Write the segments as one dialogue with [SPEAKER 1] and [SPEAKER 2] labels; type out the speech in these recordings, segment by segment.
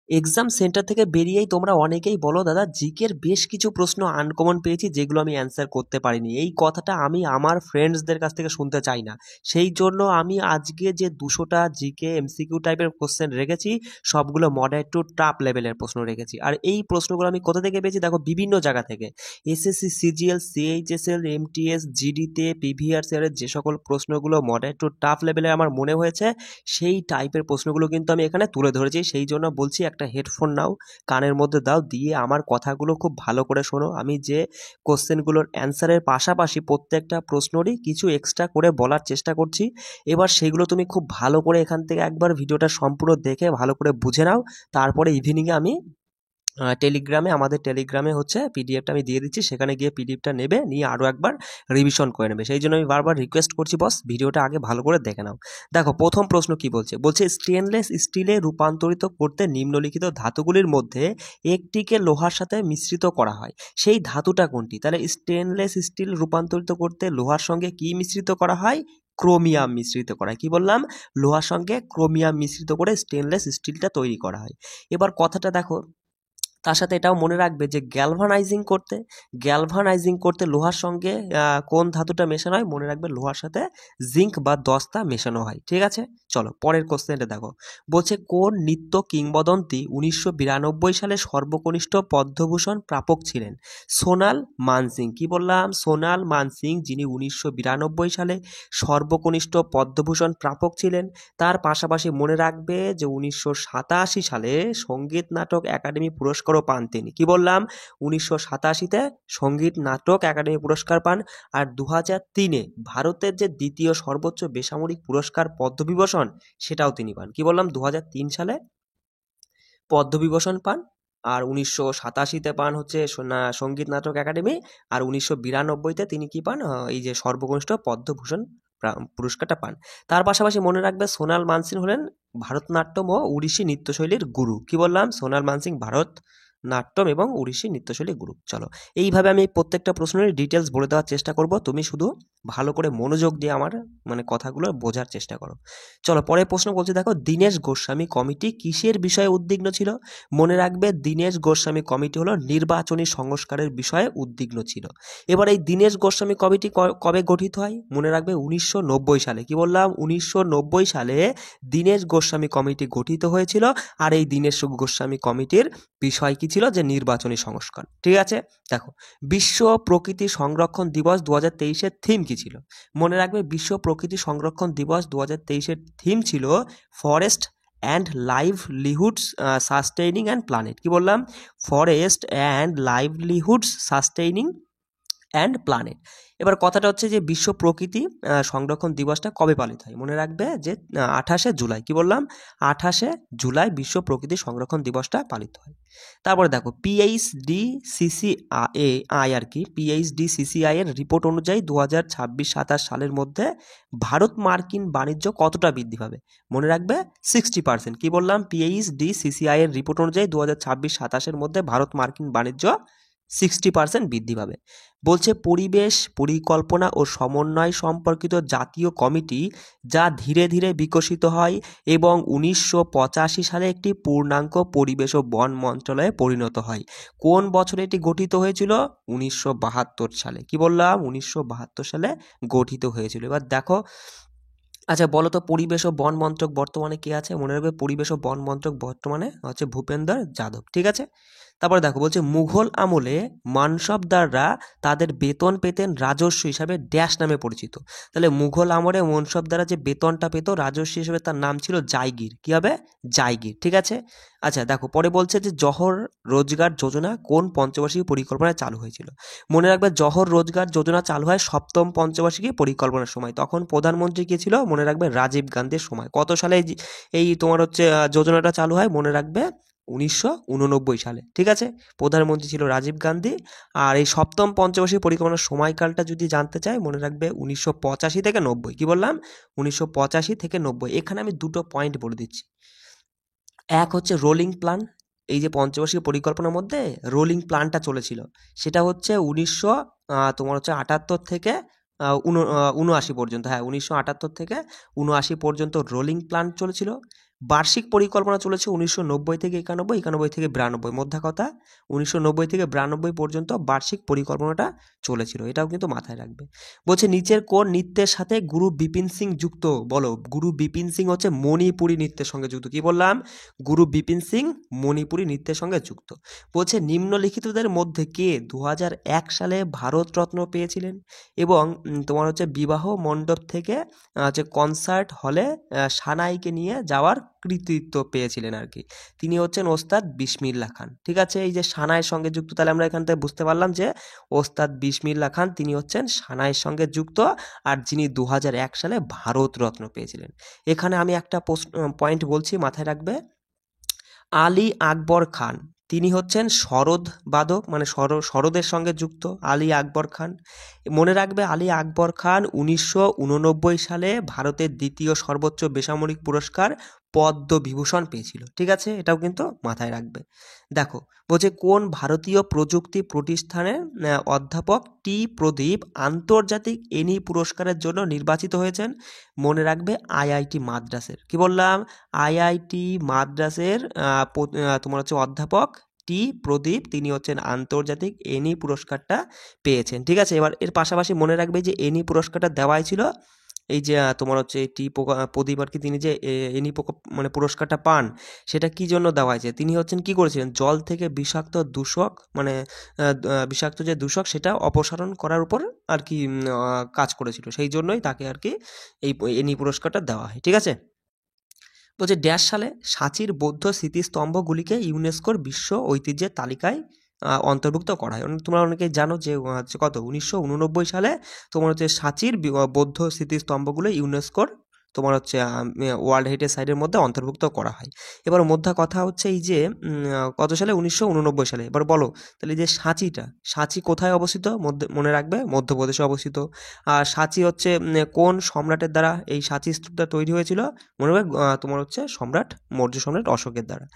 [SPEAKER 1] Exam centre থেকে বেরিয়েই তোমরা অনেকেই বলো দাদা জিকের বেশ কিছু প্রশ্ন আনকমন পেয়েছি যেগুলো আমি অ্যান্সার করতে পারিনি। এই কথাটা আমি আমার ফ্রেন্ডসদের কাছ থেকে শুনতে চাই না। সেই জন্য আমি আজকে যে 200টা জিকে এমসিকিউ টাইপের কোশ্চেন রেখেছি সবগুলো মডারেট টু টাফ লেভেলের প্রশ্ন রেখেছি। আর এই প্রশ্নগুলো আমি কোথা থেকে পেয়েছি দেখো, বিভিন্ন জায়গা থেকে। এসএসসি, সিজিএল, সিএইচএসএল, এমটিএস, জিডিতে, পিভিআরস এর যে সকল প্রশ্নগুলো মডারেট টু টাফ লেভেলে আমার মনে হয়েছে সেই টাইপের প্রশ্নগুলো কিন্তু আমি এখানে তুলে ধরেছি। সেই জন্য বলছি একটা হেডফোন নাও, কানের মধ্যে দাও, দিয়ে আমার কথাগুলো খুব ভালো করে শোনো। আমি যে কোশ্চেনগুলোর অ্যান্সারের পাশাপাশি প্রত্যেকটা প্রশ্নেরই কিছু এক্সট্রা করে বলার চেষ্টা করছি। এবার সেগুলো তুমি খুব ভালো করে এখান থেকে একবার ভিডিওটা সম্পূর্ণ দেখে ভালো করে বুঝে নাও। তারপরে ইভিনিংয়ে আমি টেলিগ্রামে, আমাদের টেলিগ্রামে হচ্ছে পিডিএফটা আমি দিয়ে দিচ্ছি, সেখানে গিয়ে পিডিএফটা নেবে, নিয়ে আরও একবার রিভিশন করে নেবে। সেই জন্য আমি বারবার রিকোয়েস্ট করছি বস, ভিডিওটা আগে ভালো করে দেখে নাও। দেখো প্রথম প্রশ্ন কি বলছে, বলছে স্টেনলেস স্টিলে রূপান্তরিত করতে নিম্নলিখিত ধাতুগুলির মধ্যে একটিকে লোহার সাথে মিশ্রিত করা হয়, সেই ধাতুটা কোনটি? তাহলে স্টেনলেস স্টিল রূপান্তরিত করতে লোহার সঙ্গে কি মিশ্রিত করা হয়? ক্রোমিয়াম মিশ্রিত করা হয়। কি বললাম? লোহার সঙ্গে ক্রোমিয়াম মিশ্রিত করে স্টেনলেস স্টিলটা তৈরি করা হয়। এবার কথাটা দেখো, তার সাথে এটাও মনে রাখবে যে গ্যালভানাইজিং করতে লোহার সঙ্গে কোন ধাতুটা মেশানো হয়? মনে রাখবে লোহার সাথে জিঙ্ক বা দস্তা মেশানো হয়। ঠিক আছে, চলো পরের কোশ্চেনটা দেখো। বলছে কোন নৃত্য কিংবদন্তি 1992 সালে সর্বকনিষ্ঠ পদ্মভূষণ প্রাপক ছিলেন? সোনাল মানসিং। কি বললাম? সোনাল মানসিং, যিনি 1992 সালে সর্বকনিষ্ঠ পদ্মভূষণ প্রাপক ছিলেন। তার পাশাপাশি মনে রাখবে যে 1987 সালে সঙ্গীত নাটক একাডেমি পুরস্কারও পান তিনি। কি বললাম? 1987-তে সঙ্গীত নাটক একাডেমি পুরস্কার পান। আর 2003-এ ভারতের যে দ্বিতীয় সর্বোচ্চ বেসামরিক পুরস্কার পদ্মবিভূষণ, সেটাও তিনি পান। কি বললাম? 2003 সালে পদ্মবিভূষণ পান। আর 1987-তে পান হচ্ছে সঙ্গীত নাটক একাডেমি। আর 1992-তে তিনি কি পান? এই যে সর্বকনিষ্ঠ পদ্মভূষণ পুরস্কারটা পান। তার পাশাপাশি মনে রাখবে সোনাল মানসিং হলেন ভারতনাট্যম ও ওড়িশি নৃত্যশৈলীর গুরু। কি বললাম? সোনাল মানসিং ভারতনাট্যম এবং ওড়িশি নৃত্যশৈলীর গুরু। চলো এইভাবে আমি প্রত্যেকটা প্রশ্নের ডিটেলস বলে দেওয়ার চেষ্টা করব, তুমি শুধু ভালো করে মনোযোগ দিয়ে আমার কথাগুলো বোঝার চেষ্টা করো। চলো পরের প্রশ্ন বলছে দেখো, দীনেশ গোস্বামী কমিটি কিসের বিষয়ে উদ্বিগ্ন ছিল? মনে রাখবে দীনেশ গোস্বামী কমিটি হলো নির্বাচনী সংস্কারের বিষয়ে উদ্বিগ্ন ছিল। এবার এই দীনেশ গোস্বামী কমিটি কবে গঠিত হয়? মনে রাখবে 1990 সালে। কি বললাম? 1990 সালে দীনেশ গোস্বামী কমিটি গঠিত হয়েছিল। আর এই দীনেশ গোস্বামী কমিটির বিষয় কি ছিল? যে নির্বাচনী সংস্কার। ঠিক আছে, দেখো বিশ্ব প্রকৃতি সংরক্ষণ দিবস 2023-এর থিম কি ছিল? মনে রাখবে বিশ্ব প্রকৃতি সংরক্ষণ দিবস 2023-এর থিম ছিল forest and livelihoods sustaining and planet. কি বললাম? Forest and livelihoods sustaining and planet. এবার কথাটা হচ্ছে যে বিশ্ব প্রকৃতি সংরক্ষণ দিবসটা কবে পালিত হয়? মনে রাখবে যে 28শে জুলাই। কি বললাম? 28শে জুলাই বিশ্ব প্রকৃতি সংরক্ষণ দিবসটা পালিত হয়। তারপরে দেখো পিএইচডি সিসিআই আর কি, পিএইচডি সিসিআই এর রিপোর্ট অনুযায়ী 2026-27 সালের মধ্যে ভারত মার্কিন বাণিজ্য কতটা বৃদ্ধি পাবে? মনে রাখবে 60%। কি বললাম? পিএইচডি সিসিআই এর রিপোর্ট অনুযায়ী 2026-27-এর মধ্যে ভারত মার্কিন বাণিজ্য 60% বৃদ্ধি পাবে। বলছে পরিবেশ পরিকল্পনা ও সমন্বয় সম্পর্কিত জাতীয় কমিটি যা ধীরে ধীরে বিকশিত হয় এবং 1985 সালে একটি পূর্ণাঙ্গ পরিবেশ ও বন মন্ত্রণালয়ে পরিণত হয়, কোন বছরে এটি গঠিত হয়েছিল? 1972 সালে। কি বললাম? 1972 সালে গঠিত হয়েছিল। এবার দেখো, আচ্ছা বলো তো পরিবেশ ও বন মন্ত্রক বর্তমানে কে আছে? মনে রাখবে পরিবেশ ও বন মন্ত্রক বর্তমানে হচ্ছে ভূপেন্দ্র যাদব। ঠিক আছে, তারপরে দেখো বলছে মুঘল আমলে মানসবদাররা তাদের বেতন পেতেন রাজস্ব হিসাবে ড্যাশ নামে পরিচিত। তাহলে মুঘল আমলে মানসবদাররা যে বেতনটা পেত রাজস্ব হিসেবে, তার নাম ছিল জায়গির। কি হবে? জায়গির। ঠিক আছে, আচ্ছা দেখো পরে বলছে যে জহর রোজগার যোজনা কোন পঞ্চবার্ষিকী পরিকল্পনায় চালু হয়েছিল? মনে রাখবে জহর রোজগার যোজনা চালু হয় সপ্তম পঞ্চবার্ষিকী পরিকল্পনার সময়। তখন প্রধানমন্ত্রী কে ছিল? মনে রাখবে রাজীব গান্ধীর সময়। কত সালে এই তোমার হচ্ছে যোজনাটা চালু হয়? মনে রাখবে 1989 সালে। ঠিক আছে, প্রধানমন্ত্রী ছিল রাজীব গান্ধী। আর এই সপ্তম পঞ্চবার্ষিকী পরিকল্পনার সময়কালটা যদি জানতে চাই, মনে রাখবে 1985 থেকে 90। কি বললাম? 1985 থেকে 90। এখানে আমি দুটো পয়েন্ট বলে দিচ্ছি। এক হচ্ছে রোলিং প্ল্যান, এই যে পঞ্চবার্ষিক পরিকল্পনার মধ্যে রোলিং প্ল্যানটা চলেছিল, সেটা হচ্ছে 1978 থেকে 79 পর্যন্ত। হ্যাঁ, 1978 থেকে 79 পর্যন্ত রোলিং প্ল্যান চলেছিল। বার্ষিক পরিকল্পনা চলেছে 1990 থেকে 91, 91 থেকে 92, মধ্যা কথা 1990 থেকে 92 পর্যন্ত বার্ষিক পরিকল্পনাটা চলেছিল, এটাও কিন্তু মাথায় রাখবে। বলছে নিচের কোন নৃত্যের সাথে গুরু বিপিন সিং যুক্ত, বলো। গুরু বিপিন সিং হচ্ছে মণিপুরী নৃত্যের সঙ্গে যুক্ত। কি বললাম? গুরু বিপিন সিং মণিপুরী নৃত্যের সঙ্গে যুক্ত। বলছে নিম্নলিখিতদের মধ্যে কে 2001 সালে ভারতরত্ন পেয়েছিলেন এবং তোমার হচ্ছে বিবাহ মণ্ডপ থেকে হচ্ছে কনসার্ট হলে সানাইকে নিয়ে যাওয়ার কৃতিত্ব পেয়েছিলেন আর কি। তিনি হচ্ছেন ওস্তাদ বিসমিল্লাহ খান। ঠিক আছে, এই যে সানাইয়ের সঙ্গে যুক্ত, তাহলে আমরা এখান থেকে বুঝতে পারলাম যে ওস্তাদ বিসমিল্লাহ খান তিনি হচ্ছেন সানাইয়ের সঙ্গে যুক্ত, আর যিনি 2001 সালে ভারতরত্ন পেয়েছিলেন। এখানে আমি একটা পয়েন্ট বলছি, মাথায় রাখবে। আলী আকবর খান তিনি হচ্ছেন সরোদ বাদক, মানে সরোদের সঙ্গে যুক্ত আলী আকবর খান। মনে রাখবে আলী আকবর খান 1989 সালে ভারতের দ্বিতীয় সর্বোচ্চ বেসামরিক পুরস্কার পদ্মবিভূষণ পেয়েছিল। ঠিক আছে, এটাও কিন্তু মাথায় রাখবে। দেখো বলছে কোন ভারতীয় প্রযুক্তি প্রতিষ্ঠানের অধ্যাপক টি প্রদীপ আন্তর্জাতিক এনি পুরস্কারের জন্য নির্বাচিত হয়েছেন? মনে রাখবে আইআইটি মাদ্রাসের। কি বললাম? আইআইটি মাদ্রাসের তোমার হচ্ছে অধ্যাপক টি প্রদীপ, তিনি হচ্ছেন আন্তর্জাতিক এনি পুরস্কারটা পেয়েছেন। ঠিক আছে, এবার এর পাশাপাশি মনে রাখবে যে এনি পুরস্কারটা দেওয়াই ছিল এই যে তোমার হচ্ছে টি প্রদীপ আর কি, তিনি যে এনি মানে পুরস্কারটা পান সেটা কি জন্য দেওয়া হয়েছে? তিনি হচ্ছেন কি করেছিলেন, জল থেকে বিষাক্ত দূষক মানে বিষাক্ত যে দূষক সেটা অপসারণ করার উপর আর কি কাজ করেছিল, সেই জন্যই তাকে আর কি এই এনি পুরস্কারটা দেওয়া হয়। ঠিক আছে, বলছে ড্যাশ সালে সাঁচির বৌদ্ধ স্মৃতিস্তম্ভগুলিকে ইউনেস্কোর বিশ্ব ঐতিহ্যের তালিকায় অন্তর্ভুক্ত করা হয়। তোমরা অনেকেই জানো যে হচ্ছে কত 1989 সালে তোমার হচ্ছে সাঁচির বৌদ্ধ স্মৃতিস্তম্ভগুলো ইউনেস্কোর তোমার হচ্ছে ওয়ার্ল্ড হেরিটেজ সাইটের মধ্যে অন্তর্ভুক্ত করা হয়। এবার মধ্যা কথা হচ্ছে এই যে কত সালে, 1989 সালে। এবার বলো তাহলে এই যে সাঁচি কোথায় অবস্থিত? মনে রাখবে মধ্যপ্রদেশে অবস্থিত। আর সাঁচি হচ্ছে কোন সম্রাটের দ্বারা এই সাঁচি স্তূপটা তৈরি হয়েছিল? মনে রাখবে তোমার হচ্ছে মৌর্য সম্রাট অশোকের দ্বারা।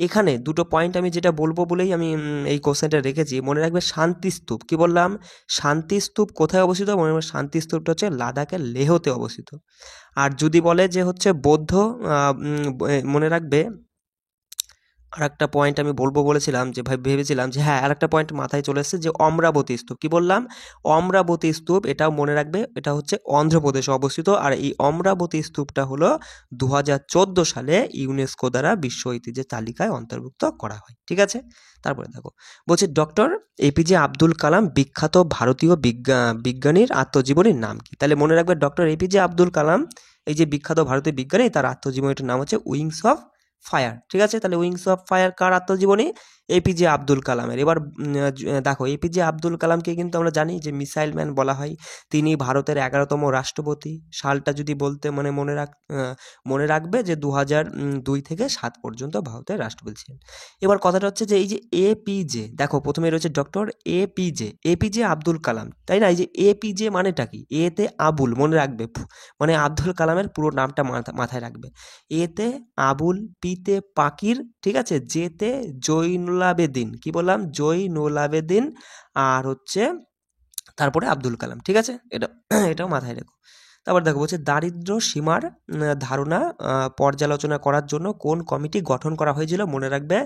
[SPEAKER 1] এখানে দুটো পয়েন্ট আমি যেটা বলবো বলেই আমি এই কোশ্চেনটা রেখেছি। মনে রাখবে শান্তিস্তূপ, কি বললাম? শান্তিস্তূপ কোথায় অবস্থিত? মনে রাখবে শান্তিস্তূপটা হচ্ছে লাদাখের লেহতে অবস্থিত। আর যদি বলে যে হচ্ছে বৌদ্ধ, মনে রাখবে আর একটা পয়েন্ট আমি বলবো বলেছিলাম যে ভেবেছিলাম যে হ্যাঁ আর একটা পয়েন্ট মাথায় চলে এসেছে যে অমরাবতী স্তূপ। কি বললাম? অমরাবতী স্তূপ, এটাও মনে রাখবে, এটা হচ্ছে অন্ধ্রপ্রদেশে অবস্থিত। আর এই অমরাবতী স্তূপটা হলো 2014 সালে ইউনেস্কো দ্বারা বিশ্ব ঐতিহ্যের তালিকায় অন্তর্ভুক্ত করা হয়। ঠিক আছে, তারপরে দেখো বলছে ডক্টর এপিজে আব্দুল কালাম বিখ্যাত ভারতীয় বিজ্ঞানীর আত্মজীবনীর নাম কি? তাহলে মনে রাখবে ডক্টর এপিজে আব্দুল কালাম এই যে বিখ্যাত ভারতীয় বিজ্ঞানী, তার আত্মজীবনীটার নাম হচ্ছে উইংস অফ ফায়ার। ঠিক আছে, তাহলে উইংস অফ ফায়ার কার আত্মজীবনী? এপিজে আব্দুল কালামের। এবার দেখো এপিজে আব্দুল কালামকে কিন্তু আমরা জানি যে মিসাইল ম্যান বলা হয়। তিনি ভারতের 11তম রাষ্ট্রপতি। সালটা যদি বলতে মানে মনে রাখবে যে 2002 থেকে 7 পর্যন্ত ভারতের রাষ্ট্রপতি ছিলেন। এবার কথাটা হচ্ছে যে এই যে এপিজে, দেখো প্রথমে রয়েছে ডক্টর এপিজে আব্দুল কালাম, তাই না? এই যে এপিজে মানেটা কি? এতে আবুল, মনে রাখবে মানে আব্দুল কালামের পুরো নামটা মাথায় রাখবে। এতে আবুল, পিতে পাকির, ঠিক আছে, যেতে জৈনুলাবেদিন। কি বললাম? জৈনুলাবেদিন, আর হচ্ছে তারপরে আব্দুল কালাম। ঠিক আছে, এটাও মাথায় রেখো। তারপর দেখো বলছে দারিদ্র সীমার ধারণা পর্যালোচনা করার জন্য কোন কমিটি গঠন করা হয়েছিল? মনে রাখবে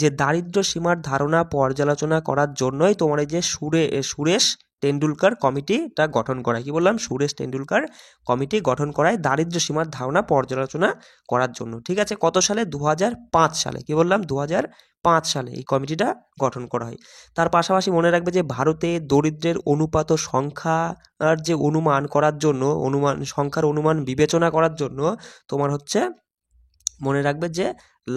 [SPEAKER 1] যে দারিদ্র সীমার ধারণা পর্যালোচনা করার জন্যই তোমার এই যে সুরেশ টেন্ডুলকার কমিটিটা গঠন করা। কি বললাম? সুরেশ টেন্ডুলকার কমিটি গঠন করায় দারিদ্র সীমার ধারণা পর্যালোচনা করার জন্য। ঠিক আছে, কত সালে? 2005 সালে। কি বললাম? 2005 সালে এই কমিটিটা গঠন করা হয়। তার পাশাপাশি মনে রাখবে যে ভারতে দরিদ্রের অনুপাত ও সংখ্যার যে অনুমান করার জন্য সংখ্যার অনুমান বিবেচনা করার জন্য তোমার হচ্ছে মনে রাখবে যে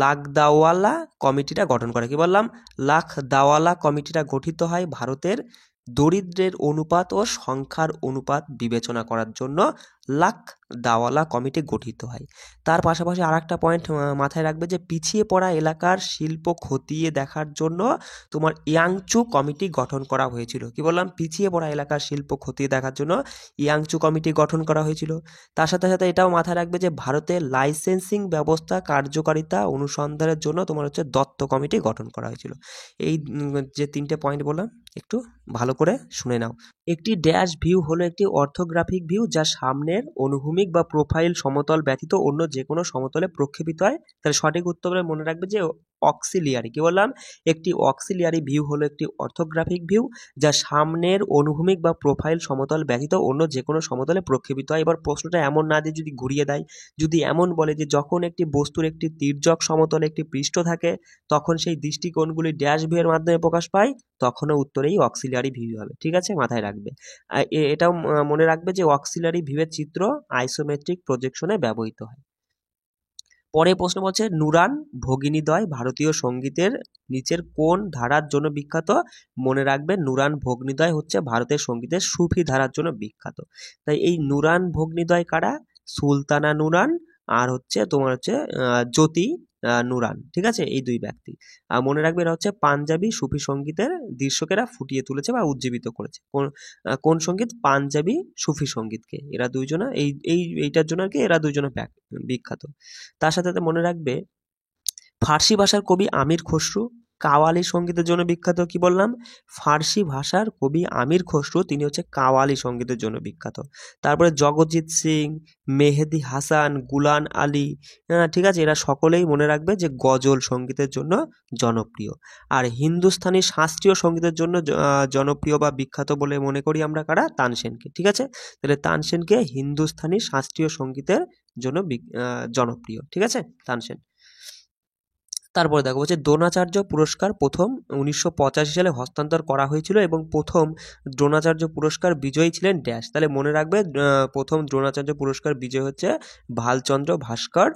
[SPEAKER 1] লাখদাওয়ালা কমিটিটা গঠন করে। কি বললাম? লাখদাওয়ালা কমিটিটা গঠিত হয় ভারতের দরিদ্রের অনুপাত ও সংখ্যার অনুপাত বিবেচনা করার জন্য লাখদাওয়ালা কমিটি গঠিত হয়। তার পাশাপাশি আর একটা পয়েন্ট মাথায় রাখবে যে পিছিয়ে পড়া এলাকার শিল্প খতিয়ে দেখার জন্য তোমার ইয়াংচু কমিটি গঠন করা হয়েছিল। কি বললাম? পিছিয়ে পড়া এলাকার শিল্প খতিয়ে দেখার জন্য ইয়াংচু কমিটি গঠন করা হয়েছিল। তার সাথে সাথে এটাও মাথায় রাখবে যে ভারতের লাইসেন্সিং ব্যবস্থা কার্যকারিতা অনুসন্ধানের জন্য তোমার হচ্ছে দত্ত কমিটি গঠন করা হয়েছিল। এই যে 3টে পয়েন্ট বললাম একটু ভালো করে শুনে নাও। একটি ড্যাশ ভিউ হলো একটি অর্থোগ্রাফিক ভিউ যা সামনের অনুভূমিক বা প্রোফাইল সমতল ব্যতীত অন্য যে কোনো সমতলে প্রক্ষেপিত হয়। তাহলে সঠিক উত্তরে মনে রাখবে যে অক্সিলিয়ারি। কি বললাম? একটি অক্সিলিয়ারি ভিউ হলো একটি অর্থোগ্রাফিক ভিউ যা সামনের অনুভূমিক বা প্রোফাইল সমতল ব্যতীত অন্য যে কোনো সমতলে প্রক্ষেপিত হয়। এবার প্রশ্নটা এমন না দিয়ে যদি ঘুরিয়ে দেয়, যদি এমন বলে যে যখন একটি বস্তুর একটি তির্যক সমতলে একটি পৃষ্ঠ থাকে তখন সেই দৃষ্টিকোণগুলি ড্যাশ ভিউ এর মাধ্যমে প্রকাশ পায়, তখনও উত্তরেই অক্সিলিয়ারি ভিউ হবে। ঠিক আছে, মাথায় রাখবে। এটাও মনে রাখবে যে অক্সিলিয়ারি ভিউয়ের চিত্র আইসোমেট্রিক প্রজেকশনে ব্যবহৃত হয়। পরে প্রশ্ন বলছে নুরান ভগিনীদ্বয় ভারতীয় সঙ্গীতের নিচের কোন ধারার জন্য বিখ্যাত? মনে রাখবে নুরান ভগ্নিদ্বয় হচ্ছে ভারতের সঙ্গীতের সুফি ধারার জন্য বিখ্যাত। তাই এই নুরান ভগ্নিদ্বয় কারা? সুলতানা নুরান আর হচ্ছে তোমার হচ্ছে জ্যোতি নুরান। ঠিক আছে, এই দুই ব্যক্তি। মনে রাখবে এরা হচ্ছে পাঞ্জাবি সুফি সঙ্গীতের দৃশ্যকেরা ফুটিয়ে তুলেছে বা উজ্জীবিত করেছে। কোন সঙ্গীত? পাঞ্জাবি সুফি সঙ্গীতকে। এরা দুইজনা এইটার জন্য আর কি এরা দুইজনা বিখ্যাত। তার সাথে মনে রাখবে ফার্সি ভাষার কবি আমির খসরু কাওয়ালি সঙ্গীতের জন্য বিখ্যাত। কি বললাম? ফার্সি ভাষার কবি আমির খসরু তিনি হচ্ছে কাওয়ালি সঙ্গীতের জন্য বিখ্যাত। তারপরে জগজিৎ সিং, মেহেদি হাসান, গুলান আলী, ঠিক আছে, এরা সকলেই মনে রাখবে যে গজল সঙ্গীতের জন্য জনপ্রিয়। আর হিন্দুস্তানি শাস্ত্রীয় সঙ্গীতের জন্য জনপ্রিয় বা বিখ্যাত বলে মনে করি আমরা কারা? তানসেনকে। ঠিক আছে, তাহলে তানসেনকে হিন্দুস্তানি শাস্ত্রীয় সঙ্গীতের জন্য জনপ্রিয়। ঠিক আছে, তানসেন। তারপরে দেখো বলছে দ্রোণাচার্য পুরস্কার প্রথম 1985 সালে হস্তান্তর করা হয়েছিল এবং প্রথম দ্রোণাচার্য পুরস্কার বিজয়ী ছিলেন ড্যাশ। তাহলে মনে রাখবে প্রথম দ্রোণাচার্য পুরস্কার বিজয়ী হচ্ছে ভালচন্দ্র ভাস্কর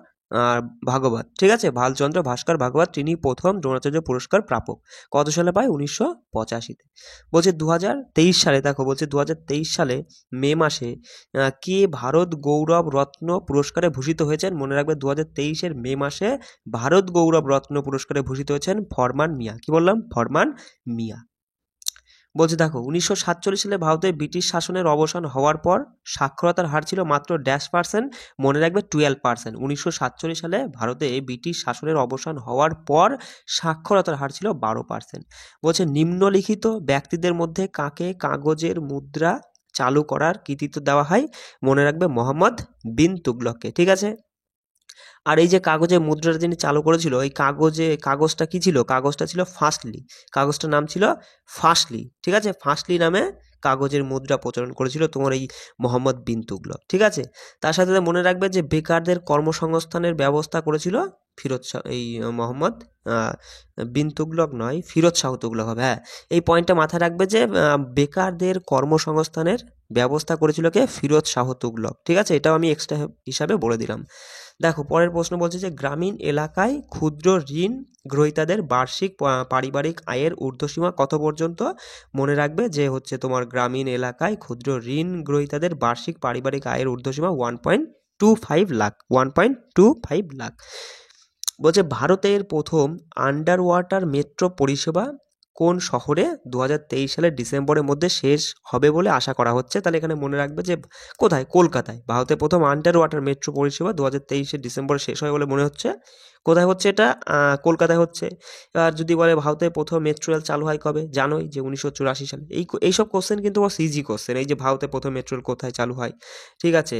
[SPEAKER 1] ভাগবত। ঠিক আছে, ভালচন্দ্র ভাস্কর ভাগবত তিনি প্রথম দ্রোণাচার্য পুরস্কার প্রাপক। কত সালে পায়? 1985-তে। বলছে 2023 সালে, দেখো বলছে 2023 সালে মে মাসে কে ভারত গৌরব রত্ন পুরস্কারে ভূষিত হয়েছেন? মনে রাখবে 2023-এর মে মাসে ভারত গৌরব রত্ন পুরস্কারে ভূষিত হয়েছেন ফরমান মিয়া। কি বললাম? ফরমান মিয়া। বলছে দেখো 1947 সালে ভারতে ব্রিটিশ শাসনের অবসান হওয়ার পর সাক্ষরতার হার ছিল মাত্র %। মনে রাখবে 12%। 1947 সালে ভারতে ব্রিটিশ শাসনের অবসান হওয়ার পর সাক্ষরতার হার ছিল 12%। বলছে নিম্নলিখিত ব্যক্তিদের মধ্যে কাকে কাগজের মুদ্রা চালু করার কৃতিত্ব দেওয়া হয়? মনে রাখবে মোহাম্মদ বিন তুগলককে। ঠিক আছে, আর এই যে কাগজে মুদ্রাটা যিনি চালু করেছিল, এই কাগজটা কি ছিল? কাগজটা ছিল ফার্স্টলি। কাগজটার নাম ছিল ফার্স্টলি। ঠিক আছে, ফার্স্টলি নামে কাগজের মুদ্রা প্রচলন করেছিল তোমার এই মোহাম্মদ বিন তুগলক। ঠিক আছে, তার সাথে মনে রাখবে যে বেকারদের কর্মসংস্থানের ব্যবস্থা করেছিল ফিরোজ শাহ, এই মোহাম্মদ বিন তুগলক নয়, ফিরোজ শাহ তুগলক হবে। হ্যাঁ, এই পয়েন্টটা মাথায় রাখবে যে বেকারদের কর্মসংস্থানের ব্যবস্থা করেছিল কে? ফিরোজ শাহ তুগলক। ঠিক আছে, এটাও আমি এক্সট্রা হিসাবে বলে দিলাম। দেখো পরের প্রশ্ন বলছে যে গ্রামীণ এলাকায় ক্ষুদ্র ঋণ গ্রহীতাদের বার্ষিক পারিবারিক আয়ের ঊর্ধ্বসীমা কত পর্যন্ত? মনে রাখবে যে হচ্ছে তোমার গ্রামীণ এলাকায় ক্ষুদ্র ঋণ গ্রহীতাদের বার্ষিক পারিবারিক আয়ের ঊর্ধ্বসীমা 1.25 লাখ। 1.25 লাখ। বলছে ভারতের প্রথম আন্ডার ওয়াটার মেট্রো পরিষেবা কোন শহরে 2023 সালের ডিসেম্বরের মধ্যে শেষ হবে বলে আশা করা হচ্ছে? তাহলে এখানে মনে রাখবে যে কোথায়? কলকাতায়। ভারতের প্রথম আন্ডার ওয়াটার মেট্রো পরিষেবা 2023-এর ডিসেম্বরে শেষ হয় বলে মনে হচ্ছে। কোথায় হচ্ছে এটা? কলকাতায় হচ্ছে। আর যদি বলে ভারতের প্রথম মেট্রো রেল চালু হয় কবে? জানোই যে 1984 সালে। এইসব কোশ্চেন কিন্তু সিজি কোশ্চেন। এই যে ভারতের প্রথম মেট্রো রেল কোথায় চালু হয়? ঠিক আছে,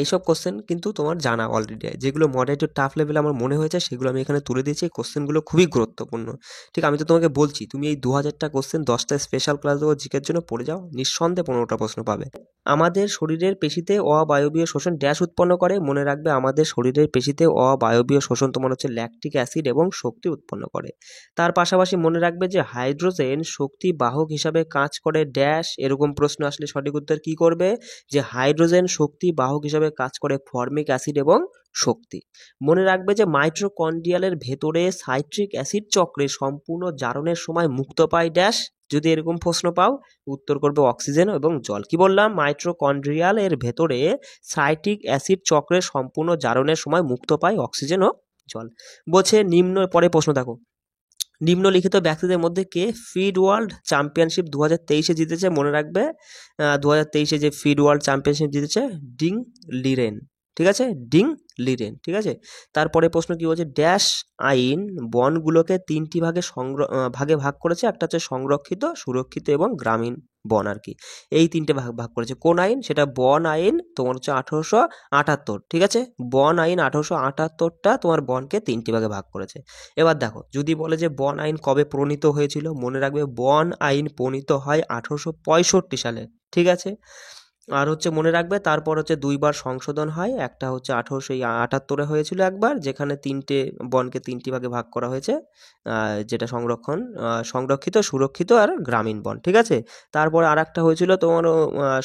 [SPEAKER 1] এইসব কোশ্চেন কিন্তু তোমার জানা অলরেডি। যেগুলো মডারেট টাফ লেভেলে আমার মনে হয়েছে সেগুলো আমি এখানে তুলে দিয়েছি। এই কোশ্চেনগুলো খুবই গুরুত্বপূর্ণ। ঠিক, আমি তো তোমাকে বলছি তুমি এই 2000টা কোশ্চেন 10টা স্পেশাল ক্লাস দেবো জিকের জন্য, পড়ে যাও, নিঃসন্দেহে 15টা প্রশ্ন পাবে। আমাদের শরীরের পেশিতে অবায়বীয় শোষণ ড্যাশ উৎপন্ন করে? মনে রাখবে আমাদের শরীরের পেশিতে অবায়বীয় শোষণ তোমার হচ্ছে ল্যাকটিক অ্যাসিড এবং শক্তি উৎপন্ন করে। তার পাশাপাশি মনে রাখবে যে হাইড্রোজেন শক্তি বাহক হিসাবে কাজ করে ড্যাশ। এরকম প্রশ্ন আসলে সঠিক উত্তর কি করবে? যে হাইড্রোজেন শক্তি বাহক হিসাবে কাজ করে ফর্মিক অ্যাসিড এবং শক্তি। মনে রাখবে যে মাইটোকন্ড্রিয়ালের ভেতরে সাইট্রিক অ্যাসিড চক্রে সম্পূর্ণ জারণের সময় মুক্ত পায় ড্যাশ। যদি এরকম প্রশ্ন পাও উত্তর করবে অক্সিজেন এবং জল। কি বললাম? মাইটোকন্ড্রিয়াল এর ভেতরে সাইট্রিক অ্যাসিড চক্রে সম্পূর্ণ জারণের সময় মুক্ত পায় অক্সিজেন ও জল। বলছে পরে প্রশ্ন দেখো, নিম্নলিখিত ব্যক্তিদের মধ্যে কে ফিড ওয়ার্ল্ড চ্যাম্পিয়নশিপ 2023-এ জিতেছে? মনে রাখবে 2023-এ যে ফিড ওয়ার্ল্ড চ্যাম্পিয়নশিপ জিতেছে ডিং লিরেন। ঠিক আছে, ডিং লিডেন। ঠিক আছে, তারপরে প্রশ্ন কি বলছে, ড্যাশ আইন বনগুলোকে 3টি ভাগে ভাগ করেছে। একটা হচ্ছে সংরক্ষিত, সুরক্ষিত এবং গ্রামীণ বন আর কি, এই 3টে ভাগ ভাগ করেছে। কোন আইন? সেটা বন আইন তোমার হচ্ছে 1878। ঠিক আছে, বন আইন 1878টা তোমার বনকে 3টি ভাগে ভাগ করেছে। এবার দেখো, যদি বলে যে বন আইন কবে প্রণীত হয়েছিল, মনে রাখবে বন আইন প্রণীত হয় 1865 সালে। ঠিক আছে, আর হচ্ছে মনে রাখবে তারপর হচ্ছে 2বার সংশোধন হয়। একটা হচ্ছে 1878-এ হয়েছিল একবার, যেখানে বনকে 3টি ভাগে ভাগ করা হয়েছে, যেটা সংরক্ষিত, সুরক্ষিত আর গ্রামীণ বন। ঠিক আছে, তারপর আর একটা হয়েছিল তোমার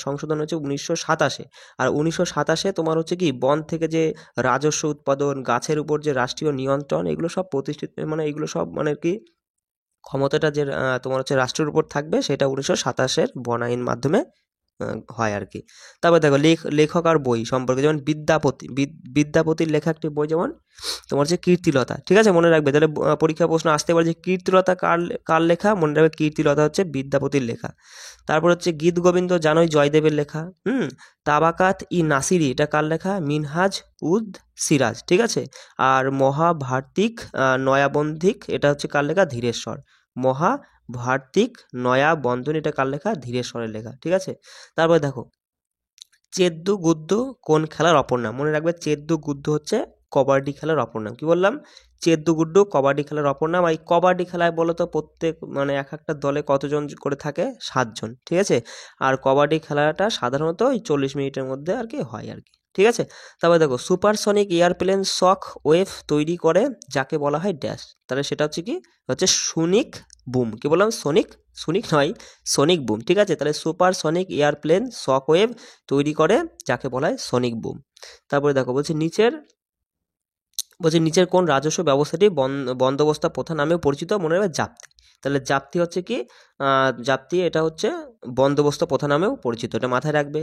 [SPEAKER 1] সংশোধন হচ্ছে 1927-এ। আর 1927-এ তোমার হচ্ছে কি, বন থেকে যে রাজস্ব উৎপাদন, গাছের উপর যে রাষ্ট্রীয় নিয়ন্ত্রণ, এগুলো সব প্রতিষ্ঠিত, মানে এগুলো সব মানে কি ক্ষমতাটা যে তোমার হচ্ছে রাষ্ট্রের উপর থাকবে, সেটা 1927-এর বন আইন মাধ্যমে হয় আর কি। তারপর দেখো লেখক আর বই সম্পর্কে, যেমন বিদ্যাপতির লেখা একটি বই, যেমন তোমার হচ্ছে কীর্তিলতা। ঠিক আছে, মনে রাখবে, তাহলে পরীক্ষা প্রশ্ন আসতে পারে যে কীর্তিলতা কার লেখা, মনে রাখবে কীর্তিলতা হচ্ছে বিদ্যাপতির লেখা। তারপর হচ্ছে গীত গোবিন্দ জানোই জয়দেবের লেখা। তাবাকাত ই নাসিরি, এটা কার লেখা? মিনহাজ উদ সিরাজ। ঠিক আছে, আর মহাভারতিক নয়াবন্ধিক, এটা হচ্ছে কার লেখা? ধীরেশ্বর। মহাভারতিক নয়া বন্ধন, এটা কার লেখা? ধীরেশ্বরের লেখা। ঠিক আছে, তারপরে দেখো, চেদ্দু গুদ্দু কোন খেলার অপর নাম? মনে রাখবে, চেদ্দু গুদ্দু হচ্ছে কবাডি খেলার অপর নাম। কি বললাম? চেদ্দু গুড্ডু কবাডি খেলার অপর নাম। এই কবাডি খেলায় বলো তো প্রত্যেক মানে এক একটা দলে কতজন করে থাকে? 7 জন। ঠিক আছে, আর কবাডি খেলাটা সাধারণত ওই 40 মিনিটের মধ্যে আর কি হয় আর কি। ঠিক আছে, তারপরে দেখো, সুপারসনিক এয়ারপ্লেন শক ওয়েভ তৈরি করে যাকে বলা হয় ড্যাশ। তাহলে সেটা হচ্ছে কি, হচ্ছে সোনিক বুম। কি বললাম? সোনিক নয়, সোনিক বুম। ঠিক আছে, তাহলে সুপারসনিক এয়ারপ্লেন শক ওয়েভ তৈরি করে যাকে বলা হয় সোনিক বুম। তারপরে দেখো, নিচের কোন রাজস্ব ব্যবস্থাটি বন্দোবস্ত প্রথা নামেও পরিচিত? মনে রাখবে জাপ্তি। তাহলে জাপ্তি হচ্ছে কি, জাপ্তি এটা হচ্ছে বন্দোবস্ত প্রথা নামেও পরিচিত, এটা মাথায় রাখবে।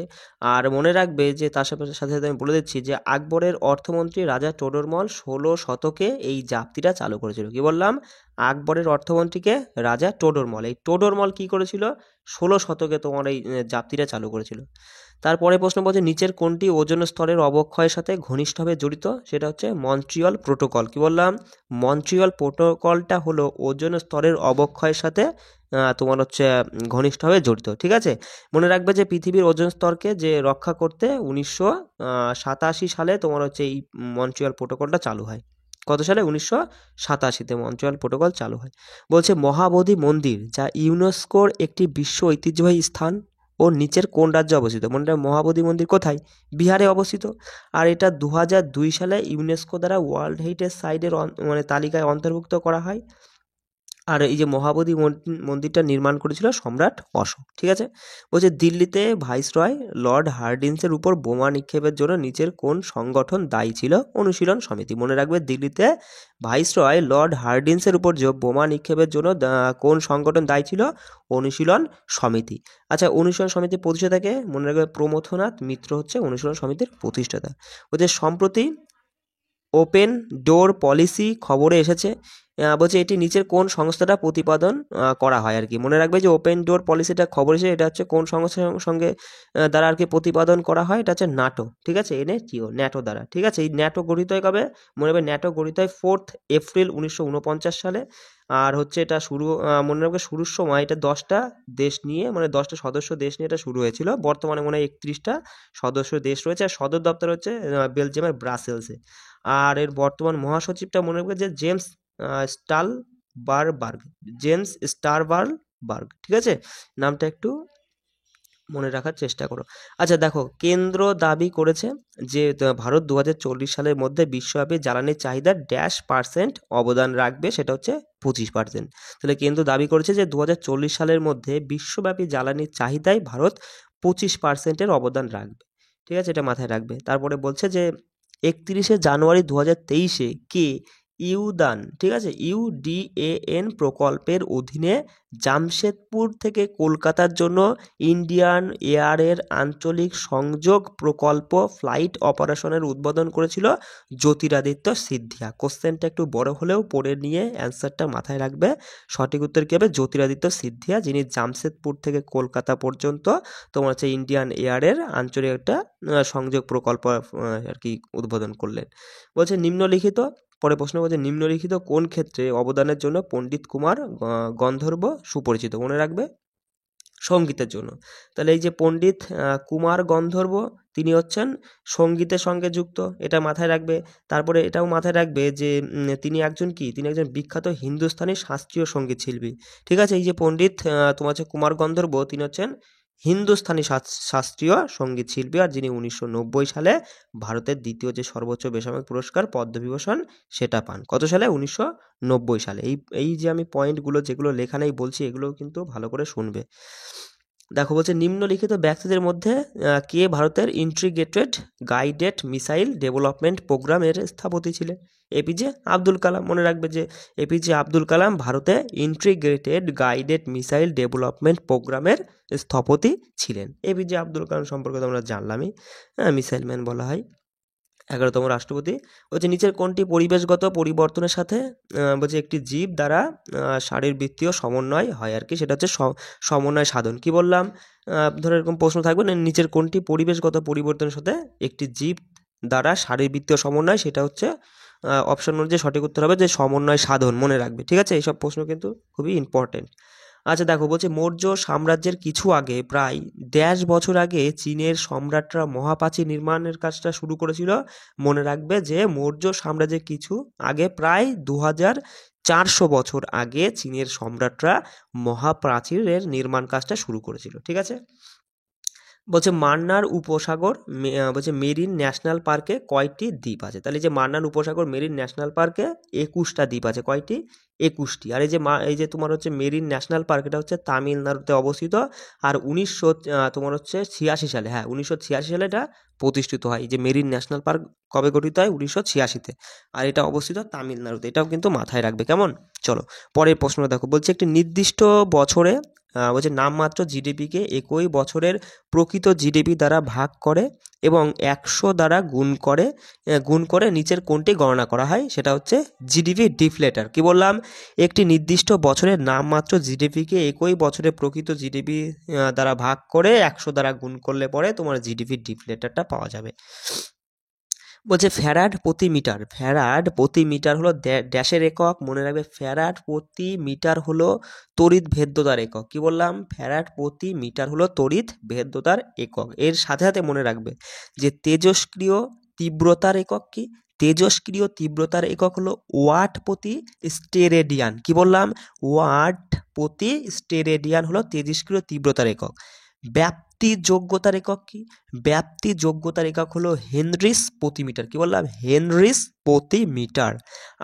[SPEAKER 1] আর মনে রাখবে যে তার সাথে সাথে আমি বলে দিচ্ছি যে আকবরের অর্থমন্ত্রী রাজা টোডরমল 16 শতকে এই জাপ্তিটা চালু করেছিল। কি বললাম? আকবরের অর্থমন্ত্রীকে রাজা টোডরমল। এই টোডরমল কি করেছিল? 16 শতকে তোমার এই জাপ্তিটা চালু করেছিল। তারপরে প্রশ্ন বলছে, নিচের কোনটি ওজোন স্তরের অবক্ষয়ের সাথে ঘনিষ্ঠভাবে জড়িত? সেটা হচ্ছে মন্ট্রিয়ল প্রোটোকল। কি বললাম? মন্ট্রিয়ল প্রোটোকলটা হলো ওজোন স্তরের অবক্ষয়ের সাথে তোমার হচ্ছে ঘনিষ্ঠভাবে জড়িত। ঠিক আছে, মনে রাখবে যে পৃথিবীর ওজোন স্তরকে যে রক্ষা করতে 1987 সালে তোমার হচ্ছে এই মন্ট্রিয়ল প্রোটোকলটা চালু হয়। কত সালে? 1987-তে মন্ট্রিয়ল প্রোটোকল চালু হয়। বলছে মহাবোধি মন্দির যা ইউনেস্কোর একটি বিশ্ব ঐতিহ্যবাহী স্থান ও নিচের কোন রাজ্যে অবস্থিত? মনে রাখবে, মহাবোধি মন্দির কোথায়? বিহারে অবস্থিত। আর এটা 2002 সালে ইউনেস্কো দ্বারা ওয়ার্ল্ড হেরিটেজ সাইটের মানে তালিকায় অন্তর্ভুক্ত করা হয়। আর এই যে মহাবোধি মন্দিরটা নির্মাণ করেছিল সম্রাট অশোক। ঠিক আছে, বলছে দিল্লিতে ভাইসরয় লর্ড হার্ডিন্সের উপর বোমা নিক্ষেপের জন্য নিচের কোন সংগঠন দায়ী ছিল? অনুশীলন সমিতি। মনে রাখবে, দিল্লিতে ভাইসরয় লর্ড হার্ডিন্সের উপর যে বোমা নিক্ষেপের জন্য কোন সংগঠন দায়ী ছিল? অনুশীলন সমিতি। আচ্ছা, অনুশীলন সমিতির প্রতিষ্ঠাতাকে? মনে রাখবে, প্রমথনাথ মিত্র হচ্ছে অনুশীলন সমিতির প্রতিষ্ঠাতা। বলছে সম্প্রতি ওপেন ডোর পলিসি খবরে এসেছে, বলছে এটি নিচের কোন সংস্থাটা প্রতিপাদন করা হয় আর কি। মনে রাখবে যে ওপেন ডোর পলিসিটা খবর এসে, এটা হচ্ছে কোন সংস্থার সঙ্গে দ্বারা আর কি প্রতিপাদন করা হয়? এটা হচ্ছে ন্যাটো। ঠিক আছে, ন্যাটো দ্বারা। ঠিক আছে, এই ন্যাটো গঠিত হয় কবে? মনে রাখবে, ন্যাটো গঠিত হয় 4 এপ্রিল 1949 সালে। আর হচ্ছে এটা মনে রাখবে শুরুর সময় এটা 10টা দেশ নিয়ে, মানে 10টা সদস্য দেশ নিয়ে এটা শুরু হয়েছিল। বর্তমানে মনে হয় 31টা সদস্য দেশ রয়েছে, আর সদর দপ্তর হচ্ছে বেলজিয়ামের ব্রাসেলসে। আর এর বর্তমান মহাসচিবটা মনে রাখবে যে জেমস স্টারবারবার্গ। ঠিক আছে, নামটা একটু মনে রাখার চেষ্টা করো। আচ্ছা দেখো, কেন্দ্র দাবি করেছে যে ভারত 2040 সালের মধ্যে বিশ্বব্যাপী জ্বালানির চাহিদার % অবদান রাখবে, সেটা হচ্ছে 25%। তাহলে কেন্দ্র দাবি করেছে যে 2040 সালের মধ্যে বিশ্বব্যাপী জ্বালানির চাহিদায় ভারত 25%-এর অবদান রাখবে। ঠিক আছে, এটা মাথায় রাখবে। তারপরে বলছে যে 31শে জানুয়ারি 2023-এ কে ইউদান, ঠিক আছে, UDAN প্রকল্পের অধীনে জামশেদপুর থেকে কলকাতার জন্য ইন্ডিয়ান এয়ারের আঞ্চলিক সংযোগ প্রকল্প ফ্লাইট অপারেশনের উদ্বোধন করেছিল জ্যোতিরাদিত্য সিন্ধিয়া। কোশ্চেনটা একটু বড় হলেও পড়ে নিয়ে অ্যান্সারটা মাথায় রাখবে। সঠিক উত্তর কী হবে? জ্যোতিরাদিত্য সিন্ধিয়া, যিনি জামশেদপুর থেকে কলকাতা পর্যন্ত তোমার হচ্ছে ইন্ডিয়ান এয়ারের আঞ্চলিক একটা সংযোগ প্রকল্প আর কি উদ্বোধন করলেন। বলছে নিম্নলিখিত, পরে প্রশ্ন বলছে নিম্নলিখিত কোন ক্ষেত্রে অবদানের জন্য পণ্ডিত কুমার গন্ধর্ব সুপরিচিত? মনে রাখবে সঙ্গীতের জন্য। তাহলে এই যে পণ্ডিত কুমার গন্ধর্ব, তিনি হচ্ছেন সঙ্গীতের সঙ্গে যুক্ত, এটা মাথায় রাখবে। তারপরে এটাও মাথায় রাখবে যে তিনি একজন কি, তিনি একজন বিখ্যাত হিন্দুস্তানি শাস্ত্রীয় সঙ্গীত শিল্পী। ঠিক আছে, এই যে পণ্ডিত তোমার হচ্ছে কুমার গন্ধর্ব, তিনি হচ্ছেন হিন্দুস্তানি শাস্ত্রীয় সঙ্গীত শিল্পী, আর যিনি 1990 সালে ভারতের দ্বিতীয় যে সর্বোচ্চ বেসামরিক পুরস্কার পদ্মবিভূষণ সেটা পান। কত সালে? 1990 সালে। এই যে আমি পয়েন্টগুলো যেগুলো লেখা নেই বলছি, এগুলো কিন্তু ভালো করে শুনবে। দেখো বলছে নিম্নলিখিত ব্যক্তিদের মধ্যে কে ভারতের ইন্টিগ্রেটেড গাইডেড মিসাইল ডেভেলপমেন্ট প্রোগ্রামের স্থপতি ছিলেন? এপিজে আব্দুল কালাম। মনে রাখবে যে এপিজে আব্দুল কালাম ভারতে ইন্টিগ্রেটেড গাইডেড মিসাইল ডেভেলপমেন্ট প্রোগ্রামের স্থপতি ছিলেন। এপিজে আব্দুল কালাম সম্পর্কে তোমরা জানলামই, মিসাইল ম্যান বলা হয়। 11তম রাষ্ট্রপতি। বলছে নিচের কোনটি পরিবেশগত পরিবর্তনের সাথে বলছে একটি জীব দ্বারা শারীরবৃত্তীয় সমন্বয় হয় আর কি, সেটা হচ্ছে সমন্বয় সাধন। কি বললাম? ধরো এরকম প্রশ্ন থাকবে না, নিচের কোনটি পরিবেশগত পরিবর্তনের সাথে একটি জীব দ্বারা শারীরবৃত্তীয় সমন্বয়, সেটা হচ্ছে অপশন অনুযায়ী সঠিক উত্তর হবে যে সমন্বয় সাধন। মনে রাখবে, ঠিক আছে, এইসব প্রশ্ন কিন্তু খুবই ইম্পর্টেন্ট। আচ্ছা দেখো বলছে মৌর্য সাম্রাজ্যের কিছু আগে, প্রায় 1.5 বছর আগে চীনের সম্রাটরা মহাপ্রাচীর নির্মাণের কাজটা শুরু করেছিল। মনে রাখবে যে মৌর্য সাম্রাজ্যের কিছু আগে, প্রায় 2400 বছর আগে চীনের সম্রাটরা মহাপ্রাচীরের নির্মাণ কাজটা শুরু করেছিল। ঠিক আছে, বলছে মান্নার উপসাগর বলছে মেরিন ন্যাশনাল পার্কে কয়টি দ্বীপ আছে? তাহলে যে মান্নার উপসাগর মেরিন ন্যাশনাল পার্কে 21টা দ্বীপ আছে। কয়টি? 21টি। আর এই যে তোমার হচ্ছে মেরিন ন্যাশনাল পার্ক, এটা হচ্ছে তামিলনাড়ুতে অবস্থিত। আর তোমার হচ্ছে 86 সালে, হ্যাঁ 1986 সালে এটা প্রতিষ্ঠিত হয়। এই যে মেরিন ন্যাশনাল পার্ক কবে গঠিত হয়? 1986-তে। আর এটা অবস্থিত তামিলনাড়ুতে, এটাও কিন্তু মাথায় রাখবে। কেমন? চলো পরের প্রশ্ন দেখো। বলছে একটি নির্দিষ্ট বছরে বলছে নামমাত্র জিডিপিকে একই বছরের প্রকৃত জিডিপি দ্বারা ভাগ করে এবং 100 দ্বারা গুণ করে নিচের কোনটি গণনা করা হয়? সেটা হচ্ছে জিডিপি ডিফ্লেটার। কি বললাম? একটি নির্দিষ্ট বছরের নামমাত্র জিডিপিকে একই বছরের প্রকৃত জিডিপি দ্বারা ভাগ করে 100 দ্বারা গুণ করলে পরে তোমার জিডিপি ডিফ্লেটারটা পাওয়া যাবে। বলছে ফ্যারাড প্রতি মিটার, ফ্যারাড প্রতি মিটার হলো ড্যাশের একক। মনে রাখবে ফ্যারাড প্রতি মিটার হলো তড়িৎ ভেদ্যতার একক। কি বললাম? ফ্যারাড প্রতি মিটার হলো তড়িৎ ভেদ্যতার একক। এর সাথে সাথে মনে রাখবে যে তেজস্ক্রিয় তীব্রতার একক কি? তেজস্ক্রিয় তীব্রতার একক হলো ওয়াট প্রতি স্টেরেডিয়ান। কি বললাম? ওয়াট প্রতি স্টেরেডিয়ান হলো তেজস্ক্রিয় তীব্রতার একক। ব্যাপ্তি যোগ্যতার একক কি? ব্যাপ্তি যোগ্যতার একক হলো হেনরিস প্রতি মিটার। কি বললাম? হেনরিস প্রতি মিটার।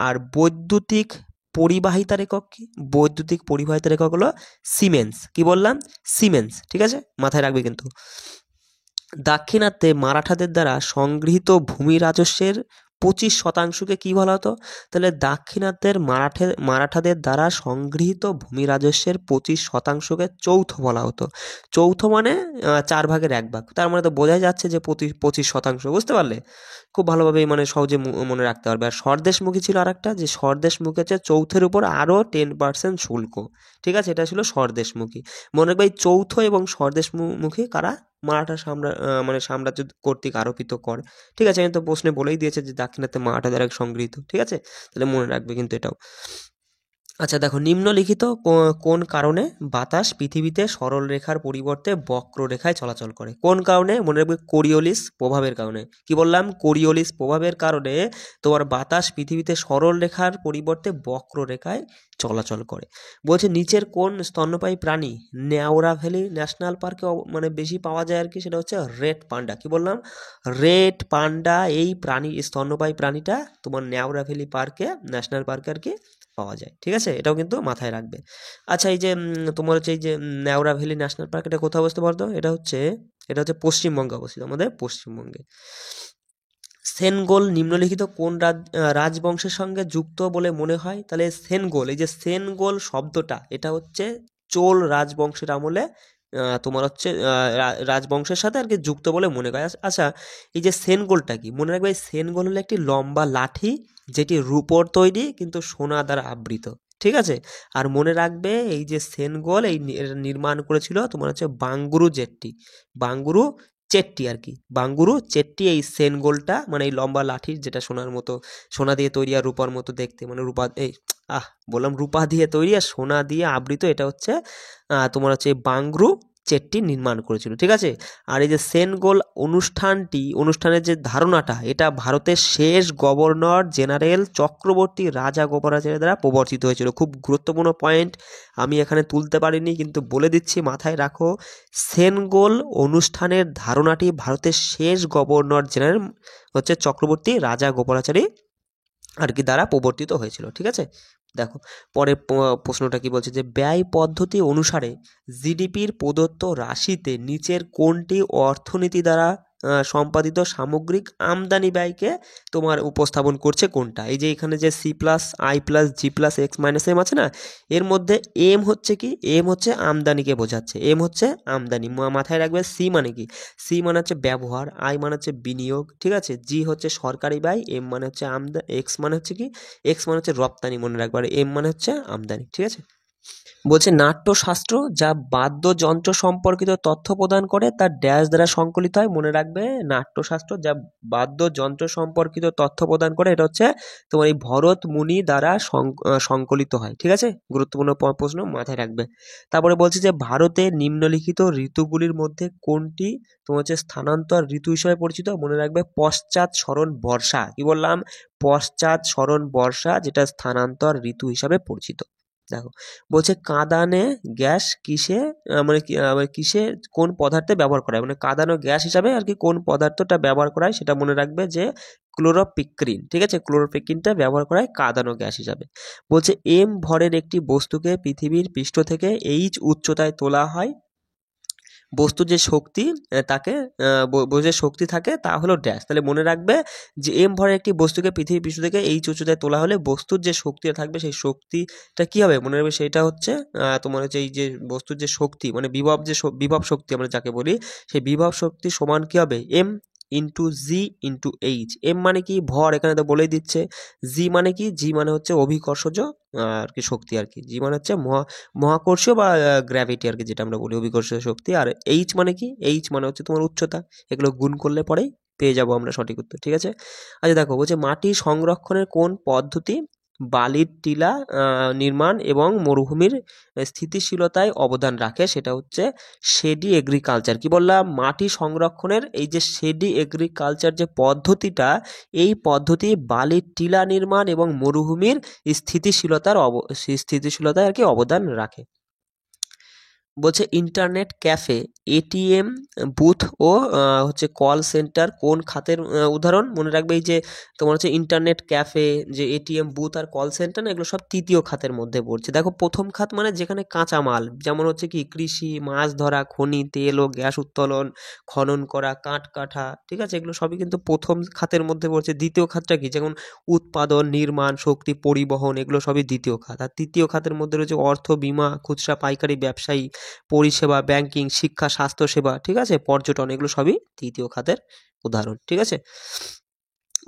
[SPEAKER 1] আর বৈদ্যুতিক পরিবাহিতার একক কি? বৈদ্যুতিক পরিবাহিতার একক হলো সিমেন্স। কি বললাম? সিমেন্স। ঠিক আছে, মাথায় রাখবে কিন্তু। দাক্ষিণাত্যে মারাঠাদের দ্বারা সংগৃহীত ভূমি রাজস্বের 25%কে কি বলা হতো? তাহলে দাক্ষিণাত্যের মারাঠাদের দ্বারা সংগৃহীত ভূমি রাজস্বের 25%কে চৌথ বলা হতো। চৌথ মানে 4 ভাগের 1 ভাগ। তার মানে তো বোঝাই যাচ্ছে যে 25%। বুঝতে পারলে? খুব ভালোভাবে মানে সহজে মনে রাখতে পারবে। আর স্বরদেশমুখী ছিল আরেকটা, যে স্বরদেশমুখী হচ্ছে চৌথের উপর আরও 10% শুল্ক। ঠিক আছে, এটা ছিল স্বরদেশমুখী। মনে রাখবে এই চৌথ এবং স্বরদেশমুখী কারা? মারাঠা সাম্রাজ্য কর্তৃক আরোপিত কর। ঠিক আছে, আমি তো প্রশ্নে বলেই দিয়েছে যে দাক্ষিণাত্যে মারাঠা দ্বারা সংগৃহীত। ঠিক আছে, তাহলে মনে রাখবে কিন্তু এটাও। আচ্ছা দেখো নিম্নলিখিত কোন কারণে বাতাস পৃথিবীতে সরল রেখার পরিবর্তে বক্ররেখায় চলাচল করে? কোন কারণে? মনে রাখবে কোরিওলিস প্রভাবের কারণে। কি বললাম? কোরিওলিস প্রভাবের কারণে তোমার বাতাস পৃথিবীতে সরল রেখার পরিবর্তে বক্ররেখায় চলাচল করে। বলছে নিচের কোন স্তন্যপায়ী প্রাণী নেওড়া ভ্যালি ন্যাশনাল পার্কে মানে বেশি পাওয়া যায় আর কি? সেটা হচ্ছে রেড পান্ডা। কি বললাম? রেড পান্ডা এই স্তন্যপায়ী প্রাণীটা তোমার নেওড়া ভ্যালি পার্কে, ন্যাশনাল পার্কে আর কি পাওয়া যায়। ঠিক আছে, এটাও কিন্তু মাথায় রাখবে। আচ্ছা এই যে তোমার হচ্ছে এই যে নেওড়া ভ্যালি ন্যাশনাল পার্ক, এটা কোথায় অবস্থিত বলতো? এটা হচ্ছে পশ্চিমবঙ্গে অবস্থিত, আমাদের পশ্চিমবঙ্গে। সেনগোল নিম্নলিখিত কোন রাজবংশের সঙ্গে যুক্ত বলে মনে হয়? তাহলে সেনগোল, এই যে সেনগোল শব্দটা, এটা হচ্ছে চোল রাজবংশের আমলে তোমার হচ্ছে রাজবংশের সাথে আর কি যুক্ত বলে মনে হয়। আচ্ছা, এই যে সেনগোলটা কি, মনে রাখবে এই সেনগোল হলো একটি লম্বা লাঠি যেটি রূপোর তৈরি কিন্তু সোনা দ্বারা আবৃত। ঠিক আছে, আর মনে রাখবে এই যে সেনগোল এর নির্মাণ করেছিল তোমার হচ্ছে বাঙ্গুরু জেট্টি, বাঙ্গুরু চেট্টি আর কি, বাঙ্গুরু চেট্টি এই সেনগোলটা, মানে এই লম্বা লাঠির যেটা সোনার মতো, সোনা দিয়ে তৈরি আর রূপার মতো দেখতে, মানে রূপা এই বললাম রূপা দিয়ে তৈরি আর সোনা দিয়ে আবৃত, এটা হচ্ছে তোমার হচ্ছে বাঙ্গুরু চেট্টি নির্মাণ করেছিল। ঠিক আছে, আর এই যে সেনগোল অনুষ্ঠানের যে ধারণাটা, এটা ভারতের শেষ গভর্নর জেনারেল চক্রবর্তী রাজা গোপালাচারী দ্বারা প্রবর্তিত হয়েছিল। খুব গুরুত্বপূর্ণ পয়েন্ট, আমি এখানে তুলতে পারিনি কিন্তু বলে দিচ্ছি, মাথায় রাখো। সেনগোল অনুষ্ঠানের ধারণাটি ভারতের শেষ গভর্নর জেনারেল হচ্ছে চক্রবর্তী রাজা গোপালাচারী আর কি দ্বারা প্রবর্তিত হয়েছিল। ঠিক আছে, দেখো পরের প্রশ্নটা কি বলছে, যে ব্যয় পদ্ধতি অনুসারে জিডিপির প্রদত্ত রাশিতে নিচের কোনটি অর্থনীতি দ্বারা সম্পাদিত সামগ্রিক আমদানি ব্যয়কে তোমার উপস্থাপন করছে কোনটা? এই যে এখানে যে C+I+G+X-M আছে না, এর মধ্যে এম হচ্ছে কি, এম হচ্ছে আমদানিকে বোঝাচ্ছে, এম হচ্ছে আমদানি, মাথায় রাখবে। সি মানে কি, সি মানে হচ্ছে ব্যবহার, আই মানে হচ্ছে বিনিয়োগ, ঠিক আছে, জি হচ্ছে সরকারি ব্যয়, এম মানে হচ্ছে এক্স মানে হচ্ছে কি, এক্স মানে হচ্ছে রপ্তানি, মনে রাখবে, আর এম মানে হচ্ছে আমদানি। ঠিক আছে, বলছে নাট্যশাস্ত্র যা বাদ্যযন্ত্র সম্পর্কিত তথ্য প্রদান করে তার ড্যাশ দ্বারা সংকলিত হয়। মনে রাখবে নাট্যশাস্ত্র যা বাদ্যযন্ত্র সম্পর্কিত তথ্য প্রদান করে, এটা হচ্ছে তোমার এই ভরত মুনি দ্বারা সংকলিত হয়। ঠিক আছে, গুরুত্বপূর্ণ প্রশ্ন, মাথায় রাখবে। তারপরে বলছে যে ভারতে নিম্নলিখিত ঋতুগুলির মধ্যে কোনটি তোমার হচ্ছে স্থানান্তর ঋতু হিসেবে পরিচিত? মনে রাখবে পশ্চাৎ সরণ বর্ষা। কি বললাম? পশ্চাৎ সরণ বর্ষা, যেটা স্থানান্তর ঋতু হিসাবে পরিচিত। দেখো বলছে কাঁদানে গ্যাস কিসে কিসে কোন পদার্থে ব্যবহার করা হয়, মানে কাঁদানো গ্যাস হিসাবে আর কি কোন পদার্থটা ব্যবহার করা হয় সেটা মনে রাখবে যে ক্লোরোপিক্রিন। ঠিক আছে, ক্লোরোপিক্রিনটা ব্যবহার করা হয় কাঁদানো গ্যাস হিসাবে। বলছে এম ভরের একটি বস্তুকে পৃথিবীর পৃষ্ঠ থেকে এইচ উচ্চতায় তোলা হয়, বস্তুর যে শক্তি তাকে যে শক্তি থাকে তা হলো ড্যাশ। তাহলে মনে রাখবে যে এম ভরের একটি বস্তুকে পৃথিবীর পৃষ্ঠ থেকে এইচ উচ্চতায় তোলা হলে বস্তুর যে শক্তিটা থাকবে সেই শক্তিটা কি হবে? মনে রাখবে সেটা হচ্ছে তোমার হচ্ছে এই যে বস্তুর যে শক্তি, মানে বিভব শক্তি আমরা যাকে বলি, সেই বিভব শক্তি সমান কি হবে? এম ইন্টু জি ইন্টু এইচ। এম মানে কি? ভর, এখানে তো বলেই দিচ্ছে। জি মানে কি? জি মানে হচ্ছে অভিকর্ষজ আর কি শক্তি আর কি। জি মানে হচ্ছে মহাকর্ষীয় বা গ্র্যাভিটি আর কি, যেটা আমরা বলি অভিকর্ষীয় শক্তি। আর এইচ মানে কি? এইচ মানে হচ্ছে তোমার উচ্চতা। এগুলো গুণ করলে পরেই পেয়ে যাবো আমরা সঠিক উত্তর। ঠিক আছে, আচ্ছা দেখো বলছে মাটি সংরক্ষণের কোন পদ্ধতি বালির টিলা নির্মাণ এবং মরুভূমির স্থিতিশীলতায় অবদান রাখে? সেটা হচ্ছে শেডি এগ্রিকালচার। কি বললাম? মাটি সংরক্ষণের এই যে শেডি এগ্রিকালচার যে পদ্ধতিটা, এই পদ্ধতি বালির টিলা নির্মাণ এবং মরুভূমির স্থিতিশীলতায় আর কি অবদান রাখে। বলছে ইন্টারনেট ক্যাফে, এটিএম বুথ ও হচ্ছে কল সেন্টার কোন খাতের উদাহরণ? মনে রাখবে এই যে তোমার হচ্ছে ইন্টারনেট ক্যাফে, যে এটিএম বুথ আর কল সেন্টার না, এগুলো সব তৃতীয় খাতের মধ্যে পড়ছে। দেখো প্রথম খাত মানে যেখানে কাঁচামাল, যেমন হচ্ছে কি কৃষি, মাছ ধরা, খনি, তেল ও গ্যাস উত্তোলন, খনন করা, কাঠ কাটা, ঠিক আছে, এগুলো সবই কিন্তু প্রথম খাতের মধ্যে পড়ছে। দ্বিতীয় খাতটা কি? যেমন উৎপাদন, নির্মাণ, শক্তি, পরিবহন, এগুলো সবই দ্বিতীয় খাত। আর তৃতীয় খাতের মধ্যে রয়েছে অর্থ, বীমা, খুচরা পাইকারি ব্যবসায়ী, পরিষেবা, ব্যাংকিং, শিক্ষা, স্বাস্থ্যসেবা, ঠিক আছে, পর্যটন, এগুলো সবই তৃতীয় খাতের উদাহরণ। ঠিক আছে,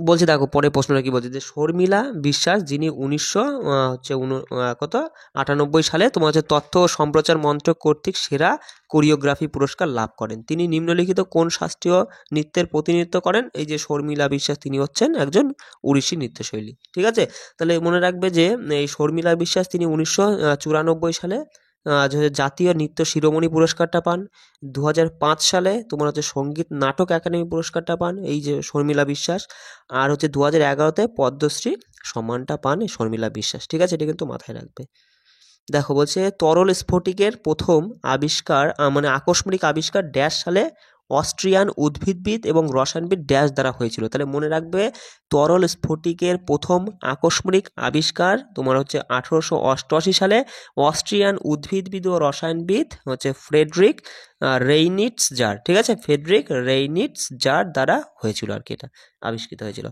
[SPEAKER 1] বলছে দেখো পরের প্রশ্নটা কি বলছে, যে শর্মিলা বিশ্বাস যিনি 1998 সালে তোমার হচ্ছে তথ্য ও সম্প্রচার মন্ত্রক কর্তৃক সেরা কোরিওগ্রাফি পুরস্কার লাভ করেন, তিনি নিম্নলিখিত কোন শাস্ত্রীয় নৃত্যের প্রতিনিধিত্ব করেন? এই যে শর্মিলা বিশ্বাস, তিনি হচ্ছেন একজন ওড়িশি নৃত্যশৈলী। ঠিক আছে, তাহলে মনে রাখবে যে এই শর্মিলা বিশ্বাস তিনি 1994 সালে জাতীয় নৃত্য শিরোমণি পুরস্কারটা পান। 2005 সালে তোমার হচ্ছে সঙ্গীত নাটক একাডেমি পুরস্কারটা পান এই যে শর্মিলা বিশ্বাস। আর হচ্ছে 2011-তে পদ্মশ্রী সম্মানটা পান এই শর্মিলা বিশ্বাস। ঠিক আছে, এটা কিন্তু মাথায় রাখবে। দেখো বলছে তরল স্ফটিকের প্রথম আবিষ্কার মানে আকস্মিক আবিষ্কার ড্যাশ সালে অস্ট্রিয়ান উদ্ভিদবিদ এবং রসায়নবিদ ড্যাশ দ্বারা হয়েছিল। তাহলে মনে রাখবে তরল স্ফটিকের প্রথম আকস্মিক আবিষ্কার তোমার হচ্ছে 1888 সালে অস্ট্রিয়ান উদ্ভিদবিদ ও রসায়নবিদ হচ্ছে ফ্রেডরিক রেইনিটজজার, ঠিক আছে, ফ্রেডরিক রেইনিটজজার দ্বারা হয়েছিল আর কি, এটা আবিষ্কৃত হয়েছিল।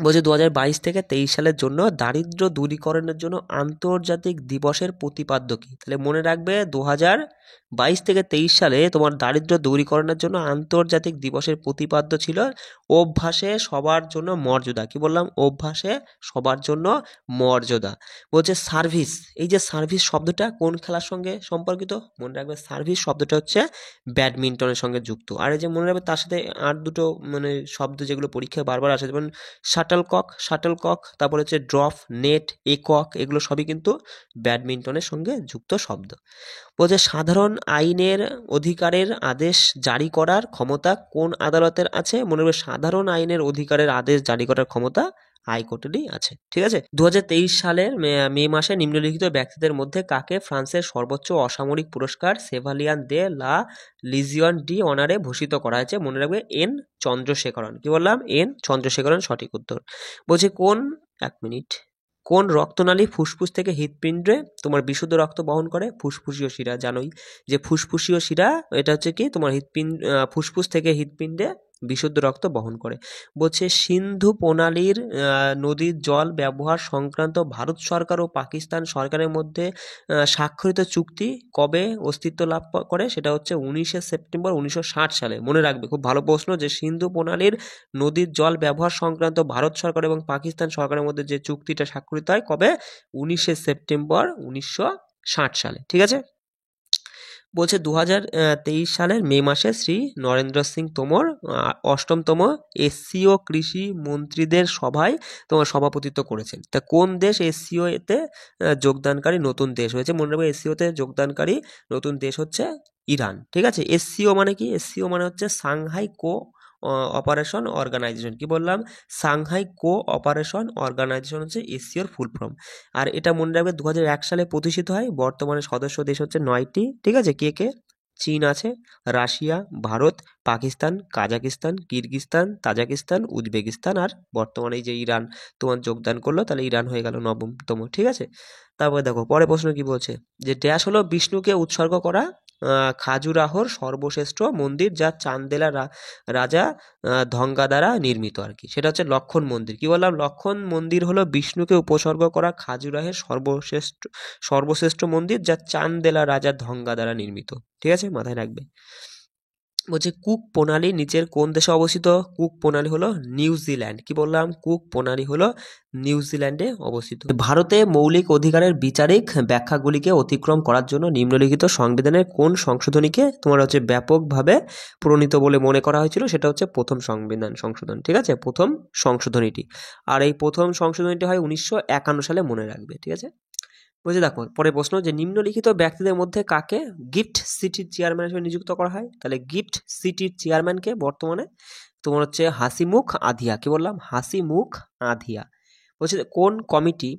[SPEAKER 1] বলছে 2022 থেকে 23 সালের জন্য দারিদ্র্য দূরীকরণের জন্য আন্তর্জাতিক দিবসের প্রতিপাদ্য কি? তাহলে মনে রাখবে 2022 থেকে 23 সালে তোমার দারিদ্র্য দূরীকরণের জন্য আন্তর্জাতিক দিবসের প্রতিপাদ্য ছিল অভ্যাসে সবার জন্য মর্যাদা। কি বললাম? অভ্যাসে সবার জন্য মর্যাদা। বলছে সার্ভিস, এই যে সার্ভিস শব্দটা কোন খেলার সঙ্গে সম্পর্কিত? মনে রাখবে সার্ভিস শব্দটা হচ্ছে ব্যাডমিন্টনের সঙ্গে যুক্ত। আর এই যে মনে রাখবে তার সাথে আর দুটো মানে শব্দ যেগুলো পরীক্ষায় বারবার আসে, যেমন শাটলকক, তারপর হচ্ছে ড্রপ, নেট, একক, এগুলো সবই কিন্তু ব্যাডমিন্টনের সঙ্গে যুক্ত শব্দ। বলছে সাধারণ আইনের অধিকারের আদেশ জারি করার ক্ষমতা কোন আদালতের আছে? মনে রাখবে সাধারণ আইনের অধিকারের আদেশ জারি করার ক্ষমতা হাইকোর্টেরই আছে, ঠিক আছে। 2023 সালের মে মাসে নিম্নলিখিত ব্যক্তিদের মধ্যে কাকে ফ্রান্সের সর্বোচ্চ অসামরিক পুরস্কার সেভালিয়ান দে লা লিজিয়ন ডি অনারে ভূষিত করা হয়েছে? মনে রাখবে এন চন্দ্রশেখরন। কি বললাম? এন চন্দ্রশেখরন সঠিক উত্তর। বলছে কোন রক্তনালী ফুসফুস থেকে হৃৎপিণ্ডে তোমার বিশুদ্ধ রক্ত বহন করে? ফুসফুসীয় শিরা, জানোই যে ফুসফুসীয় শিরা এটা হচ্ছে কি তোমার ফুসফুস থেকে হৃৎপিণ্ডে বিশুদ্ধ রক্ত বহন করে। বলছে সিন্ধু প্রণালীর নদীর জল ব্যবহার সংক্রান্ত ভারত সরকার ও পাকিস্তান সরকারের মধ্যে স্বাক্ষরিত চুক্তি কবে অস্তিত্ব লাভ করে? সেটা হচ্ছে 19 সেপ্টেম্বর 1960 সালে। মনে রাখবে, খুব ভালো প্রশ্ন, যে সিন্ধু প্রণালীর নদীর জল ব্যবহার সংক্রান্ত ভারত সরকার এবং পাকিস্তান সরকারের মধ্যে যে চুক্তিটা স্বাক্ষরিত হয় কবে? 19 সেপ্টেম্বর 1960 সালে, ঠিক আছে। বলছে 2023 সালের মে মাসে শ্রী নরেন্দ্র সিং তোমর 8তম এসসিও কৃষি মন্ত্রীদের সভায় তোমার সভাপতিত্ব করেছেন। তা কোন দেশ এসসিও এতে যোগদানকারী নতুন দেশ হয়েছে? মনে রাখবে এসসিওতে যোগদানকারী নতুন দেশ হচ্ছে ইরান, ঠিক আছে। এসসিও মানে কি? এসসিও মানে হচ্ছে সাংহাই কো অপারেশন অর্গানাইজেশন। কি বললাম? সাংহাই কো অপারেশন অর্গানাইজেশন হচ্ছে এসসিওর ফুল ফর্ম। আর এটা মনে রাখবে 2001 সালে প্রতিষ্ঠিত হয়। বর্তমানে সদস্য দেশ হচ্ছে 9টি, ঠিক আছে। কে? চীন আছে, Russia, Bharat, Pakistan, Kazakhstan, Kyrgyzstan, Tajikistan, Uzbekistan, আর বর্তমানে এই যে ইরান তোমার যোগদান করলো, তাহলে ইরান হয়ে গেল 9তম, ঠিক আছে। তারপরে দেখো পরে প্রশ্ন কি বলছে, যে ড্যাশ হলো বিষ্ণুকে উৎসর্গ করা খাজুরাহোর সর্বশ্রেষ্ঠ মন্দির যা চান্দেলা রাজা ধঙ্গা দ্বারা নির্মিত আর কি। সেটা হচ্ছে লক্ষণ মন্দির। কি বললাম? লক্ষণ মন্দির হলো বিষ্ণুকে উপসর্গ করা খাজুরাহের সর্বশ্রেষ্ঠ মন্দির যা চান্দেলা রাজা ধঙ্গা দ্বারা নির্মিত, ঠিক আছে, মাথায় রাখবে। বলছে কুক প্রণালী নিচের কোন দেশে অবস্থিত? কুক প্রণালী হলো নিউজিল্যান্ড। কি বললাম? কুক প্রণালী হলো নিউজিল্যান্ডে অবস্থিত। ভারতে মৌলিক অধিকারের বিচারিক ব্যাখ্যাগুলিকে অতিক্রম করার জন্য নিম্নলিখিত সংবিধানের কোন সংশোধনীকে তোমার হচ্ছে ব্যাপকভাবে প্রণীত বলে মনে করা হয়েছিল? সেটা হচ্ছে প্রথম সংবিধান সংশোধন, ঠিক আছে, প্রথম সংশোধনীটি। আর এই প্রথম সংশোধনীটি হয় 1951 সালে, মনে রাখবে, ঠিক আছে। বলছে দেখো পরে প্রশ্ন, যে নিম্নলিখিত ব্যক্তিদের মধ্যে কাকে গিফট সিটির চেয়ারম্যান হিসেবে নিযুক্ত করা হয়? তাহলে গিফট সিটির চেয়ারম্যানকে বর্তমানে তোমার হচ্ছে হাসিমুখ আধিয়া। কি বললাম? হাসিমুখ আধিয়া। বলছে কোন কমিটি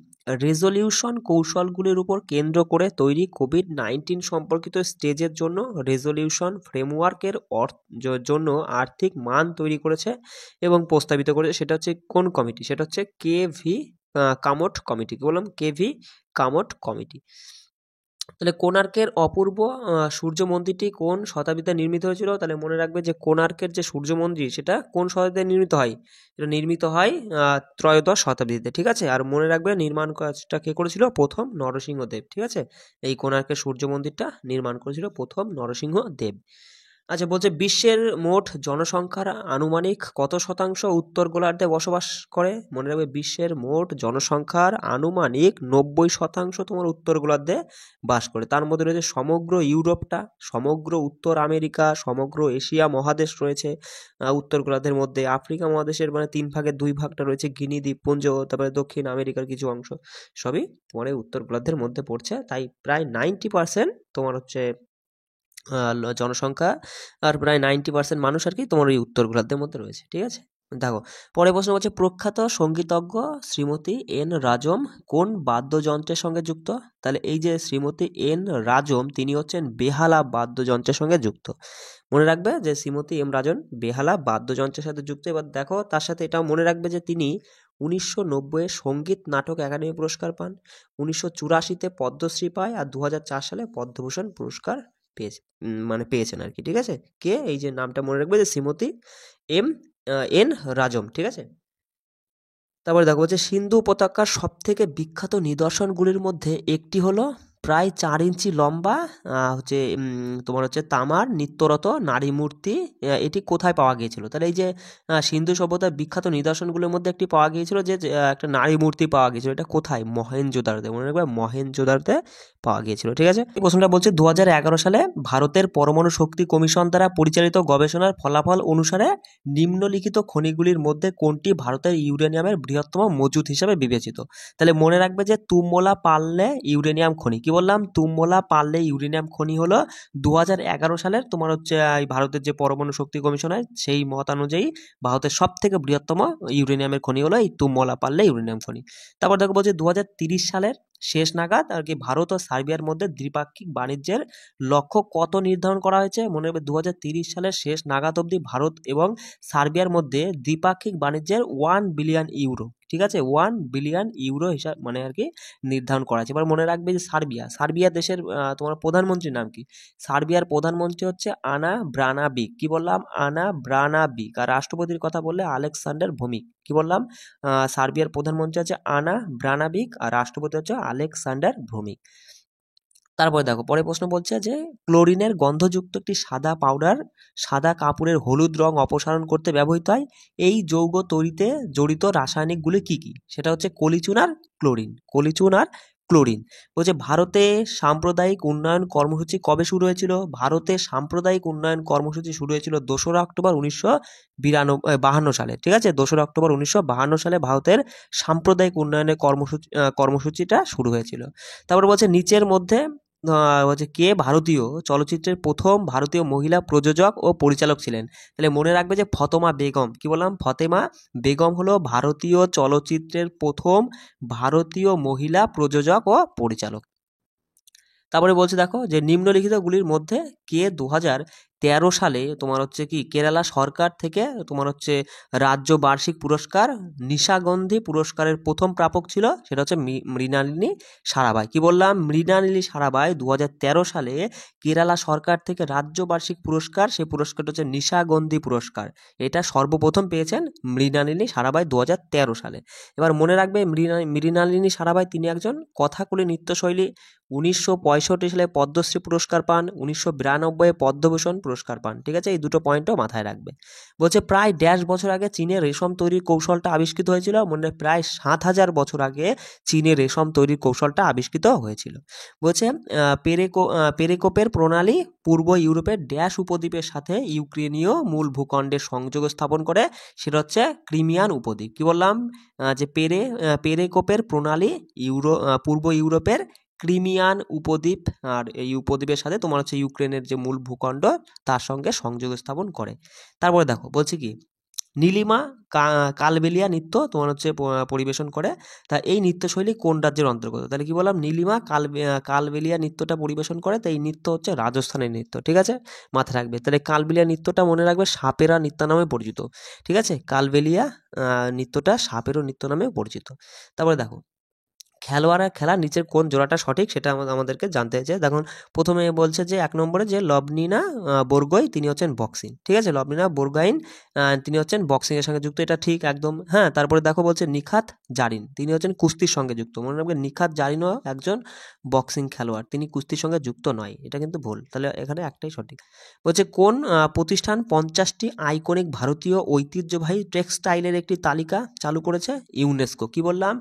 [SPEAKER 1] রেজলিউশন কৌশলগুলির উপর কেন্দ্র করে তৈরি কোভিড-19 সম্পর্কিত স্টেজের জন্য রেজলিউশন ফ্রেমওয়ার্কের জন্য আর্থিক মান তৈরি করেছে এবং প্রস্তাবিত করেছে? সেটা হচ্ছে কোন কমিটি? সেটা হচ্ছে কেভি কামট কমিটি। কি বললাম? KV Kamath committee. তাহলে কোণার্কের অপূর্ব সূর্য মন্দিরটি কোন শতাব্দীতে নির্মিত হয়েছিল? তাহলে মনে রাখবে যে কোণার্কের যে সূর্য মন্দির সেটা কোন শতাব্দীতে নির্মিত হয়? এটা নির্মিত হয় ত্রয়োদশ শতাব্দীতে, ঠিক আছে। আর মনে রাখবে নির্মাণ কাজটা কে করেছিল? প্রথম নরসিংহদেব, ঠিক আছে। এই কোণার্কের সূর্য মন্দিরটা নির্মাণ করেছিল প্রথম নরসিংহদেব। আচ্ছা, বলছে বিশ্বের মোট জনসংখ্যার আনুমানিক কত শতাংশ উত্তর গোলার্ধে বসবাস করে? মনে রাখবে বিশ্বের মোট জনসংখ্যার আনুমানিক 90% তোমার উত্তর গোলার্ধে বাস করে। তার মধ্যে রয়েছে সমগ্র ইউরোপটা, সমগ্র উত্তর আমেরিকা, সমগ্র এশিয়া মহাদেশ রয়েছে উত্তর গোলার্ধের মধ্যে। আফ্রিকা মহাদেশের মানে 3 ভাগের 2 ভাগটা রয়েছে, গিনি দ্বীপপুঞ্জ, তারপরে দক্ষিণ আমেরিকার কিছু অংশ, সবই তোমার এই উত্তর গোলার্ধের মধ্যে পড়ছে। তাই প্রায় 90% তোমার হচ্ছে জনসংখ্যা আর প্রায় 90% মানুষ আর কি তোমার ওই উত্তর গোলার্ধের মধ্যে রয়েছে, ঠিক আছে। দেখো পরের প্রশ্ন বলছে প্রখ্যাত সঙ্গীতজ্ঞ শ্রীমতী এন রাজম কোন বাদ্যযন্ত্রের সঙ্গে যুক্ত? তাহলে এই যে শ্রীমতী এন রাজম তিনি হচ্ছেন বেহালা বাদ্যযন্ত্রের সঙ্গে যুক্ত। মনে রাখবে যে শ্রীমতী এম রাজন বেহালা বাদ্যযন্ত্রের সাথে যুক্ত। এবার দেখো তার সাথে এটাও মনে রাখবে যে তিনি 1990 সঙ্গীত নাটক একাডেমি পুরস্কার পান, 1984 পদ্মশ্রী পায়, আর 2004 সালে পদ্মভূষণ পুরস্কার পেয়েছেন আর কি। ঠিক আছে, কে এই যে নামটা মনে রাখবে যে শ্রীমতী এম এন রাজম। ঠিক আছে, তারপরে দেখো হচ্ছে সিন্ধু উপত্যকার সব থেকে বিখ্যাত নিদর্শনগুলির মধ্যে একটি হলো প্রায় 4 ইঞ্চি লম্বা হচ্ছে তোমার হচ্ছে তামার নিত্যরত নারী মূর্তি। এটি কোথায় পাওয়া গিয়েছিল? তাহলে এই যে সিন্ধু সভ্যতার বিখ্যাত নিদর্শনগুলোর মধ্যে একটি পাওয়া গিয়েছিল যে একটা নারী মূর্তি পাওয়া গিয়েছিল, এটা কোথায়? মহেঞ্জোদারোতে। মনে রাখবে মহেঞ্জোদারোতে পাওয়া গিয়েছিল। ঠিক আছে, এই প্রশ্নটা বলছে 2011 সালে ভারতের পরমাণু শক্তি কমিশন দ্বারা পরিচালিত গবেষণার ফলাফল অনুসারে নিম্নলিখিত খনিগুলির মধ্যে কোনটি ভারতের ইউরেনিয়ামের বৃহত্তম মজুদ হিসেবে বিবেচিত? তাহলে মনে রাখবে যে তুমোলা পাল্লে ইউরেনিয়াম খনি। কি বললাম? তুমোলা পাল্লে ইউরেনিয়াম খনি হলো 2011 সালের তোমার হচ্ছে এই ভারতের যে পরমাণু শক্তি কমিশন হয় সেই মতানুযায়ী ভারতের সব থেকে বৃহত্তম ইউরেনিয়ামের খনি হলো এই তুমোলা পাল্লে ইউরেনিয়াম খনি। তারপর দেখো বলছে 2030 সালের শেষ নাগাদ আর কি ভারত ও সার্বিয়ার মধ্যে দ্বিপাক্ষিক বাণিজ্যের লক্ষ্য কত নির্ধারণ করা হয়েছে? মনে রাখবে 2030 সালের শেষ নাগাদ অবধি ভারত এবং সার্বিয়ার মধ্যে দ্বিপাক্ষিক বাণিজ্যের 1 বিলিয়ন ইউরো, ঠিক আছে, 1 বিলিয়ন ইউরো হিসাব আর কি নির্ধারণ করা আছে। এবার মনে রাখবে যে সার্বিয়া দেশের তোমার প্রধানমন্ত্রীর নাম কি? সার্বিয়ার প্রধানমন্ত্রী হচ্ছে আনা ব্রানাবিক। কি বললাম? আনা ব্রানাবিক। আর রাষ্ট্রপতির কথা বললে আলেকসান্ডার ভৌমিক। কি বললাম? সার্বিয়ার প্রধানমন্ত্রী হচ্ছে আনা ব্রানাবিক আর রাষ্ট্রপতি হচ্ছে আলেকসান্ডার ভৌমিক। তারপরে দেখো পরে প্রশ্ন বলছে যে ক্লোরিনের গন্ধযুক্ত একটি সাদা পাউডার সাদা কাপড়ের হলুদ রং অপসারণ করতে ব্যবহৃত হয়। এই যৌগ তৈরিতে জড়িত রাসায়নিকগুলি কি কি? সেটা হচ্ছে কলিচুন আর ক্লোরিন। বলছে ভারতে সাম্প্রদায়িক উন্নয়ন কর্মসূচি কবে শুরু হয়েছিল? ভারতে সাম্প্রদায়িক উন্নয়ন কর্মসূচি শুরু হয়েছিল 2রা অক্টোবর 1952 সালে। ঠিক আছে, 2রা অক্টোবর 1952 সালে ভারতের সাম্প্রদায়িক উন্নয়নের কর্মসূচিটা শুরু হয়েছিল। তারপরে বলছে নিচের মধ্যে হচ্ছে কে ভারতীয় চলচ্চিত্রের প্রথম ভারতীয় মহিলা প্রযোজক ও পরিচালক ছিলেন? তাহলে মনে রাখবে যে ফতেমা বেগম। কি বললাম? ফতেমা বেগম হলো ভারতীয় চলচ্চিত্রের প্রথম ভারতীয় মহিলা প্রযোজক ও পরিচালক। তারপরে বলছে দেখো যে নিম্নলিখিতগুলির মধ্যে কে 2013 সালে তোমার হচ্ছে কি কেরালা সরকার থেকে তোমার হচ্ছে রাজ্য বার্ষিক পুরস্কার নিশাগন্ধি পুরস্কারের প্রথম প্রাপক ছিল? সেটা হচ্ছে মৃণালিনী সারাভাই। কি বললাম? মৃণালিনী সারাভাই 2013 সালে কেরালা সরকার থেকে রাজ্য বার্ষিক পুরস্কার, সেই পুরস্কারটা হচ্ছে নিশাগন্ধি পুরস্কার। এটা সর্বপ্রথম পেয়েছেন মৃণালিনী সারাভাই 2013 সালে। এবার মনে রাখবে মৃণালিনী সারাভাই তিনি একজন কথাকলি নৃত্যশৈলী। 1965 সালে পদ্মশ্রী পুরস্কার পান, 1992 পদ্মভূষণ পুরস্কার পান। ঠিক আছে, এই দুটো পয়েন্টও মাথায় রাখবে। বলছে প্রায় 1.5 বছর আগে চীনে রেশম তৈরির কৌশলটা আবিষ্কৃত হয়েছিল। মনে প্রায় 7,000 বছর আগে চীনে রেশম তৈরির কৌশলটা আবিষ্কৃত হয়েছিল। বলছে পেরেকোপের প্রণালী পূর্ব ইউরোপের ড্যাশ উপদ্বীপের সাথে ইউক্রেনীয় মূল ভূখণ্ডের সংযোগ স্থাপন করে, সেটা হচ্ছে ক্রিমিয়ান উপদ্বীপ। কি বললাম? যে পেরেকোপের প্রণালী পূর্ব ইউরোপের ক্রিমিয়ান উপদ্বীপ আর এই উপদ্বীপের সাথে তোমার হচ্ছে ইউক্রেনের যে মূল ভূখণ্ড তার সঙ্গে সংযোগ স্থাপন করে। তারপরে দেখো বলছে কি নীলিমা কালবেলিয়া নৃত্য তোমার হচ্ছে পরিবেশন করে। তা এই নৃত্যশৈলী কোন রাজ্যের অন্তর্গত? তাহলে কি বললাম? নীলিমা কালবেলিয়া নৃত্যটা পরিবেশন করে। তাই এই নৃত্য হচ্ছে রাজস্থানের নৃত্য। ঠিক আছে, মাথায় রাখবে। তাহলে কালবেলিয়া নৃত্যটা মনে রাখবে সাপেরা নৃত্য নামে পরিচিত। ঠিক আছে, কালবেলিয়া নৃত্যটা সাপেরও নৃত্য নামে পরিচিত। তারপরে দেখো খেলোয়াড়রা খেলার নিচের কোন জোড়াটা সঠিক সেটা আমাদেরকে জানতে হয়েছে। দেখুন প্রথমে বলছে যে 1 নম্বরে যে লবনিনা বরগোই তিনি হচ্ছেন বক্সিং। ঠিক আছে, লবনিনা বরগোইন তিনি হচ্ছেন বক্সিংয়ের সঙ্গে যুক্ত, এটা ঠিক একদম। হ্যাঁ, তারপরে দেখো বলছে নিখাত জারিন তিনি হচ্ছেন কুস্তির সঙ্গে যুক্ত। মনে রাখবেন নিখাত জারিনও একজন বক্সিং খেলোয়াড়, তিনি কুস্তির সঙ্গে যুক্ত নয়, এটা কিন্তু ভুল। তাহলে এখানে একটাই সঠিক। বলছে কোন প্রতিষ্ঠান 50টি আইকনিক ভারতীয় ঐতিহ্যবাহী টেক্সটাইলের একটি তালিকা চালু করেছে? ইউনেস্কো। কি বললাম?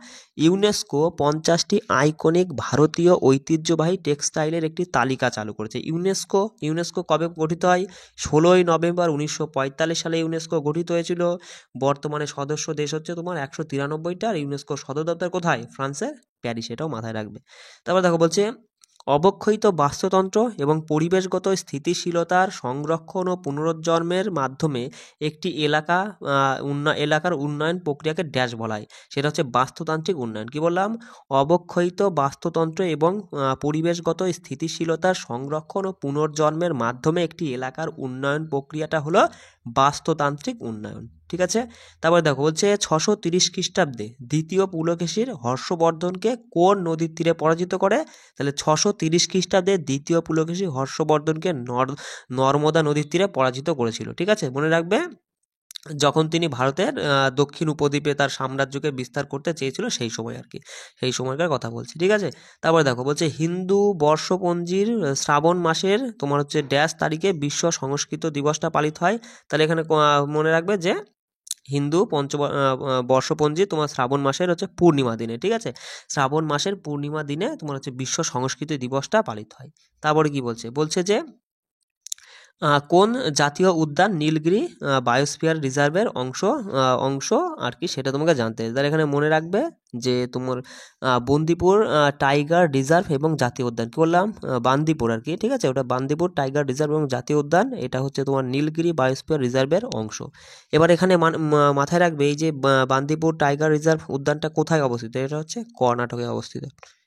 [SPEAKER 1] ইউনেস্কো 50টি আইকনিক ভারতীয় ঐতিহ্যবাহী টেক্সটাইলের একটি তালিকা চালু করেছে। ইউনেস্কো কবে গঠিত হয়? 16ই নভেম্বর 1945 সালে ইউনেস্কো গঠিত হয়েছিল। বর্তমানে সদস্য দেশ হচ্ছে তোমার 193টা। আর ইউনেস্কো সদর দপ্তর কোথায়? ফ্রান্সের প্যারিস, এটাও মাথায় রাখবে। তারপর দেখো বলছে অবক্ষয়িত বাস্তুতন্ত্র এবং পরিবেশগত স্থিতিশীলতার সংরক্ষণ ও পুনরুজ্জন্মের মাধ্যমে একটি এলাকার উন্নয়ন প্রক্রিয়াকে ড্যাশ বলা হয়, সেটা হচ্ছে বাস্তুতান্ত্রিক উন্নয়ন। কি বললাম? অবক্ষয়িত বাস্তুতন্ত্র এবং পরিবেশগত স্থিতিশীলতার সংরক্ষণ ও পুনর্জন্মের মাধ্যমে একটি এলাকার উন্নয়ন প্রক্রিয়াটা হলো বাস্তুতান্ত্রিক উন্নয়ন। ঠিক আছে, তারপরে দেখো বলছে 630 খ্রিস্টাব্দে দ্বিতীয় পুলকেশীর হর্ষবর্ধনকে কোন নদীর তীরে পরাজিত করে? তাহলে 630 খ্রিস্টাব্দে দ্বিতীয় পুলকেশী হর্ষবর্ধনকে নর্মদা নদীর তীরে পরাজিত করেছিল। ঠিক আছে, মনে রাখবে যখন তিনি ভারতের দক্ষিণ উপদ্বীপে তার সাম্রাজ্যকে বিস্তার করতে চেয়েছিল সেই সময় আর কি, সেই সময়কার কথা বলছি। ঠিক আছে, তারপরে দেখো বলছে হিন্দু বর্ষপঞ্জির শ্রাবণ মাসের তোমার হচ্ছে ড্যাশ তারিখে বিশ্ব সংস্কৃত দিবসটা পালিত হয়। তাহলে এখানে মনে রাখবে যে হিন্দু বর্ষপঞ্জি তোমার শ্রাবণ মাসের হচ্ছে পূর্ণিমা দিনে। ঠিক আছে, শ্রাবণ মাসের পূর্ণিমা দিনে তোমার হচ্ছে বিশ্ব সংস্কৃতি দিবসটা পালিত হয়। তারপরে কি বলছে যে কোন জাতীয় উদ্যান নীলগিরি বায়োস্ফিয়ার রিজার্ভের অংশ আর কি, সেটা তোমাকে জানতে হবে। তাহলে এখানে মনে রাখবে যে তোমার বন্দিপুর টাইগার রিজার্ভ এবং জাতীয় উদ্যান। কি বললাম? বান্দিপুর আর কি। ঠিক আছে, ওটা বান্দিপুর টাইগার রিজার্ভ এবং জাতীয় উদ্যান, এটা হচ্ছে তোমার নীলগিরি বায়োস্ফিয়ার রিজার্ভের অংশ। এবার এখানে মাথায় রাখবে এই যে বান্দিপুর টাইগার রিজার্ভ উদ্যানটা কোথায় অবস্থিত? এটা হচ্ছে কর্ণাটকে অবস্থিত।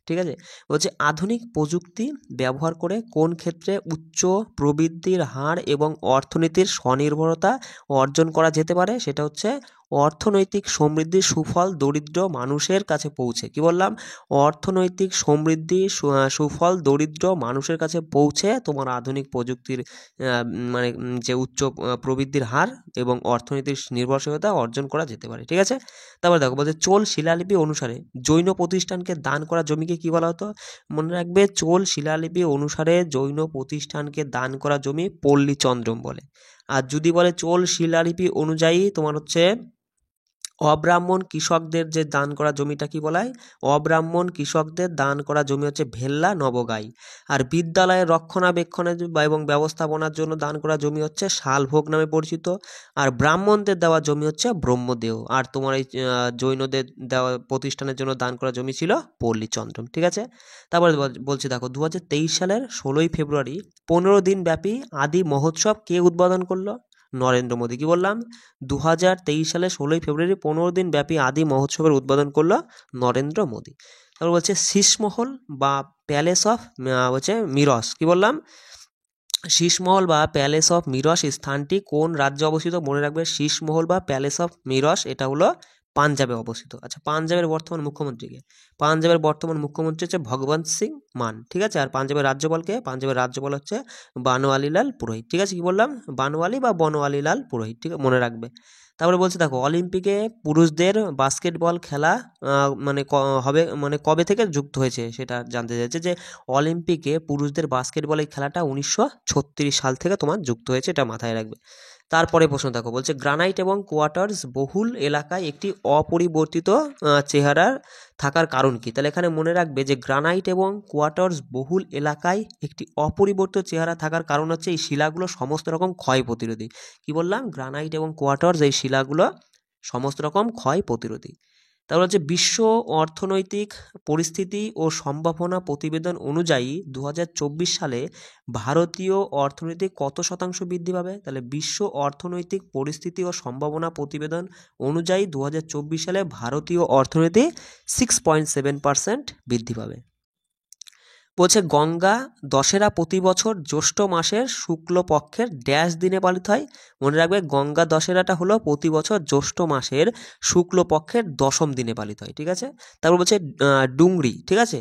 [SPEAKER 1] ঠিক আছে, বলছে আধুনিক প্রযুক্তি ব্যবহার করে কোন ক্ষেত্রে উচ্চ প্রবৃদ্ধির হার এবং অর্থনীতির স্বনির্ভরতা অর্জন করা যেতে পারে? সেটা হচ্ছে অর্থনৈতিক সমৃদ্ধির সুফল দরিদ্র মানুষের কাছে পৌঁছে। কি বললাম? অর্থনৈতিক সমৃদ্ধি সুফল দরিদ্র মানুষের কাছে পৌঁছে তোমার আধুনিক প্রযুক্তির মানে যে উচ্চ প্রবৃদ্ধির হার এবং অর্থনৈতিক নির্ভরশীলতা অর্জন করা যেতে পারে। ঠিক আছে, তারপর দেখো বলছে চোল শিলালিপি অনুসারে জৈন প্রতিষ্ঠানকে দান করা জমিকে কি বলা হতো? মনে রাখবে চোল শিলালিপি অনুসারে জৈন প্রতিষ্ঠানকে দান করা জমি পল্লী চন্দ্রম বলে। আর যদি বলে চোল শিলালিপি অনুযায়ী তোমার হচ্ছে অব্রাহ্মণ কৃষকদের যে দান করা জমিটা কি বলা হয়? অব্রাহ্মণ কৃষকদের দান করা জমি হচ্ছে ভেল্লা নবগাই। আর বিদ্যালয়ের রক্ষণাবেক্ষণের এবং ব্যবস্থাপনার জন্য দান করা জমি হচ্ছে শালভোগ নামে পরিচিত। আর ব্রাহ্মণদের দেওয়া জমি হচ্ছে ব্রহ্মদেহ। আর তোমার এই জৈনদের দেওয়া প্রতিষ্ঠানের জন্য দান করা জমি ছিল পল্লীচন্দ্রম। ঠিক আছে, তারপরে বলছি দেখো 2023 সালের 16ই ফেব্রুয়ারি 15 দিন ব্যাপী আদি মহোৎসব কে উদ্বোধন করলো? নরেন্দ্র মোদী। কি বললাম? 2023 সালে 16ই ফেব্রুয়ারি 15 দিন ব্যাপী আদি মহোৎসবের উদ্বোধন করলো নরেন্দ্র মোদী। তারপর বলছে শীষমহল বা প্যালেস অফ হচ্ছে মিরস। কি বললাম? শীষমহল বা প্যালেস অফ মিরস স্থানটি কোন রাজ্যে অবস্থিত? মনে রাখবে শীষমহল বা প্যালেস অফ মিরস এটা হলো পাঞ্জাবে অবস্থিত। আচ্ছা, পাঞ্জাবের বর্তমান মুখ্যমন্ত্রীকে? পাঞ্জাবের বর্তমান মুখ্যমন্ত্রী হচ্ছে ভগবন্ত সিং মান। ঠিক আছে, আর পাঞ্জাবের রাজ্যপালকে? পাঞ্জাবের রাজ্যপাল হচ্ছে বানোয়ালিলাল পুরোহিত। ঠিক আছে, কি বললাম? বানোয়ালি বা বনোয়ালিলাল পুরোহিত। ঠিক আছে, মনে রাখবে। তারপরে বলছে দেখো অলিম্পিকে পুরুষদের বাস্কেটবল খেলা মানে কবে থেকে যুক্ত হয়েছে সেটা জানতে চাইছে, যে অলিম্পিকে পুরুষদের বাস্কেটবলের খেলাটা 1936 সাল থেকে তোমার যুক্ত হয়েছে, এটা মাথায় রাখবে। তারপরে প্রশ্ন দেখো বলছে গ্রানাইট এবং কোয়ার্টার্স বহুল এলাকায় একটি অপরিবর্তিত চেহারার থাকার কারণ কি? তাহলে এখানে মনে রাখবে যে গ্রানাইট এবং কোয়ার্টার্স বহুল এলাকায় একটি অপরিবর্তিত চেহারা থাকার কারণ হচ্ছে এই শিলাগুলো সমস্ত রকম ক্ষয় প্রতিরোধী। কি বললাম? গ্রানাইট এবং কোয়ার্টার্স এই শিলাগুলো সমস্ত রকম ক্ষয় প্রতিরোধী। তারপর হচ্ছে বিশ্ব অর্থনৈতিক পরিস্থিতি ও সম্ভাবনা প্রতিবেদন অনুযায়ী 2024 সালে ভারতীয় অর্থনীতি কত শতাংশ বৃদ্ধি পাবে? তাহলে বিশ্ব অর্থনৈতিক পরিস্থিতি ও সম্ভাবনা প্রতিবেদন অনুযায়ী 2024 সালে ভারতীয় অর্থনীতি 6.7% বৃদ্ধি পাবে। বলছে গঙ্গা দশেরা প্রতি বছর জ্যৈষ্ঠ মাসের শুক্লপক্ষের ড্যাশ দিনে পালিত হয়? মনে রাখবে গঙ্গা দশেরাটা হলো প্রতি বছর জ্যৈষ্ঠ মাসের শুক্লপক্ষের দশম দিনে পালিত হয়। ঠিক আছে, তারপর বলছে ডুংরি। ঠিক আছে,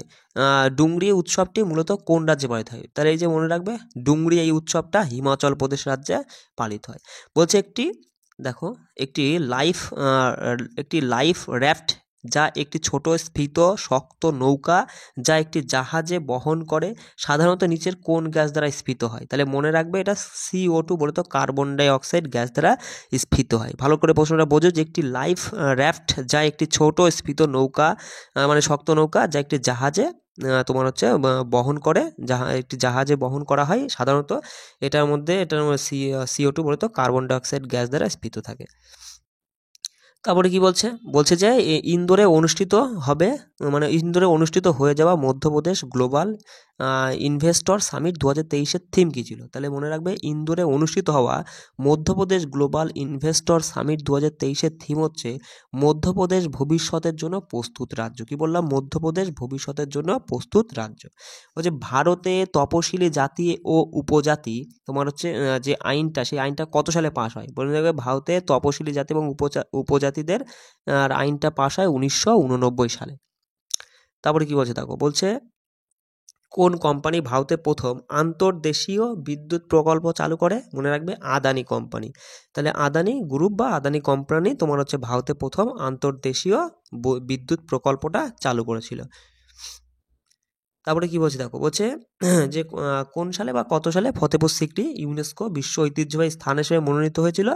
[SPEAKER 1] ডুংরি উৎসবটি মূলত কোন রাজ্যে পালিত হয়? তাহলে এই যে মনে রাখবে ডুংরি এই উৎসবটা হিমাচল প্রদেশ রাজ্যে পালিত হয়। বলছে দেখো একটি লাইফ র্যাফট যা একটি ছোট স্ফীত শক্ত নৌকা যা একটি জাহাজে বহন করে সাধারণত নিচের কোন গ্যাস দ্বারা স্ফীত হয়? তাহলে মনে রাখবে এটা CO2 বলে তো কার্বন ডাই অক্সাইড গ্যাস দ্বারা স্ফীত হয়। ভালো করে প্রশ্নটা বোঝো যে একটি লাইফ র্যাফট যা একটি ছোট স্ফীত নৌকা মানে শক্ত নৌকা যা একটি জাহাজে তোমার হচ্ছে বহন করে, একটি জাহাজে বহন করা হয় সাধারণত এটার মধ্যে CO2 বলে তো কার্বন ডাই অক্সাইড গ্যাস দ্বারা স্ফীত থাকে। তারপরে কি বলছে যে ইন্দোরে অনুষ্ঠিত হয়ে যাওয়া মধ্যপ্রদেশ গ্লোবাল ইনভেস্টর সামিট 2023-এর থিম কী ছিল? তাহলে মনে রাখবে ইন্দোরে অনুষ্ঠিত হওয়া মধ্যপ্রদেশ গ্লোবাল ইনভেস্টর সামিট 2023-এর থিম হচ্ছে মধ্যপ্রদেশ ভবিষ্যতের জন্য প্রস্তুত রাজ্য। কি বললাম? মধ্যপ্রদেশ ভবিষ্যতের জন্য প্রস্তুত রাজ্য। বলছে ভারতে তপশিলি জাতি ও উপজাতি তোমার হচ্ছে যে আইনটা, সেই আইনটা কত সালে পাশ হয়? বলে রাখবে ভারতে তপশিলি জাতি এবং উপজাতিদের আইনটা পাশ হয় 1989 সালে। তারপরে কি বলছে দেখো, বলছে কোন কোম্পানি ভারতে প্রথম আন্তর্দেশীয় বিদ্যুৎ প্রকল্প চালু করে? মনে রাখবে আদানি কোম্পানি। তাহলে আদানি গ্রুপ বা আদানি কোম্পানি তোমার হচ্ছে ভারতে প্রথম আন্তর্দেশীয় বিদ্যুৎ প্রকল্পটা চালু করেছিল। তারপরে কি বলছে দেখো, বলছে যে কোন সালে বা কত সালে ফতেপুর সিক্রি ইউনেস্কো বিশ্ব ঐতিহ্যবাহী স্থান হিসেবে মনোনীত হয়েছিল?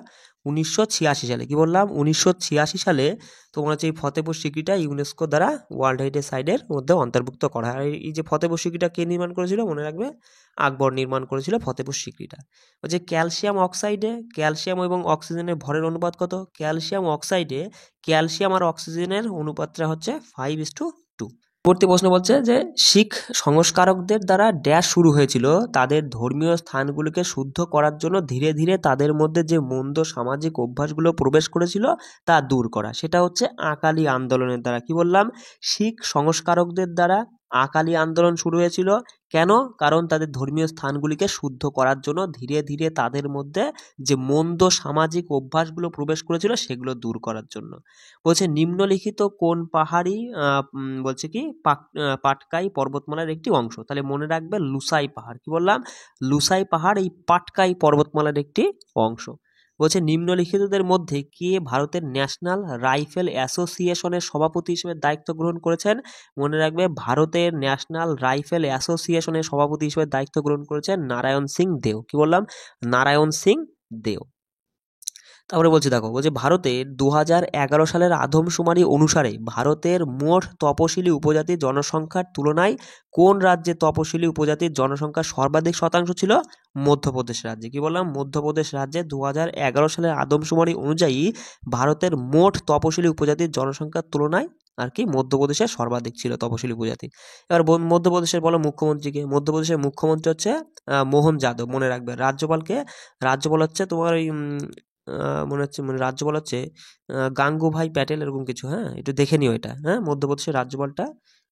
[SPEAKER 1] 1986 সালে। কি বললাম? 1986 সালে তোমার হচ্ছে এই ফতেপুর সিক্রিটা ইউনেস্কো দ্বারা ওয়ার্ল্ড হেরিটেজ সাইটের মধ্যে অন্তর্ভুক্ত করা হয়। এই যে ফতেপুর সিক্রিটা কে নির্মাণ করেছিল? মনে রাখবে আকবর নির্মাণ করেছিল ফতেপুর সিক্রিটা। বলছে ক্যালসিয়াম অক্সাইডে ক্যালসিয়াম এবং অক্সিজেনের ভরের অনুপাত কত? ক্যালসিয়াম অক্সাইডে ক্যালসিয়াম আর অক্সিজেনের অনুপাতটা হচ্ছে 5:2। পরবর্তী প্রশ্ন বলছে যে শিখ সংস্কারকদের দ্বারা ড্যাশ শুরু হয়েছিল তাদের ধর্মীয় স্থানগুলিকে শুদ্ধ করার জন্য ধীরে ধীরে তাদের মধ্যে যে মন্দ সামাজিক অভ্যাসগুলো প্রবেশ করেছিল তা দূর করা, সেটা হচ্ছে আকালি আন্দোলনের দ্বারা। কি বললাম? শিখ সংস্কারকদের দ্বারা আকালি আন্দোলন শুরু হয়েছিল। কেন? কারণ তাদের ধর্মীয় স্থানগুলিকে শুদ্ধ করার জন্য ধীরে ধীরে তাদের মধ্যে যে মন্দ সামাজিক অভ্যাসগুলো প্রবেশ করেছিল সেগুলো দূর করার জন্য। বলছে নিম্নলিখিত কোন পাহাড়ি বলছে কি পাটকাই পর্বতমালার একটি অংশ? তাহলে মনে রাখবে লুসাই পাহাড়। কি বললাম? লুসাই পাহাড় এই পাটকাই পর্বতমালার একটি অংশ। বলছে নিম্নলিখিতদের মধ্যে কে ভারতের ন্যাশনাল রাইফেল অ্যাসোসিয়েশনের সভাপতি হিসেবে দায়িত্ব গ্রহণ করেছেন? মনে রাখবে ভারতের ন্যাশনাল রাইফেল অ্যাসোসিয়েশনের সভাপতি হিসেবে দায়িত্ব গ্রহণ করেছেন নারায়ণ সিং দেও। কি বললাম? নারায়ণ সিং দেও। তারপরে বলছে দেখো, বলছে ভারতের 2011 সালের আদমশুমারি অনুসারে ভারতের মোট তপশিলি উপজাতির জনসংখ্যার তুলনায় কোন রাজ্যে তপশিলি উপজাতির জনসংখ্যার সর্বাধিক শতাংশ ছিল? মধ্যপ্রদেশ রাজ্যে। কি বললাম? মধ্যপ্রদেশ রাজ্যে 2011 সালের আদমশুমারি অনুযায়ী ভারতের মোট তপশিলি উপজাতির জনসংখ্যার তুলনায় আর কি মধ্যপ্রদেশে সর্বাধিক ছিল তপশিলি উপজাতি। এবার মধ্যপ্রদেশের বলো মুখ্যমন্ত্রীকে। মধ্যপ্রদেশের মুখ্যমন্ত্রী হচ্ছে মোহন যাদব। মনে রাখবে রাজ্যপাল হচ্ছে তোমার ওই মনে হচ্ছে রাজ্যপাল হচ্ছে গাঙ্গুভাই প্যাটেল এরকম কিছু। হ্যাঁ, একটু দেখে নিও এটা। হ্যাঁ, মধ্যপ্রদেশের রাজ্যপালটা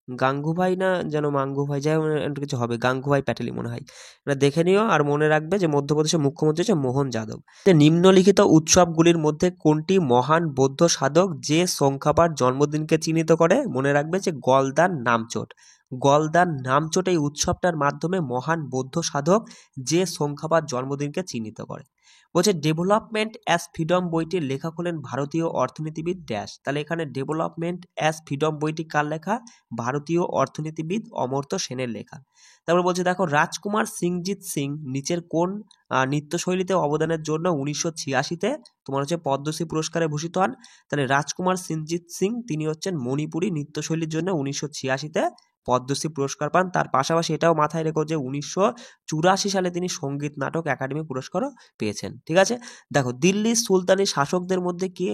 [SPEAKER 1] গাঙ্গুভাই না যেন মাঙ্গুভাই, যাই একটু কিছু হবে, গাঙ্গুভাই প্যাটেলই মনে হয়। এটা দেখে নিও। আর মনে রাখবে যে মধ্যপ্রদেশের মুখ্যমন্ত্রী হচ্ছে মোহন যাদব। নিম্নলিখিত উৎসবগুলির মধ্যে কোনটি মহান বৌদ্ধ সাধক যে সংখ্যাপার জন্মদিনকে চিহ্নিত করে? মনে রাখবে যে গলদান নামচোট। গলদান নামচোট এই উৎসবটার মাধ্যমে মহান বৌদ্ধ সাধক যে সংখ্যাপার জন্মদিনকে চিহ্নিত করে। বলছে ডেভেলপমেন্ট অ্যাজ ফ্রিডম বইটির লেখক হলেন ভারতীয় অর্থনীতিবিদ ড্যাশ। তাহলে এখানে ডেভেলপমেন্ট অ্যাজ ফ্রিডম বইটি কার লেখা? ভারতীয় অর্থনীতিবিদ অমর্ত্য সেনের লেখা। তারপর বলছে দেখো রাজকুমার সিংজিৎ সিং নিচের কোন নৃত্যশৈলীতে অবদানের জন্য 1986-তে তোমার হচ্ছে পদ্মশ্রী পুরস্কারে ভূষিত হন? তাহলে রাজকুমার সিংজিৎ সিং তিনি হচ্ছেন মণিপুরী নৃত্যশৈলীর জন্য 1986-তে পদ্মশ্রী পুরস্কার পান। তার পাশাপাশি এটাও মাথায় রেখো যে 1984 সালে তিনি সঙ্গীত নাটক একাডেমি পুরস্কারও পেয়েছেন। ঠিক আছে, দেখো দিল্লির সুলতানি শাসকদের মধ্যে কে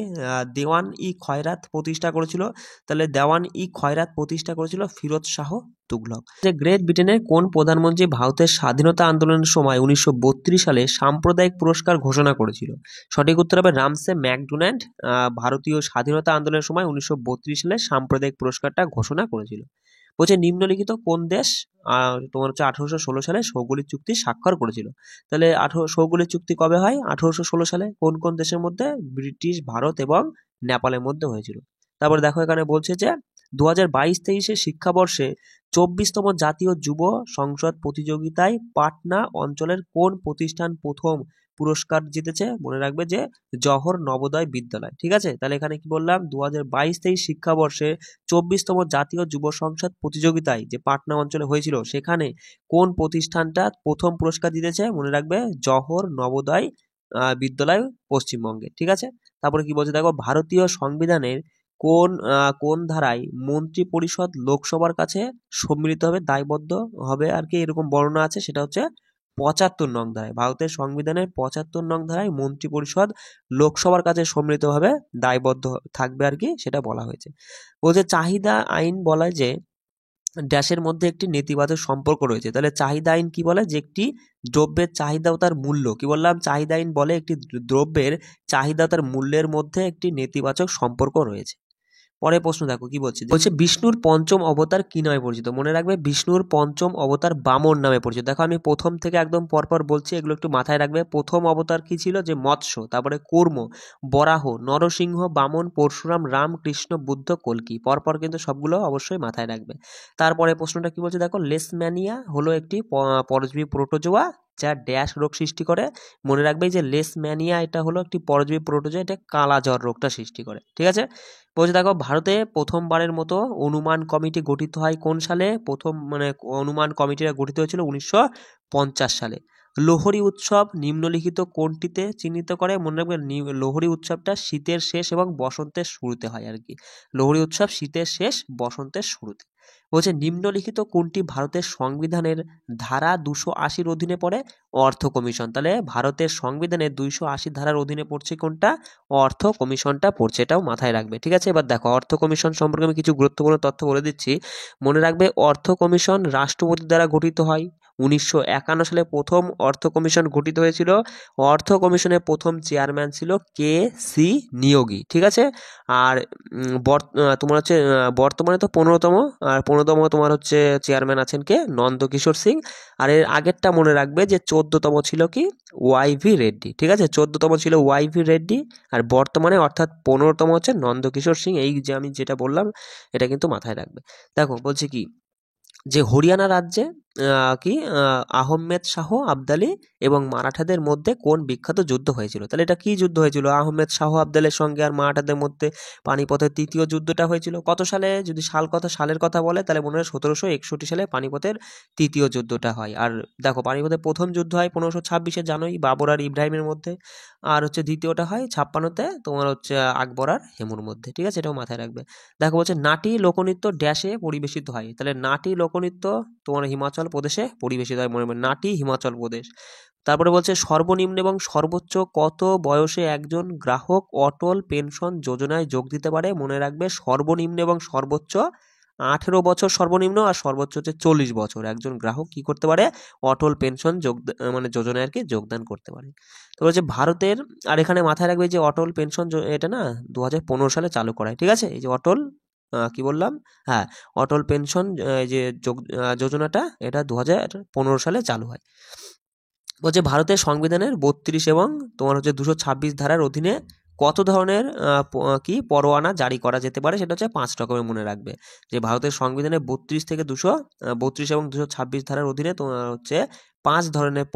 [SPEAKER 1] দেওয়ান ই খয়রাত প্রতিষ্ঠা করেছিল? তাহলে দেওয়ান ই খয়রাত প্রতিষ্ঠা করেছিল ফিরোজ শাহ তুগলক। যে গ্রেট ব্রিটেনের কোন প্রধানমন্ত্রী ভারতের স্বাধীনতা আন্দোলনের সময় 1932 সালে সাম্প্রদায়িক পুরস্কার ঘোষণা করেছিল? সঠিক উত্তর হবে রামসে ম্যাকডোনাল্ড। ভারতীয় স্বাধীনতা আন্দোলনের সময় 1932 সালে সাম্প্রদায়িক পুরস্কারটা ঘোষণা করেছিল। বলছে নিম্নলিখিত কোন দেশ তোমার হচ্ছে 1816 সালে সৌগলিক চুক্তি স্বাক্ষর করেছিল? তাহলে সৌগলিক চুক্তি কবে হয়? 1816 সালে। কোন কোন দেশের মধ্যে? ব্রিটিশ, ভারত এবং নেপালের মধ্যে হয়েছিল। তারপরে দেখো এখানে বলছে যে 2022-23 শিক্ষাবর্ষে 24তম জাতীয় যুব সংসদ প্রতিযোগিতায় পাটনা অঞ্চলের কোন প্রতিষ্ঠান প্রথম পুরস্কার জিতেছে? মনে রাখবে যে জওহর নবোদয় বিদ্যালয়। ঠিক আছে, তাহলে এখানে কি বললাম? 2022-23 শিক্ষাবর্ষে 24তম জাতীয় যুব সংসদ প্রতিযোগিতায় যে পাটনা অঞ্চলে হয়েছিল সেখানে কোন প্রতিষ্ঠানটা প্রথম পুরস্কার জিতেছে? মনে রাখবে জওহর নবোদয় বিদ্যালয় পশ্চিমবঙ্গে। ঠিক আছে, তারপরে কি বলছে দেখো ভারতীয় সংবিধানের কোন ধারায় মন্ত্রী পরিষদ লোকসভার কাছে সম্মিলিত হবে দায়বদ্ধ হবে আর কি এরকম বর্ণনা আছে? সেটা হচ্ছে 75 নং ধারায়। ভারতের সংবিধানের 75 নং ধারায় মন্ত্রী পরিষদ লোকসভার কাছে সম্মিলিতভাবে দায়বদ্ধ থাকবে আর কি, সেটা বলা হয়েছে। বলছে চাহিদা আইন বলায় যে ড্যাশের মধ্যে একটি নেতিবাচক সম্পর্ক রয়েছে। তাহলে চাহিদা আইন কি বলে, যে একটি দ্রব্যের চাহিদা ও তার মূল্য, কি বললাম, চাহিদা আইন বলে একটি দ্রব্যের চাহিদা ও তার মূল্যের মধ্যে একটি নেতিবাচক সম্পর্ক রয়েছে। পরের প্রশ্ন দেখো কি বলছে, বলছে বিষ্ণুর পঞ্চম অবতার কি নামে পরিচিত। মনে রাখবে বিষ্ণুর পঞ্চম অবতার বামন নামে পরিচিত। দেখো আমি প্রথম থেকে একদম পরপর বলছি, এগুলো একটু মাথায় রাখবে। প্রথম অবতার কি ছিল, যে মৎস্য, তারপরে কূর্ম, বরাহ, নরসিংহ, বামন, পরশুরাম, রাম, কৃষ্ণ, বুদ্ধ, কল্কি। পরপর কিন্তু সবগুলো অবশ্যই মাথায় রাখবে। তারপরে প্রশ্নটা কি বলছে দেখো, লেশম্যানিয়া হলো একটি পরজীবী প্রোটোজোয়া যা ড্যাশ রোগ সৃষ্টি করে। মনে রাখবে যে লেশম্যানিয়া এটা হলো একটি পরজীবী প্রোটোজোয়া, এটা কালাজ্বর রোগটা সৃষ্টি করে। ঠিক আছে, বলছে দেখো ভারতে প্রথমবারের মতো অনুমান কমিটি গঠিত হয় কোন সালে। প্রথম মানে অনুমান কমিটিটা গঠিত হয়েছিল 1950 সালে। লোহরী উৎসব নিম্নলিখিত কোনটিতে চিহ্নিত করে। মনে রাখবে লোহরী উৎসবটা শীতের শেষ এবং বসন্তের শুরুতে হয় আর কি। লোহরী উৎসব শীতের শেষ বসন্তের শুরুতে। বলছে নিম্নলিখিত কোনটি ভারতের সংবিধানের ধারা 280 অধীনে পড়ে। অর্থ কমিশন। তাহলে ভারতের সংবিধানের 280 ধারার অধীনে পড়ছে কোনটা, অর্থ কমিশনটা পড়ছে, এটাও মাথায় রাখবে। ঠিক আছে, এবার দেখো অর্থ কমিশন সম্পর্কে আমি কিছু গুরুত্বপূর্ণ তথ্য বলে দিচ্ছি। মনে রাখবে অর্থ কমিশন রাষ্ট্রপতি দ্বারা গঠিত হয়। 1951 সালে প্রথম অর্থ কমিশন গঠিত হয়েছিল। অর্থ কমিশনের প্রথম চেয়ারম্যান ছিল KC নিয়োগী। ঠিক আছে, আর তোমার হচ্ছে বর্তমানে তো 15তম, আর 15তম তোমার হচ্ছে চেয়ারম্যান আছেন কে, নন্দকিশোর সিং। আর এর আগেরটা মনে রাখবে যে 14তম ছিল কি, YV রেড্ডি। ঠিক আছে, 14তম ছিল YV রেড্ডি, আর বর্তমানে অর্থাৎ 15তম হচ্ছে নন্দকিশোর সিং। এই যে আমি যেটা বললাম এটা কিন্তু মাথায় রাখবে। দেখো বলছে কি, যে হরিয়ানা রাজ্যে আহমেদ শাহ আবদালি এবং মারাঠাদের মধ্যে কোন বিখ্যাত যুদ্ধ হয়েছিল। তাহলে এটা কি যুদ্ধ হয়েছিল, আহমেদ শাহ আবদালের সঙ্গে আর মারাঠাদের মধ্যে পানিপথের তৃতীয় যুদ্ধটা হয়েছিল কত সালে। যদি সালের কথা বলে তাহলে মনে হয় 1761 সালে পানিপথের তৃতীয় যুদ্ধটা হয়। আর দেখো পানিপথের প্রথম যুদ্ধ হয় 1526 জানুয়ারি বাবর আর ইব্রাহিমের মধ্যে, আর হচ্ছে দ্বিতীয়টা হয় 56-তে তোমার হচ্ছে আকবর আর হেমুর মধ্যে। ঠিক আছে, এটাও মাথায় রাখবে। দেখো বলছে নাটি লোকনৃত্য ড্যাশে পরিবেশিত হয়। তাহলে নাটি লোকনৃত্য তোমার হিমাচল প্রদেশে পরিবেশিত হয়। মনে মনে নাটি হিমাচল প্রদেশ। তারপরে বলছে সর্বনিম্ন এবং সর্বোচ্চ কত বয়সে একজন গ্রাহক অটল পেনশন যোজনায় যোগ দিতে পারে। মনে রাখবে সর্বনিম্ন এবং সর্বোচ্চ 18 বছর সর্বনিম্ন, আর সর্বোচ্চ হচ্ছে 40 বছর একজন গ্রাহক কি করতে পারে, অটল পেনশন মানে যোজনায় আর কি যোগদান করতে পারে। তো বলছে ভারতের, আর এখানে মাথায় রাখবে যে অটল পেনশন এটা না 2015 সালে চালু করা হয়। ঠিক আছে, এই যে অটল কি বললাম, হ্যাঁ অটল পেনশন যে যোজনাটা এটা 2015 সালে চালু হয়। বলছে ভারতের সংবিধানের 32 এবং তোমার হচ্ছে 226 ধারার অধীনে কত ধরনের পরোয়ানা জারি করা যেতে পারে, সেটা হচ্ছে 5 রকমের। মনে রাখবে যে ভারতের সংবিধানের 32 থেকে 232 এবং 226 ধারার অধীনে তোমার হচ্ছে 5 ধরনের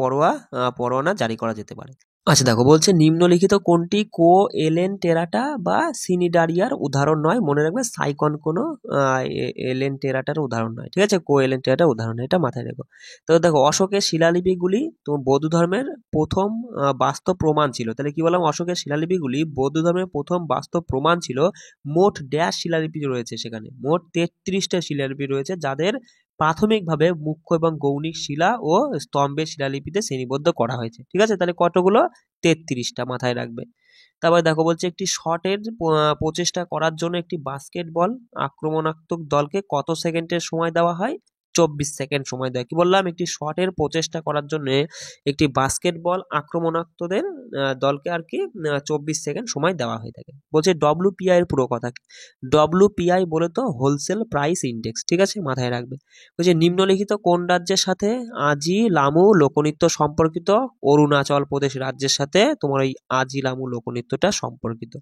[SPEAKER 1] পরোয়ানা জারি করা যেতে পারে। আচ্ছা দেখো বলছে নিম্নলিখিত কোনটি কো এলেন টেরাটা বা সিনিডারিয়ার উদাহরণ নয়। মনে রাখবে সাইকন কোনো এলেন টেরাটার উদাহরণ নয়। ঠিক আছে, কো এলেন টেরাটার উদাহরণ নয়, এটা মাথায় রেখো। তো দেখো অশোকের শিলালিপিগুলি তো বৌদ্ধ ধর্মের প্রথম বাস্তব প্রমাণ ছিল। তাহলে কি বললাম, অশোকের শিলালিপিগুলি বৌদ্ধ ধর্মের প্রথম বাস্তব প্রমাণ ছিল। মোট ড্যাশ শিলালিপি রয়েছে, সেখানে মোট 33টা শিলালিপি রয়েছে, যাদের প্রাথমিকভাবে মুখ্য এবং গৌণিক শিলা ও স্তম্ভের শিলালিপিতে শ্রেণীবদ্ধ করা হয়েছে। ঠিক আছে, তাহলে কতগুলো, 33টা মাথায় রাখবে। তারপরে দেখো বলছে একটি শটের প্রচেষ্টা করার জন্য একটি বাস্কেটবল আক্রমণাত্মক দলকে কত সেকেন্ডের সময় দেওয়া হয়। 24 সেকেন্ড সময় দেয়। কি বললাম, একটি শটের প্রচেষ্টা করার জন্য একটি বাস্কেটবল আক্রমণাত্মকদের দলকে আর কি 24 সেকেন্ড সময় দেওয়া হয়ে থাকে। বলছে WPI এর পুরো কথা কি, WPI বলে তো হোলসেল প্রাইস ইন্ডেক্স। ঠিক আছে, মাথায় রাখবে। বলছে নিম্নলিখিত কোন রাজ্যের সাথে আজি লামু লোকনৃত্য সম্পর্কিত। অরুণাচল প্রদেশ রাজ্যের সাথে তোমার ওই আজি লামু লোকনৃত্যটা সম্পর্কিত।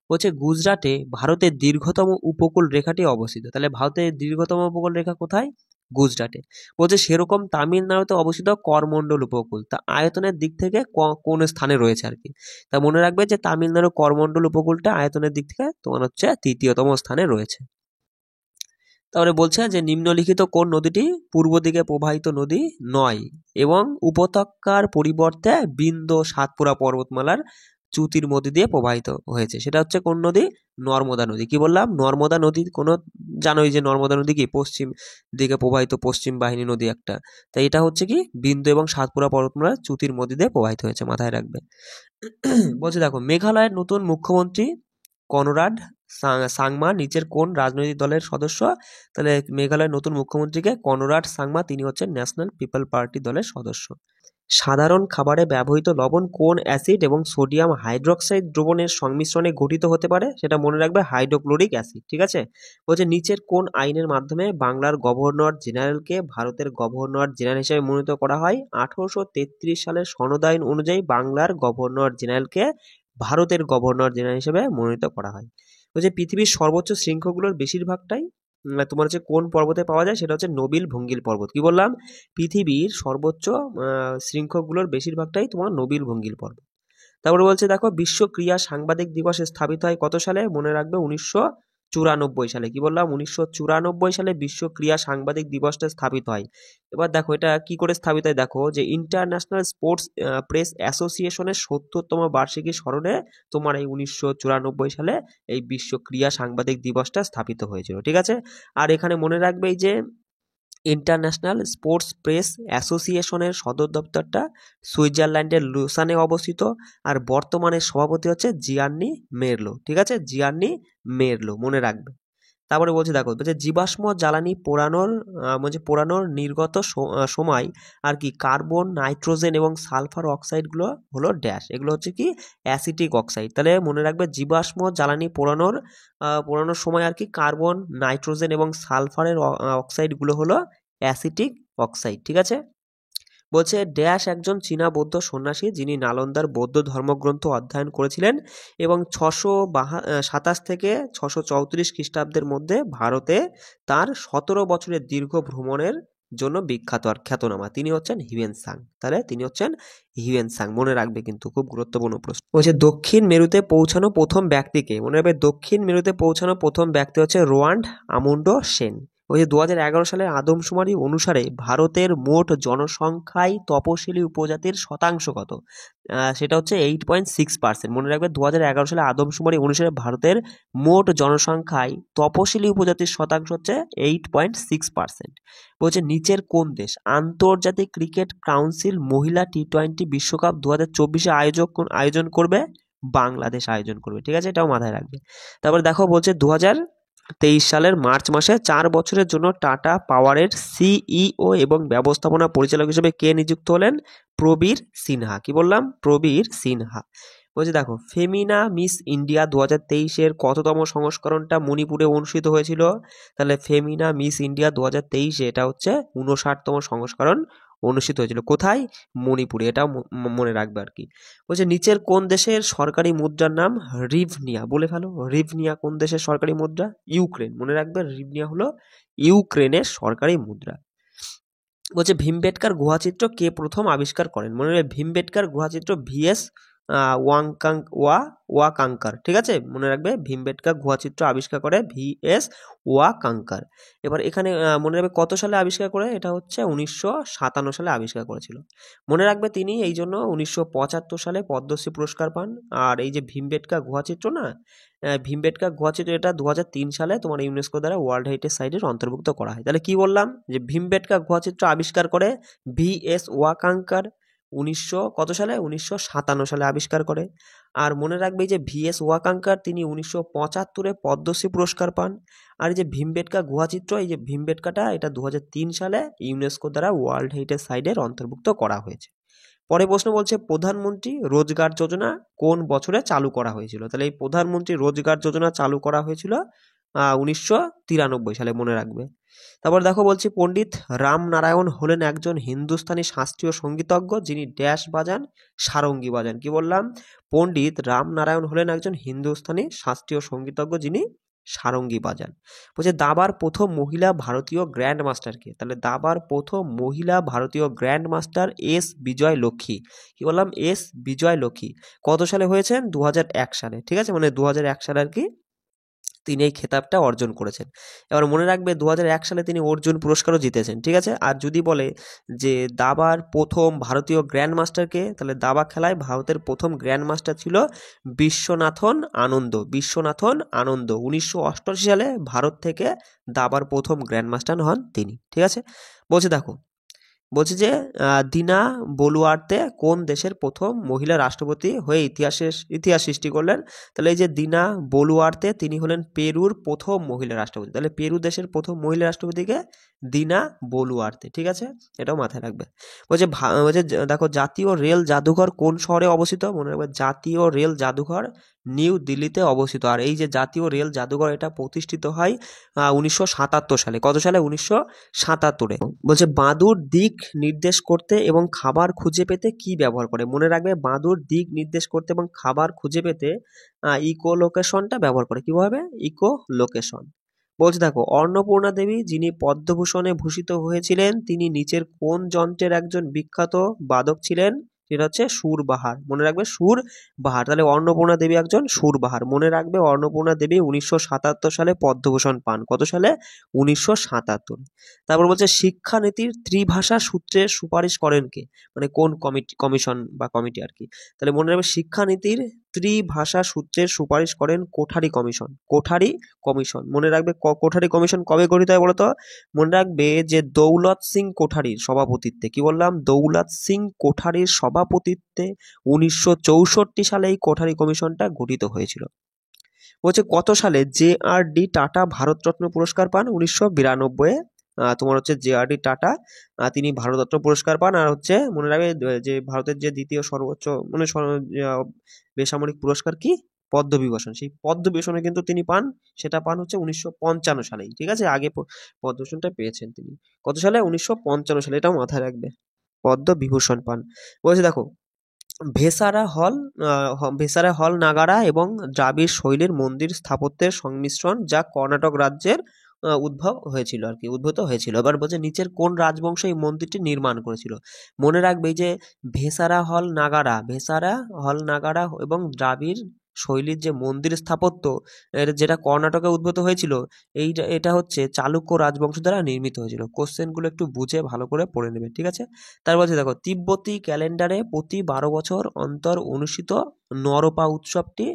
[SPEAKER 1] বলছে গুজরাটে ভারতের দীর্ঘতম উপকূল রেখাটি অবস্থিত। তাহলে ভারতের দীর্ঘতম উপকূল রেখা কোথায়, গুজরাটে। বলছে সেরকম তামিলনাড়ুতে অবস্থিত করমণ্ডল উপকূল, তা আয়তনের দিক থেকে কোন স্থানে রয়েছে আর কি। তা মনে রাখবে যে তামিলনাড়ু করমণ্ডল উপকূলটা আয়তনের দিক থেকে তোমার হচ্ছে 3য়তম স্থানে রয়েছে। তারপরে বলছে যে নিম্নলিখিত কোন নদীটি পূর্ব দিকে প্রবাহিত নদী নয় এবং উপত্যকার পরিবর্তে বিন্ধ্য সাতপুরা পর্বতমালার চ্যুতির মধ্যে দিয়ে প্রবাহিত হয়েছে। সেটা হচ্ছে কোন নদী, নর্মদা নদী। কি বললাম, নর্মদা নদী কোনো জানোই যে নর্মদা নদী কি পশ্চিম দিকে প্রবাহিত পশ্চিম বাহিনী নদী একটা। তাই এটা হচ্ছে কি বিন্ধ্য এবং সাতপুরা পর্বতমালার চ্যুতির মধ্যে দিয়ে প্রবাহিত হয়েছে, মাথায় রাখবে। বলছে দেখো মেঘালয়ের নতুন মুখ্যমন্ত্রী কনরাড সাংমা নিচের কোন রাজনৈতিক দলের সদস্য? তাহলে মেঘালয়ের নতুন মুখ্যমন্ত্রীকে কনরাড সাংমা, তিনি হচ্ছেন ন্যাশনাল পিপল পার্টি দলের সদস্য। সাধারণ খাবারে ব্যবহৃত লবণ কোন অ্যাসিড এবং সোডিয়াম হাইড্রোক্সাইড দ্রবণের সংমিশ্রণে গঠিত হতে পারে? সেটা মনে রাখবে, হাইড্রোক্লোরিক অ্যাসিড। ঠিক আছে, বলছে নিচের কোন আইনের মাধ্যমে বাংলার গভর্নর জেনারেলকে ভারতের গভর্নর জেনারেল হিসেবে মনোনীত করা হয়? 1833 সালের সনদ আইন অনুযায়ী বাংলার গভর্নর জেনারেলকে ভারতের গভর্নর জেনারেল হিসেবে মনোনীত করা হয়। বলছে পৃথিবীর সর্বোচ্চ শৃঙ্খগুলোর বেশিরভাগটাই তোমার হচ্ছে কোন পর্বতে পাওয়া যায়? সেটা হচ্ছে নোবেল ভঙ্গিল পর্বত। কি বললাম? পৃথিবীর সর্বোচ্চ শৃঙ্খগুলোর বেশিরভাগটাই তোমার নোবেল ভঙ্গিল পর্বত। তারপরে বলছে দেখো, বিশ্ব ক্রীড়া সাংবাদিক দিবস স্থাপিত হয় কত সালে? মনে রাখবে 1994 সালে। কি বললাম? 1994 সালে বিশ্ব ক্রীড়া সাংবাদিক দিবসটা স্থাপিত হয়। এবার দেখো এটা কি করে স্থাপিত হয়, দেখো যে ইন্টারন্যাশনাল স্পোর্টস প্রেস অ্যাসোসিয়েশনের 70তম বার্ষিকী স্মরণে তোমার এই 1994 সালে এই বিশ্ব ক্রীড়া সাংবাদিক দিবসটা স্থাপিত হয়েছিল। ঠিক আছে, আর এখানে মনে রাখবে এই যে ইন্টারন্যাশনাল স্পোর্টস প্রেস অ্যাসোসিয়েশনের সদর দপ্তরটা সুইজারল্যান্ডের লুসানে অবস্থিত, আর বর্তমানে সভাপতি হচ্ছে জিয়ান্নি মেরলো। ঠিক আছে, জিয়ান্নি মেরলো মনে রাখবে। তারপরে বলছে দেখো, বলছে জীবাশ্ম জ্বালানি পোড়ানোর নির্গত সময় আর কি কার্বন, নাইট্রোজেন এবং সালফার অক্সাইডগুলো হলো ড্যাশ, এগুলো হচ্ছে কি অ্যাসিটিক অক্সাইড। তাহলে মনে রাখবে জীবাশ্ম জ্বালানি পোড়ানোর সময় আর কি কার্বন, নাইট্রোজেন এবং সালফারের অক্সাইডগুলো হলো অ্যাসিটিক অক্সাইড। ঠিক আছে, বলছে ড্যাশ একজন চীনা বৌদ্ধ সন্ন্যাসী যিনি নালন্দার বৌদ্ধ ধর্মগ্রন্থ অধ্যয়ন করেছিলেন এবং 627 থেকে 634 খ্রিস্টাব্দের মধ্যে ভারতে তার 17 বছরের দীর্ঘ ভ্রমণের জন্য বিখ্যাত আর খ্যাতনামা। তিনি হচ্ছেন হিউয়েন সাং। তাহলে তিনি হচ্ছেন হিউয়েন সাং, মনে রাখবে কিন্তু, খুব গুরুত্বপূর্ণ প্রশ্ন। বলছে দক্ষিণ মেরুতে পৌঁছানো প্রথম ব্যক্তিকে? মনে রাখবে দক্ষিণ মেরুতে পৌঁছানো প্রথম ব্যক্তি হচ্ছে রোয়ান্ড আমুন্ডো সেন। ওই যে 2011 সালের আদমশুমারি অনুসারে ভারতের মোট জনসংখ্যায় তপশিলি উপজাতির শতাংশ কত? সেটা হচ্ছে 8.6%। মনে রাখবে 2011 সালে আদমশুমারি অনুসারে ভারতের মোট জনসংখ্যায় তপশিলি উপজাতির শতাংশ হচ্ছে 8.6%। বলছে নিচের কোন দেশ আন্তর্জাতিক ক্রিকেট কাউন্সিল মহিলা টি-20 বিশ্বকাপ 2024 আয়োজন করবে? বাংলাদেশ আয়োজন করবে। ঠিক আছে, এটাও মাথায় রাখবে। তারপরে দেখো বলছে 2023 সালের মার্চ মাসে 4 বছরের জন্য টাটা পাওয়ারের সিইও এবং ব্যবস্থাপনা পরিচালক হিসেবে কে নিযুক্ত হলেন? প্রবীর সিনহা। কি বললাম? প্রবীর সিনহা। বলছে দেখো, ফেমিনা মিস ইন্ডিয়া 2023-এর কততম সংস্করণটা মণিপুরে অনুষ্ঠিত হয়েছিল? তাহলে ফেমিনা মিস ইন্ডিয়া 2023-এ এটা হচ্ছে 59তম সংস্করণ অনুষ্ঠিত হয়েছিল। কোথায়? মণিপুরে। এটাও মনে রাখবে আর কি। বলছে নিচের কোন দেশের সরকারি মুদ্রার নাম রিভনিয়া? বলে ফেলো, রিভনিয়া কোন দেশের সরকারি মুদ্রা? ইউক্রেন। মনে রাখবে রিভনিয়া হলো ইউক্রেনের সরকারি মুদ্রা। বলছে ভীমবেটকার গুহাচিত্র কে প্রথম আবিষ্কার করেন? মনে রাখবে ভীমবেটকার গুহাচিত্র ভিএস ওয়াকাঙ্কার। ঠিক আছে, মনে রাখবে ভীমবেটকা গুহাচিত্র আবিষ্কার করে ভিএস ওয়াকাঙ্কার। এবার এখানে মনে রাখবে কত সালে আবিষ্কার করে? এটা হচ্ছে 1957 সালে আবিষ্কার করেছিল। মনে রাখবে তিনি এই জন্য 1975 সালে পদ্মশ্রী পুরস্কার পান। আর এই যে ভীমবেটকা গুহাচিত্র না, ভীমবেটকা গুহাচিত্র এটা 2003 সালে তোমার ইউনেস্কো দ্বারা ওয়ার্ল্ড হেরিটেজ সাইটের অন্তর্ভুক্ত করা হয়। তাহলে কি বললাম? যে ভীমবেটকা গুহাচিত্র আবিষ্কার করে ভিএস ওয়াকাঙ্কার। কত সালে? 1957 সালে আবিষ্কার করে। আর মনে রাখবে যে ভিএস ওয়াকাঙ্কার তিনি 1975-এ পদ্মশ্রী পুরস্কার পান। আর এই যে ভীমবেটকা গুহাচিত্র, এই যে ভীমবেটকাটা এটা 2003 সালে ইউনেস্কো দ্বারা ওয়ার্ল্ড হেরিটেজ সাইটের অন্তর্ভুক্ত করা হয়েছে। পরে প্রশ্ন বলছে প্রধানমন্ত্রী রোজগার যোজনা কোন বছরে চালু করা হয়েছিল? তাহলে এই প্রধানমন্ত্রী রোজগার যোজনা চালু করা হয়েছিল 1993 সালে, মনে রাখবে। তারপর দেখো বলছি পণ্ডিত রামনারায়ণ হলেন একজন হিন্দুস্তানি শাস্ত্রীয় সঙ্গীতজ্ঞ যিনি ড্যাশ বাজান, সারঙ্গী বাজান। কি বললাম? পণ্ডিত রামনারায়ণ হলেন একজন হিন্দুস্তানি শাস্ত্রীয় সঙ্গীতজ্ঞ যিনি সারঙ্গী বাজান। বলছে দাবার প্রথম মহিলা ভারতীয় গ্র্যান্ড মাস্টার কে? তাহলে দাবার প্রথম মহিলা ভারতীয় গ্র্যান্ড মাস্টার এস বিজয় লক্ষ্মী। কি বললাম? এস বিজয় লক্ষ্মী। কত সালে হয়েছেন? 2001 সালে। ঠিক আছে, মানে 2001 সালে আর কি তিনি এই খেতাবটা অর্জন করেছেন। এবার মনে রাখবে 2001 সালে তিনি অর্জুন পুরস্কারও জিতেছেন। ঠিক আছে, আর যদি বলে যে দাবার প্রথম ভারতীয় গ্র্যান্ড মাস্টারকে, তাহলে দাবা খেলায় ভারতের প্রথম গ্র্যান্ড মাস্টার ছিল বিশ্বনাথন আনন্দ। 1988 সালে ভারত থেকে দাবার প্রথম গ্র্যান্ড মাস্টার হন তিনি। ঠিক আছে, বলছে দেখো বলছে যে দিনা বলুয়ার্তে কোন দেশের প্রথম মহিলা রাষ্ট্রপতি হয়ে ইতিহাস সৃষ্টি করলেন? তাহলে এই যে দিনা বলুয়ার্তে তিনি হলেন পেরুর প্রথম মহিলা রাষ্ট্রপতি। তাহলে পেরু দেশের প্রথম মহিলা রাষ্ট্রপতিকে দিনা বলুয়ার্তে, ঠিক আছে, এটাও মাথায় রাখবে। বলছে দেখো জাতীয় রেল জাদুঘর কোন শহরে অবস্থিত? মনে রাখবে জাতীয় রেল জাদুঘর নিউ দিল্লিতে অবস্থিত। আর এই যে জাতীয় রেল জাদুঘর এটা প্রতিষ্ঠিত হয় 1977 সালে। কত সালে? 1977-এ। বলছে বাঁদুর দিক নির্দেশ করতে এবং খাবার খুঁজে পেতে কি ব্যবহার করে? মনে রাখবে বাঁদুর দিক নির্দেশ করতে এবং খাবার খুঁজে পেতে ইকো লোকেশনটা ব্যবহার করে। কিভাবে? Echolocation. বলছে দেখো অন্নপূর্ণা দেবী যিনি পদ্মভূষণে ভূষিত হয়েছিলেন তিনি নিচের কোন যন্ত্রের একজন বিখ্যাত বাদক ছিলেন? সেটা হচ্ছে সুরবাহার। মনে রাখবে সুরবাহার। তাহলে অন্নপূর্ণা দেবী একজন সুরবাহার। মনে রাখবে অন্নপূর্ণা দেবী 1977 সালে পদ্মভূষণ পান। কত সালে? 1977। তারপর বলছে শিক্ষানীতির ত্রিভাষা সূত্রের সুপারিশ করেন কে? মানে কোন কমিশন বা কমিটি আর কি। তাহলে মনে রাখবে শিক্ষানীতির ত্রিভাষা সূত্রের সুপারিশ করেন কোঠারি কমিশন। কোঠারি কমিশন। মনে রাখবে কোঠারি কমিশন কবে গঠিত হয় বলতো? মনে রাখবে যে দৌলত সিং কোঠারির সভাপতিত্বে। কি বললাম? দৌলত সিং কোঠারির সভাপতিত্বে 1964 সালে এই কোঠারি কমিশনটা গঠিত হয়েছিল। বলছে কত সালে JR-D টাটা ভারতরত্ন পুরস্কার পান? 1992-এ তোমার হচ্ছে JR-D টাটা তিনি ভারতরত্ন পুরস্কার পান। আর হচ্ছে মনে রাখবে যে ভারতের যে দ্বিতীয় সর্বোচ্চ মানে বেসামরিক পুরস্কার কি? পদ্মবিভূষণ। সেই পদ্মবিভূষণে কিন্তু তিনি পান, সেটা পান হচ্ছে 1955 সালেই, ঠিক আছে। আগে পদ্মভূষণটা পেয়েছেন তিনি কত সালে? 1955 সালে, এটাও মাথায় রাখবে। পদ্মবিভূষণ পান। বলছে দেখো ভেসারা হল নাগারা এবং দ্রাবিড় শৈলীর মন্দির স্থাপত্যের সংমিশ্রণ যা কর্ণাটক রাজ্যের উদ্ভূত হয়েছিল। এবার বলছে নিচের কোন রাজবংশ এই মন্দিরটি নির্মাণ করেছিল? মনে রাখবে এই যে ভেসারা হল নাগারা এবং দ্রাবিড় শৈলীর যে মন্দির স্থাপত্য যেটা কর্ণাটকে উদ্ভূত হয়েছিল, এটা হচ্ছে চালুক্য রাজবংশ দ্বারা নির্মিত হয়েছিল। কোশ্চেনগুলো একটু বুঝে ভালো করে পড়ে নেবে, ঠিক আছে। তারপর দেখো তিব্বতী ক্যালেন্ডারে প্রতি 12 বছর অন্তর অনুষ্ঠিত নরপা উৎসবটি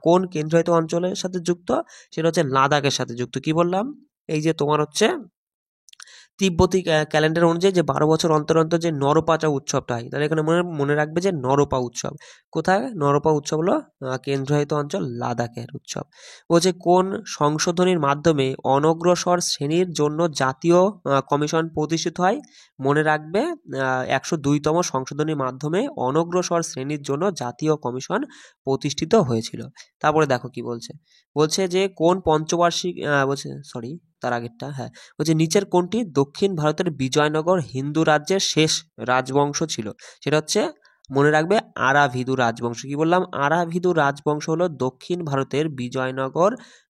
[SPEAKER 1] কোন কেন্দ্রায়িত অঞ্চলের সাথে যুক্ত? সেটা হচ্ছে লাদাখের সাথে যুক্ত। কি বললাম? এই যে তোমার হচ্ছে তিব্বতী ক্যালেন্ডার অনুযায়ী যে 12 বছর অন্তর অন্তর যে নরপাচা উৎসবটা হয়, তাহলে এখানে মনে রাখবে যে নরপা উৎসব কোথায়? নরপা উৎসব হলো কেন্দ্রায়িত অঞ্চল লাদাখের উৎসব। বলছে কোন সংশোধনীর মাধ্যমে অনগ্রসর শ্রেণীর জন্য জাতীয় কমিশন প্রতিষ্ঠিত হয়? মনে রাখবে 102তম সংশোধনীর মাধ্যমে অনগ্রসর শ্রেণীর জন্য জাতীয় কমিশন প্রতিষ্ঠিত হয়েছিল। তারপরে দেখো কি বলছে। বলছে যে কোন পঞ্চবার্ষিক তার আগেরটা, হ্যাঁ, বলছে নিচের কোনটি দক্ষিণ ভারতের বিজয়নগর হিন্দু রাজ্যের শেষ রাজবংশ ছিল? সেটা হচ্ছে মনে রাখবে আরাভিদু রাজবংশ। কি বললাম? আরাভিদু রাজবংশ হলো দক্ষিণ ভারতের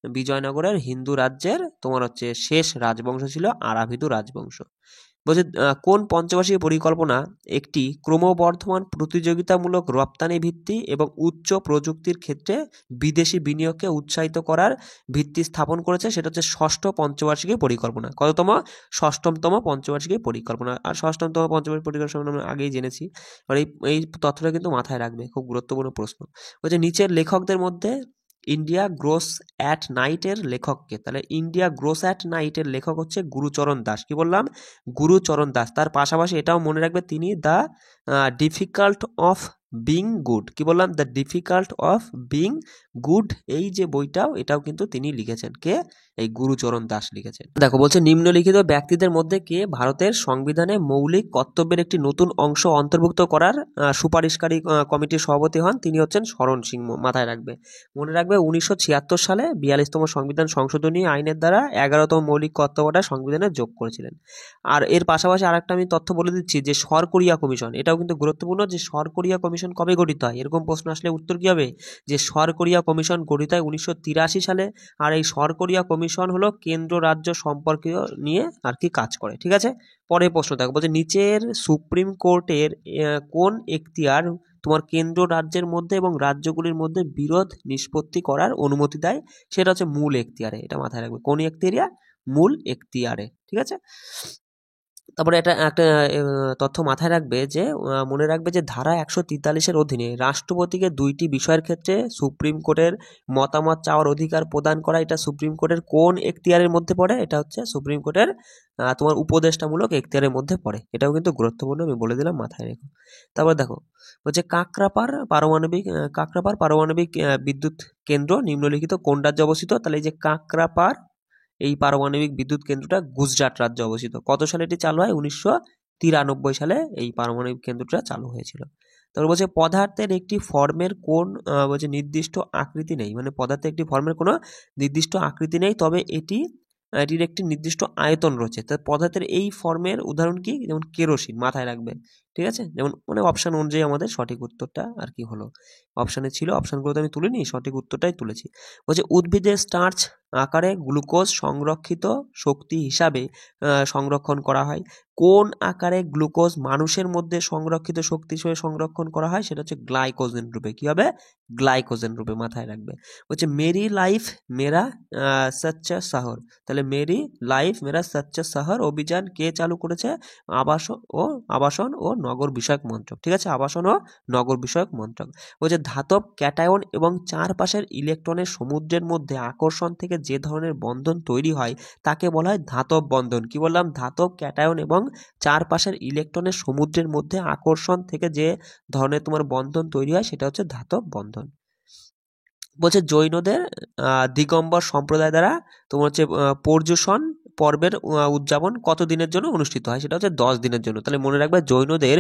[SPEAKER 1] বিজয়নগরের হিন্দু রাজ্যের তোমার হচ্ছে শেষ রাজবংশ ছিল আরাভিদু রাজবংশ। বলছে কোন পঞ্চবার্ষিক পরিকল্পনা একটি ক্রমবর্ধমান প্রতিযোগিতামূলক রপ্তানি ভিত্তি এবং উচ্চ প্রযুক্তির ক্ষেত্রে বিদেশি বিনিয়োগকে উৎসাহিত করার ভিত্তি স্থাপন করেছে? সেটা হচ্ছে ষষ্ঠ পঞ্চবার্ষিকী পরিকল্পনা। কততম? ষষ্ঠতম পঞ্চবার্ষিকী পরিকল্পনা। আর ষষ্ঠতম পঞ্চবার্ষিক পরিকল্পনা আমরা আগেই জেনেছি। আর এই তথ্যটা কিন্তু মাথায় রাখবে, খুব গুরুত্বপূর্ণ প্রশ্ন। বলছে নিচের লেখকদের মধ্যে ইন্ডিয়া গ্রোস অ্যাট নাইটের লেখককে? তাহলে ইন্ডিয়া গ্রোস অ্যাট নাইটের লেখক হচ্ছে গুরুচরণ দাস। কি বললাম? গুরুচরণ দাস। তার পাশাপাশি এটাও মনে রাখবে তিনি the difficult of being good. কি বললাম? The difficult of being good, এই যে বইটাও এটাও কিন্তু তিনি লিখেছেন। কে? এই গুরুচরণ দাস লিখেছেন। দেখো বলছে নিম্নলিখিত ব্যক্তিদের মধ্যে কে ভারতের সংবিধানে মৌলিক কর্তব্যের একটি নতুন অংশ অন্তর্ভুক্ত করার সুপারিশকারী কমিটির সভাপতি হন? তিনি হচ্ছেন শরণ সিং। মাথায় রাখবে। মনে রাখবে 1976 সালে 42তম সংবিধান সংশোধনী আইনের দ্বারা 11তম মৌলিক কর্তব্যটা সংবিধানে যোগ করেছিলেন। আর এর পাশাপাশি আরেকটা আমি তথ্য বলে দিচ্ছি যে সর কোরিয়া কমিশন, এটাও কিন্তু গুরুত্বপূর্ণ, যে সর কোরিয়া কমিশন কবে গঠিত হয়? এরকম প্রশ্ন আসলে উত্তর কি হবে? যে সর কোরিয়া কমিশন গঠিত হয় 1983 সালে। আর এই সর কোরিয়া কমিশন হলো কেন্দ্র রাজ্য সম্পর্কীয় নিয়ে আর কি কাজ করে, ঠিক আছে। পরের প্রশ্ন দেখো, বলছে নিচের সুপ্রিম কোর্টের কোন এখতিয়ার তোমার কেন্দ্র রাজ্যের মধ্যে এবং রাজ্যগুলির মধ্যে বিরোধ নিষ্পত্তি করার অনুমতি দেয়? সেটা হচ্ছে মূল এখতিয়ারে। এটা মাথায় রাখবে। কোন এখতিয়ারে? মূল এখতিয়ারে, ঠিক আছে। তারপরে এটা একটা তথ্য মাথায় রাখবে যে মনে রাখবে যে ধারা 143-এর অধীনে রাষ্ট্রপতিকে 2টি বিষয়ের ক্ষেত্রে সুপ্রিম কোর্টের মতামত চাওয়ার অধিকার প্রদান করা, এটা সুপ্রিম কোর্টের কোন এখতিয়ারের মধ্যে পড়ে? এটা হচ্ছে সুপ্রিম কোর্টের তোমার উপদেষ্টামূলক এখতিয়ারের মধ্যে পড়ে। এটাও কিন্তু গুরুত্বপূর্ণ, আমি বলে দিলাম, মাথায় রেখো। তারপর দেখো বলছে কাকরাপার পারমাণবিক বিদ্যুৎ কেন্দ্র নিম্নলিখিত কোন রাজ্যে অবস্থিত? তাহলে এই যে কাকরাপার এই পারমাণবিক বিদ্যুৎ কেন্দ্রটা গুজরাট রাজ্যে অবস্থিত। কত সালে এটি চালু হয়? 1993 সালে এই পারমাণবিক কেন্দ্রটা চালু হয়েছিল। তারপর বলছে পদার্থের একটি ফর্মের কোন বলছে নির্দিষ্ট আকৃতি নেই, মানে পদার্থের একটি ফর্মের কোনো নির্দিষ্ট আকৃতি নেই, তবে এটির একটি নির্দিষ্ট আয়তন রয়েছে। তা পদার্থের এই ফর্মের উদাহরণ কি? যেমন কেরোসিন, মাথায় রাখবে, ঠিক আছে? যেমন মানে অপশান অনুযায়ী আমাদের সঠিক উত্তরটা আর কি হলো। অপশানে ছিল, অপশানগুলোতে আমি তুলিনি, সঠিক উত্তরটাই তুলেছি। বলছে উদ্ভিদের স্টার্চ আকারে গ্লুকোজ সংরক্ষিত শক্তি হিসাবে সংরক্ষণ করা হয়। কোন আকারে গ্লুকোজ মানুষের মধ্যে সংরক্ষিত শক্তি হিসেবে সংরক্ষণ করা হয়? সেটা হচ্ছে গ্লাইকোজেন রূপে। কি হবে? গ্লাইকোজেন রূপে, মাথায় রাখবে। বলছে মেরি লাইফ মেরা সচ্চা শহর। তাহলে মেরি লাইফ মেরা সচ্চা শহর অভিযান কে চালু করেছে? আবাসন ও নগর বিষয়ক মন্ত্রক, ঠিক আছে? আবাসন ও নগর বিষয়ক মন্ত্রক। বলছে ধাতব ক্যাটায়ন এবং চারপাশের ইলেকট্রনের সমুদ্রের মধ্যে আকর্ষণ থেকে যে ধরনের বন্ধন তৈরি হয় তাকে বলা হয় ধাতব বন্ধন। কি বললাম? ধাতব ক্যাটায়ন এবং চারপাশের ইলেকট্রনের সমুদ্রের মধ্যে আকর্ষণ থেকে যে ধরনের তোমার বন্ধন তৈরি হয় সেটা হচ্ছে ধাতব বন্ধন। বলছে জৈনদের দিগম্বর সম্প্রদায় দ্বারা তোমার হচ্ছে পর্যুষণ পর্বের উদযাপন কত দিনের জন্য অনুষ্ঠিত হয়? সেটা হচ্ছে 10 দিনের জন্য। তাহলে মনে রাখবে জৈনদের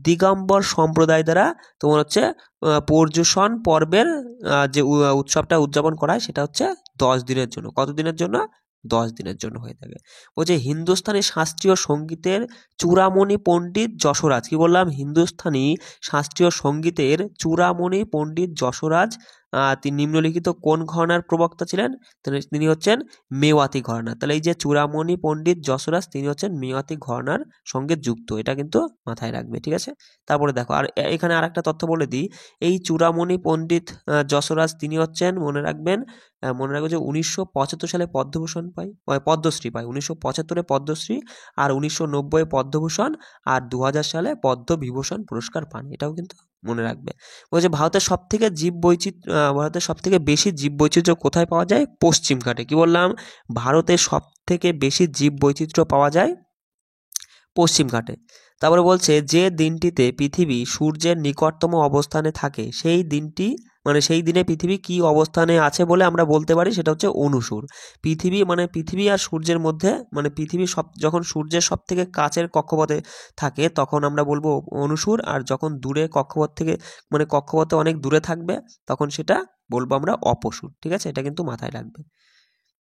[SPEAKER 1] দিগম্বর সম্প্রদায় দ্বারা তোমার হচ্ছে পর্যুষণ পর্বের যে উৎসবটা উদযাপন করা হয় সেটা হচ্ছে 10 দিনের জন্য। কত দিনের জন্য? 10 দিনের জন্য হয়ে থাকে। বলছে হিন্দুস্তানি শাস্ত্রীয় সঙ্গীতের চূড়ামণি পণ্ডিত যশোরাজ। কি বললাম? হিন্দুস্তানি শাস্ত্রীয় সঙ্গীতের চূড়ামণি পণ্ডিত যশোরাজ তিনি নিম্নলিখিত কোন ঘরানার প্রবক্তা ছিলেন? তিনি হচ্ছেন মেওয়াতি ঘরানা। তাহলে এই যে চূড়ামণি পণ্ডিত যশোরাজ তিনি হচ্ছেন মেওয়াতি ঘরানার সঙ্গে যুক্ত, এটা কিন্তু মাথায় রাখবে, ঠিক আছে? তারপরে দেখো আর এখানে আর একটা তথ্য বলে দিই, এই চূড়ামণি পণ্ডিত যশোরাজ তিনি হচ্ছেন, মনে রাখবে যে 1975 সালে পদ্মশ্রী পায়। 1975-এ পদ্মশ্রী, আর 1990-এ পদ্মভূষণ, আর 2000 সালে পদ্মবিভূষণ পুরস্কার পান। এটাও কিন্তু মনে রাখবে। বলছে ভারতের সবথেকে বেশি জীববৈচিত্র্য কোথায় পাওয়া যায়? পশ্চিম ঘাটে। কি বললাম? ভারতের সবথেকে বেশি জীববৈচিত্র্য পাওয়া যায় পশ্চিম ঘাটে। তারপরে বলছে যে দিনটিতে পৃথিবী সূর্যের নিকটতম অবস্থানে থাকে সেই দিনে পৃথিবী কি অবস্থানে আছে বলে আমরা বলতে পারি? সেটা হচ্ছে অনুসূর। পৃথিবী আর সূর্যের মধ্যে, মানে পৃথিবী যখন সূর্যের সব থেকে কাছের কক্ষপথে থাকে তখন আমরা বলবো অনুসূর, আর যখন দূরে কক্ষপথে অনেক দূরে থাকবে তখন সেটা বলবো আমরা অপসূর, ঠিক আছে? এটা কিন্তু মাথায় রাখবে।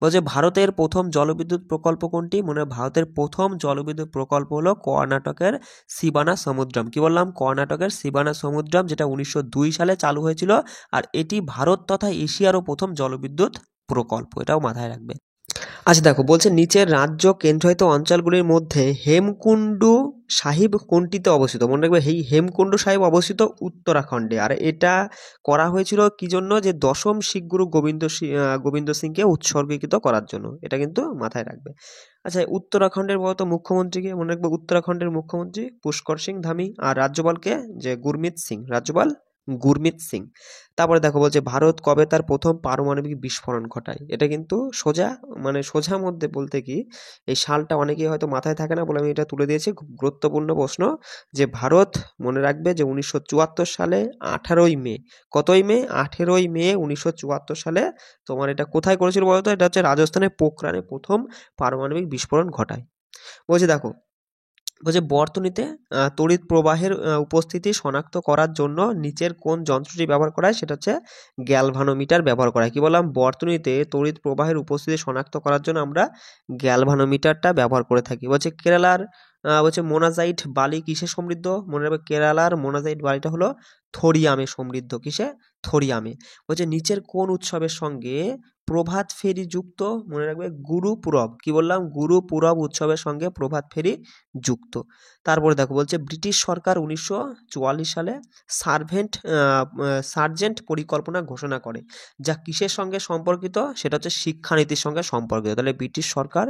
[SPEAKER 1] বলছে ভারতের প্রথম জলবিদ্যুৎ প্রকল্প কোনটি? ভারতের প্রথম জলবিদ্যুৎ প্রকল্প হলো কর্ণাটকের শিবানা সমুদ্রম। কি বললাম? কর্ণাটকের শিবানা সমুদ্রম, যেটা 1902 সালে চালু হয়েছিল, আর এটি ভারত তথা এশিয়ারও প্রথম জলবিদ্যুৎ প্রকল্প, এটাও মাথায় রাখবে। আচ্ছা দেখো বলছে নিচের রাজ্য কেন্দ্রায়িত অঞ্চলগুলির মধ্যে হেমকুন্ডু সাহিব কোনটিতে অবস্থিত? মনে রাখবে এই হেমকুন্ডু সাহিব অবস্থিত উত্তরাখণ্ডে, আর এটা করা হয়েছিল কি জন্য? যে দশম শিখ গুরু গোবিন্দ সিংকে উৎসর্গীকৃত করার জন্য, এটা কিন্তু মাথায় রাখবে। আচ্ছা উত্তরাখণ্ডের বলতো মুখ্যমন্ত্রীকে? মনে রাখবে উত্তরাখণ্ডের মুখ্যমন্ত্রী পুষ্কর সিং ধামি, আর রাজ্যপালকে যে রাজ্যপাল গুরমিত সিং। তারপরে দেখো বলছে ভারত কবে তার প্রথম পারমাণবিক বিস্ফোরণ ঘটায়? এটা কিন্তু সোজা মধ্যে বলতে কি এই সালটা অনেকেই হয়তো মাথায় থাকে না বলে আমি এটা তুলে দিয়েছি। খুব গুরুত্বপূর্ণ প্রশ্ন, যে ভারত মনে রাখবে যে 1974 সালে 18ই মে, কতই মে? 18ই মে 1974 সালে তোমার এটা কোথায় করেছিল বলতো? এটা হচ্ছে রাজস্থানের পোখরানে প্রথম পারমাণবিক বিস্ফোরণ ঘটায়। বলছে দেখো বর্তনীতে তড়িৎ প্রবাহের উপস্থিতি শনাক্ত করার জন্য নিচের কোন যন্ত্রটি ব্যবহার করা হয়? সেটা হচ্ছে গ্যালভানোমিটার ব্যবহার করা হয়। কি বললাম? বর্তনীতে তড়িৎ প্রবাহের উপস্থিতি শনাক্ত করার জন্য আমরা গ্যালভানোমিটারটা ব্যবহার করে থাকি। কেরালার মোনাজাইট বালি কিসে সমৃদ্ধ? মনে রাখবে কেরালার মোনাজাইট বালিটা হলো থোরিয়ামে সমৃদ্ধ। কিসে? থোরিয়ামে। নিচের কোন উৎসবের সঙ্গে প্রভাত ফেরি যুক্ত, মনে রাখবে গুরুপুরব, কি বললাম, গুরুপুরব উৎসবের সঙ্গে প্রভাত ফেরি যুক্ত। তারপরে দেখো বলছে ব্রিটিশ সরকার 1944 সালে সার্জেন্ট পরিকল্পনা ঘোষণা করে, যা কিসের সঙ্গে সম্পর্কিত, সেটা হচ্ছে শিক্ষানীতির সঙ্গে সম্পর্কিত। তাহলে ব্রিটিশ সরকার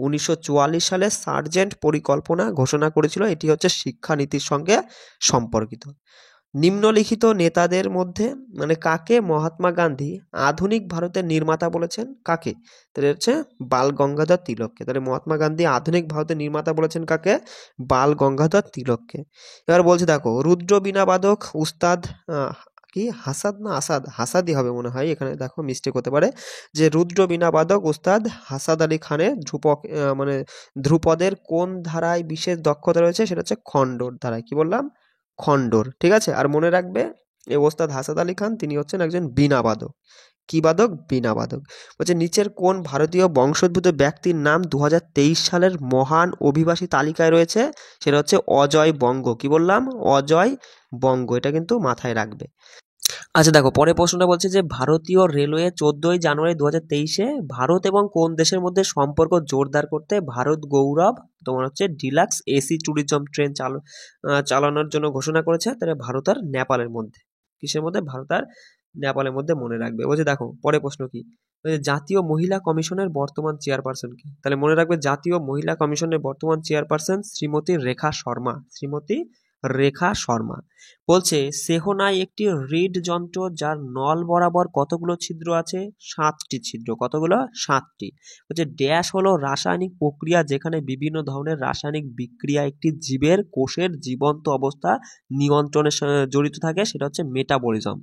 [SPEAKER 1] 1944 সালে সার্জেন্ট পরিকল্পনা ঘোষণা করেছিল, এটি হচ্ছে শিক্ষানীতির সঙ্গে সম্পর্কিত। নিম্নলিখিত নেতাদের মধ্যে মানে কাকে মহাত্মা গান্ধী আধুনিক ভারতের নির্মাতা বলেছেন, কাকে? তাহলে হচ্ছে বাল গঙ্গাধর তিলককে। তাহলে মহাত্মা গান্ধী আধুনিক ভারতের নির্মাতা বলেছেন কাকে? বাল গঙ্গাধর তিলককে। এবার বলছে দেখো রুদ্র বীণাবাদক উস্তাদ কি হাসাদ না আসাদ, হাসাদি হবে মনে হয়, এখানে দেখো মিস্টেক হতে পারে, যে রুদ্র বীণাবাদক উস্তাদ হাসাদ আলী খানের মানে ধ্রুপদের কোন ধারায় বিশেষ দক্ষতা রয়েছে, সেটা হচ্ছে খণ্ডর ধারায়। কি বললাম? খণ্ডর, ঠিক আছে। আর মনে রাখবে এই ওস্তাদ হাসাদ আলী খান তিনি হচ্ছেন একজন বীণাবাদক। কি বাদক? বীণাবাদক। বলছে নিচের কোন ভারতীয় বংশোদ্ভূত ব্যক্তির নাম 2023 সালের মহান অভিবাসী তালিকায় রয়েছে, সেটা হচ্ছে অজয় বঙ্গ। কি বললাম? অজয় বঙ্গ, এটা কিন্তু মাথায় রাখবে। আচ্ছা দেখো পরে প্রশ্নটা বলছে যে ভারতীয় রেলওয়ে 14ই জানুয়ারি 2023-এ ভারত এবং কোন দেশের মধ্যে সম্পর্ক জোরদার করতে ভারত গৌরব তোমার হচ্ছে ডিলাক্স এসি ট্যুরিজম ট্রেন চালানোর জন্য ঘোষণা করেছে। তাহলে ভারত আর নেপালের মধ্যে, কিসের মধ্যে? ভারত আর নেপালের মধ্যে, মনে রাখবে। বলছে দেখো পরে প্রশ্ন কি, বলছে জাতীয় মহিলা কমিশনের বর্তমান চেয়ারপারসন কি? তাহলে মনে রাখবে জাতীয় মহিলা কমিশনের বর্তমান চেয়ারপারসন শ্রীমতী রেখা শর্মা, শ্রীমতী রেখা শর্মা। বলছে সেহনায় একটি রিড যন্ত্র যার নল বরাবর কতগুলো ছিদ্র আছে? 7টি ছিদ্র। কতগুলো? 7টি। বলছে ড্যাশ হলো রাসায়নিক প্রক্রিয়া যেখানে বিভিন্ন ধরনের রাসায়নিক বিক্রিয়া একটি জীবের কোষের জীবন্ত অবস্থা নিয়ন্ত্রণের জড়িত থাকে, সেটা হচ্ছে মেটাবলিজম।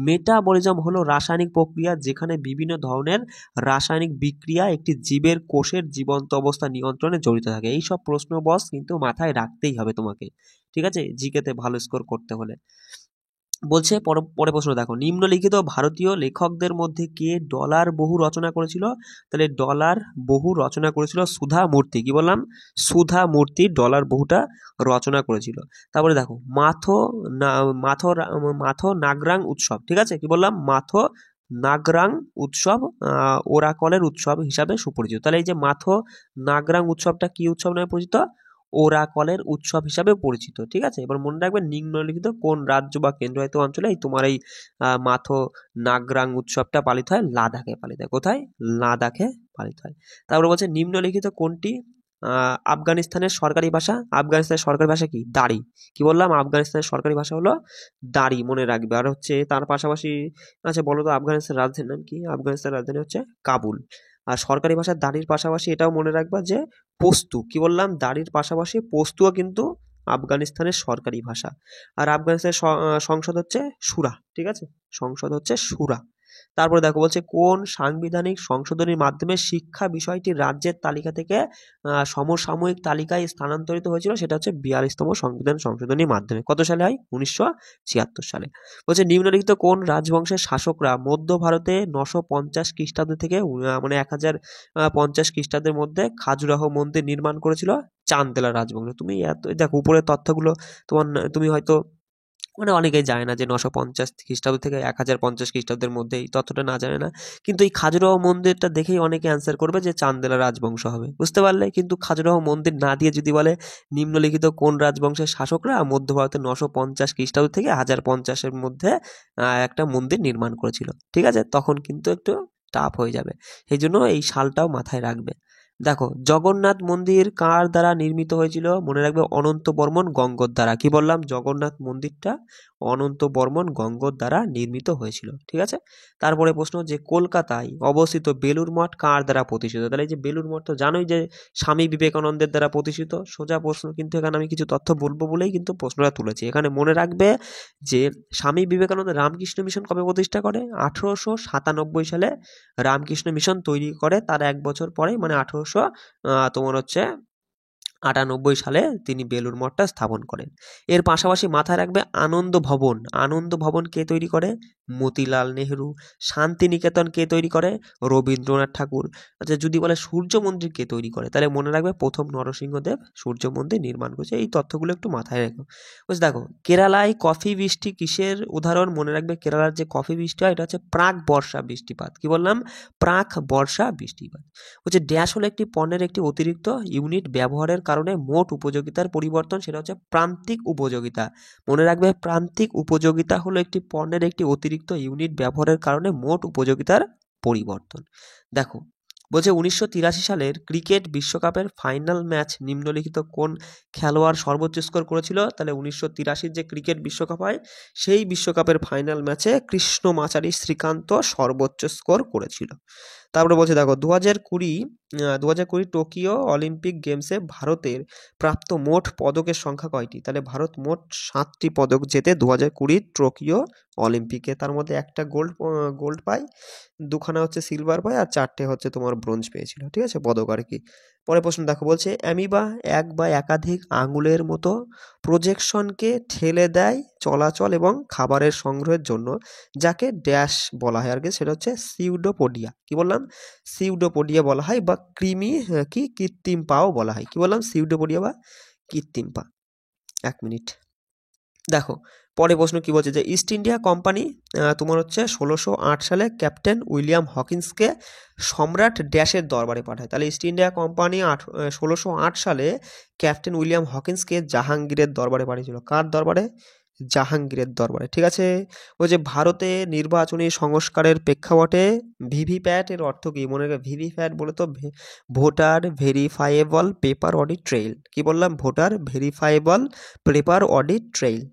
[SPEAKER 1] মেটাবলিজম হলো রাসায়নিক প্রক্রিয়া যেখানে বিভিন্ন ধরনের রাসায়নিক বিক্রিয়া একটি জীবের কোষের জীবন্ত অবস্থা নিয়ন্ত্রণে জড়িত থাকে। এই সব প্রশ্ন বস কিন্তু মাথায় রাখতেই হবে তোমাকে, ঠিক আছে, জিকেতে ভালো স্কোর করতে হলে। বলছে পরে প্রশ্ন দেখো নিম্নলিখিত ভারতীয় লেখকদের মধ্যে কে ডলার বহু রচনা করেছিল? তাহলে ডলার বহু রচনা করেছিল সুধা মূর্তি। কি বললাম? সুধা মূর্তি ডলার বহুটা রচনা করেছিল। তারপরে দেখো মাথো নাগরাং উৎসব, ঠিক আছে। কি বললাম? মাথো নাগরাং উৎসব ওরাকলের উৎসব হিসাবে সুপরিচিত। তাহলে এই যে মাথো নাগরাং উৎসবটা কি উৎসব নামে পরিচিত? ওরাকলের উৎসব হিসাবে পরিচিত, ঠিক আছে। এবার মনে রাখবে নিম্নলিখিত কোন রাজ্য বা কেন্দ্রশাসিত অঞ্চলে এই তোমার এই মাথো নাগরাং উৎসবটা পালিত হয়? লাদাখে পালিত হয়। কোথায়? লাদাখে পালিত হয়। তারপরে বলছে নিম্নলিখিত কোনটি আফগানিস্তানের সরকারি ভাষা? আফগানিস্তানের সরকারি ভাষা কি? দারি। কি বললাম? আফগানিস্তানের সরকারি ভাষা হলো দারি, মনে রাখবে। আর হচ্ছে তার পাশাপাশি, আচ্ছা বলো তো আফগানিস্তানের রাজধানীর নাম কি? আফগানিস্তানের রাজধানী হচ্ছে কাবুল। আর সরকারি ভাষা দারির পাশাপাশি এটাও মনে রাখবা যে পশতু। কি বললাম? দারির পাশাপাশি পশতুও কিন্তু আফগানিস্তানের সরকারি ভাষা। আর আফগানিস্তানের সংসদ হচ্ছে শুরা, ঠিক আছে, সংসদ হচ্ছে শুরা। তারপরে দেখো বলছে কোন সাংবিধানিক সংশোধনীর মাধ্যমে শিক্ষা বিষয়টি রাজ্যের তালিকা থেকে সমসাময়িক তালিকায় স্থানান্তরিত হয়েছিল, সেটা হচ্ছে 42তম সংবিধান সংশোধনীর মাধ্যমে। কত সালে হয়? 1976 সালে। বলছে নিম্নলিখিত কোন রাজবংশের শাসকরা মধ্য ভারতে 950 খ্রিস্টাব্দ থেকে মানে 1050 খ্রিস্টাব্দের মধ্যে খাজুরাহ মন্দির নির্মাণ করেছিল? চান্দেলা রাজবংশ। তুমি দেখো উপরের তথ্যগুলো তোমার তুমি হয়তো মানে অনেকেই জানে না যে 950 খ্রিস্টাব্দ থেকে 1050 খ্রিস্টাব্দের মধ্যে, এই তথ্যটা না জানে না, কিন্তু এই খাজুরাহ মন্দিরটা দেখেই অনেকে অ্যান্সার করবে যে চান্দেলা রাজবংশ হবে, বুঝতে পারলে। কিন্তু খাজুরাহ মন্দির না দিয়ে যদি বলে নিম্নলিখিত কোন রাজবংশের শাসকরা মধ্য ভারতে 950 খ্রিস্টাব্দ থেকে 1050-এর মধ্যে একটা মন্দির নির্মাণ করেছিল, ঠিক আছে, তখন কিন্তু একটু টাফ হয়ে যাবে। সেই জন্য এই সালটাও মাথায় রাখবে। দেখো জগন্নাথ মন্দির কার দ্বারা নির্মিত হয়েছিল? মনে রাখবে অনন্ত বর্মন গঙ্গোর দ্বারা। কি বললাম? জগন্নাথ মন্দিরটা অনন্ত বর্মন গঙ্গোর দ্বারা নির্মিত হয়েছিল, ঠিক আছে। তারপরে প্রশ্ন যে কলকাতায় অবস্থিত বেলুড় মঠ কার দ্বারা প্রতিষ্ঠিত? তাহলে এই যে বেলুড় মঠ তো জানোই যে স্বামী বিবেকানন্দের দ্বারা প্রতিষ্ঠিত। সোজা প্রশ্ন, কিন্তু এখানে আমি কিছু তথ্য বলবো বলেই কিন্তু প্রশ্নটা তুলেছি। এখানে মনে রাখবে যে স্বামী বিবেকানন্দ রামকৃষ্ণ মিশন কবে প্রতিষ্ঠা করে? 1897 সালে রামকৃষ্ণ মিশন তৈরি করে। তার 1 বছর পরে মানে 1898 সালে তিনি বেলুড় মঠটা স্থাপন করেন। এর পাশাপাশি মাথায় রাখবে আনন্দ ভবন। আনন্দ ভবন কে তৈরি করে? মতিলাল নেহেরু। শান্তিনিকেতন কে তৈরি করে? রবীন্দ্রনাথ ঠাকুর। আচ্ছা যদি বলে সূর্য মন্দির কে তৈরি করে, তাহলে মনে রাখবে প্রথম নরসিংহদেব সূর্য মন্দির নির্মাণ করেছে। এই তথ্যগুলো একটু মাথায় রেখো। বুঝতে দেখো, কেরালায় কফি বৃষ্টি কিসের উদাহরণ? মনে রাখবে কেরালার যে কফি বৃষ্টি হয় এটা হচ্ছে প্রাক বর্ষা বৃষ্টিপাত। কি বললাম? প্রাক বর্ষা বৃষ্টিপাত। হচ্ছে ড্যাশ হলো একটি পণ্যের একটি অতিরিক্ত ইউনিট ব্যবহারের কারণে মোট উপযোগিতার পরিবর্তন, সেটা হচ্ছে প্রান্তিক উপযোগিতা। মনে রাখবে প্রান্তিক উপযোগিতা হলো একটি পণ্যের একটি অতিরিক্ত ইউনিট ব্যবহারের কারণে মোট উপযোগিতার পরিবর্তন। দেখো বলছে 1983 সালের ক্রিকেট বিশ্বকাপের ফাইনাল ম্যাচ নিম্নলিখিত কোন খেলোয়াড় সর্বোচ্চ স্কোর করেছিল? তাহলে 1983 যে ক্রিকেট বিশ্বকাপ হয় সেই বিশ্বকাপের ফাইনাল ম্যাচে কৃষ্ণমাচারী শ্রীকান্ত সর্বোচ্চ স্কোর করেছিল। তারপরে বলছে দেখো 2020 টোকিও অলিম্পিক গেমসে ভারতের প্রাপ্ত মোট পদকের সংখ্যা কয়টি? তাহলে ভারত মোট 7টি পদক জেতে 2020 টোকিও অলিম্পিকে। তার মধ্যে একটা গোল্ড পায়, 2খানা হচ্ছে সিলভার পায়, আর 4টে হচ্ছে তোমার ব্রোঞ্জ পেয়েছিল। ঠিক আছে, পদক আর কি। পরে প্রশ্ন দেখো বলছে অ্যামিবা এক বা একাধিক আঙুলের মতো প্রজেকশনকে ঠেলে দেয় চলাচল এবং খাবারের সংগ্রহের জন্য, যাকে ড্যাশ বলা হয় আর কি, সেটা হচ্ছে সিউডোপোডিয়া। কি বললাম? সিউডোপোডিয়া বলা হয়, বা কৃত্রিম পাও বলা হয়। কি বললাম? সিউডোপোডিয়া বা কৃত্রিম পা। 1 মিনিট দেখো পরে প্রশ্ন কি বলছে যে ইস্ট ইন্ডিয়া কোম্পানি তোমার হচ্ছে 1608 সালে ক্যাপ্টেন উইলিয়াম হকিন্সকে সম্রাট ড্যাশের দরবারে পাঠায়। তাহলে ইস্ট ইন্ডিয়া কোম্পানি 1608 সালে ক্যাপ্টেন উইলিয়াম হকিন্সকে জাহাঙ্গীরের দরবারে পাঠিয়েছিল। কার দরবারে? জাহাঙ্গীরের দরবারে। ঠিক আছে। ওই যে ভারতে নির্বাচনী সংস্কারের প্রেক্ষাপটে ভিভিপ্যাট এর অর্থ কি? মনে রাখবে ভিভিপ্যাট বলে তো voter verifiable paper audit trail. কি বললাম? Voter verifiable paper audit trail.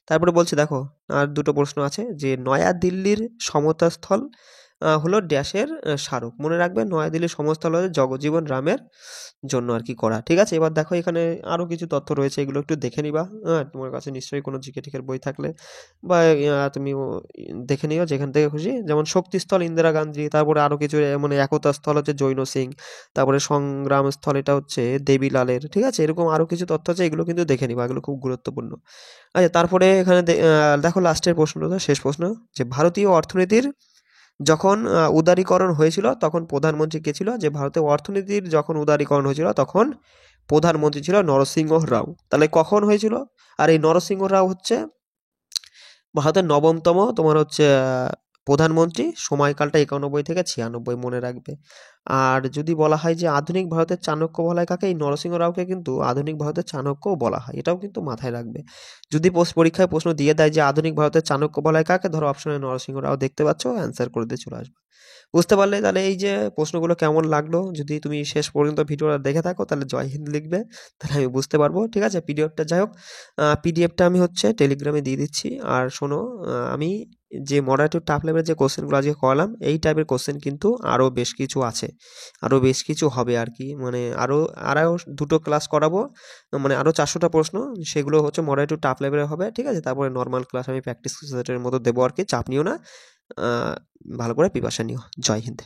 [SPEAKER 1] তারপরে বলছে দেখো আর দুটো প্রশ্ন আছে যে নয়াদিল্লির সমতাস্থল হলো ড্যাশের স্মারক। মনে রাখবে নয়াদিল্লির সমতাস্থল হলো জগজীবন রামের জন্য আর কি করা। ঠিক আছে, এবার দেখো এখানে আরও কিছু তথ্য রয়েছে, এগুলো একটু দেখে নিবা। তোমার কাছে নিশ্চয়ই কোনো জিকে টিকের বই থাকলে বা তুমি দেখে নিও যেখান থেকে খুশি। যেমন শক্তিস্থল ইন্দিরা গান্ধী, তারপরে আরও কিছু মানে একতা স্থল হচ্ছে জৈন সিং, তারপরে সংগ্রাম স্থল এটা হচ্ছে দেবীলালের। ঠিক আছে, এরকম আরও কিছু তথ্য আছে, এগুলো কিন্তু দেখে নিবা, এগুলো খুব গুরুত্বপূর্ণ। আচ্ছা তারপরে এখানে দেখো লাস্টের প্রশ্নটা, শেষ প্রশ্ন, যে ভারতীয় অর্থনীতির যখন উদারীকরণ হয়েছিল তখন প্রধানমন্ত্রী কে ছিল? যে ভারতের অর্থনীতির যখন উদারীকরণ হয়েছিল তখন প্রধানমন্ত্রী ছিল নরসিংহ রাও। তাহলে কখন হয়েছিল? আর এই নরসিংহ রাও হচ্ছে ভারতের 9তম তোমার হচ্ছে প্রধানমন্ত্রী। সময়কালটা 91 থেকে 96, মনে রাখবে। আর যদি বলা হয় যে আধুনিক ভারতের চাণক্য বলা হয় কাকে? এই নরসিংহ রাওকে কিন্তু আধুনিক ভারতের চাণক্যও বলা হয়, এটাও কিন্তু মাথায় রাখবে। যদি পরীক্ষায় প্রশ্ন দিয়ে দেয় যে আধুনিক ভারতের চাণক্য বলা হয় কাকে, ধরো অপশনে নরসিংহ রাও দেখতে পাচ্ছ, অ্যান্সার করে দিয়ে চলে আসবে। বুঝতে পারলে? তাহলে এই যে প্রশ্নগুলো কেমন লাগলো, যদি তুমি শেষ পর্যন্ত ভিডিওটা দেখে থাকো তাহলে জয় হিন্দ লিখবে, তাহলে আমি বুঝতে পারবো। ঠিক আছে, পিডিএফটা যাই হোক, পিডিএফটা আমি হচ্ছে টেলিগ্রামে দিয়ে দিচ্ছি। আর শোনো, আমি যে মডারেটিভ টাফ লেভেলের যে কোশ্চেনগুলো আজকে করালাম, এই টাইপের কোশ্চেন কিন্তু আরও বেশ কিছু আছে, আরও বেশ কিছু হবে আর কি। মানে আরও 2টো ক্লাস করাবো, মানে আরও 400টা প্রশ্ন, সেগুলো হচ্ছে মডারেটিভ টাফ লেভেলের হবে। ঠিক আছে, তারপরে নর্মাল ক্লাস আমি প্র্যাকটিস সেটের মতো দেবো আর কি, চাপ নিও না। ভালো করে প্রিপারেশন নিও। জয় হিন্দ।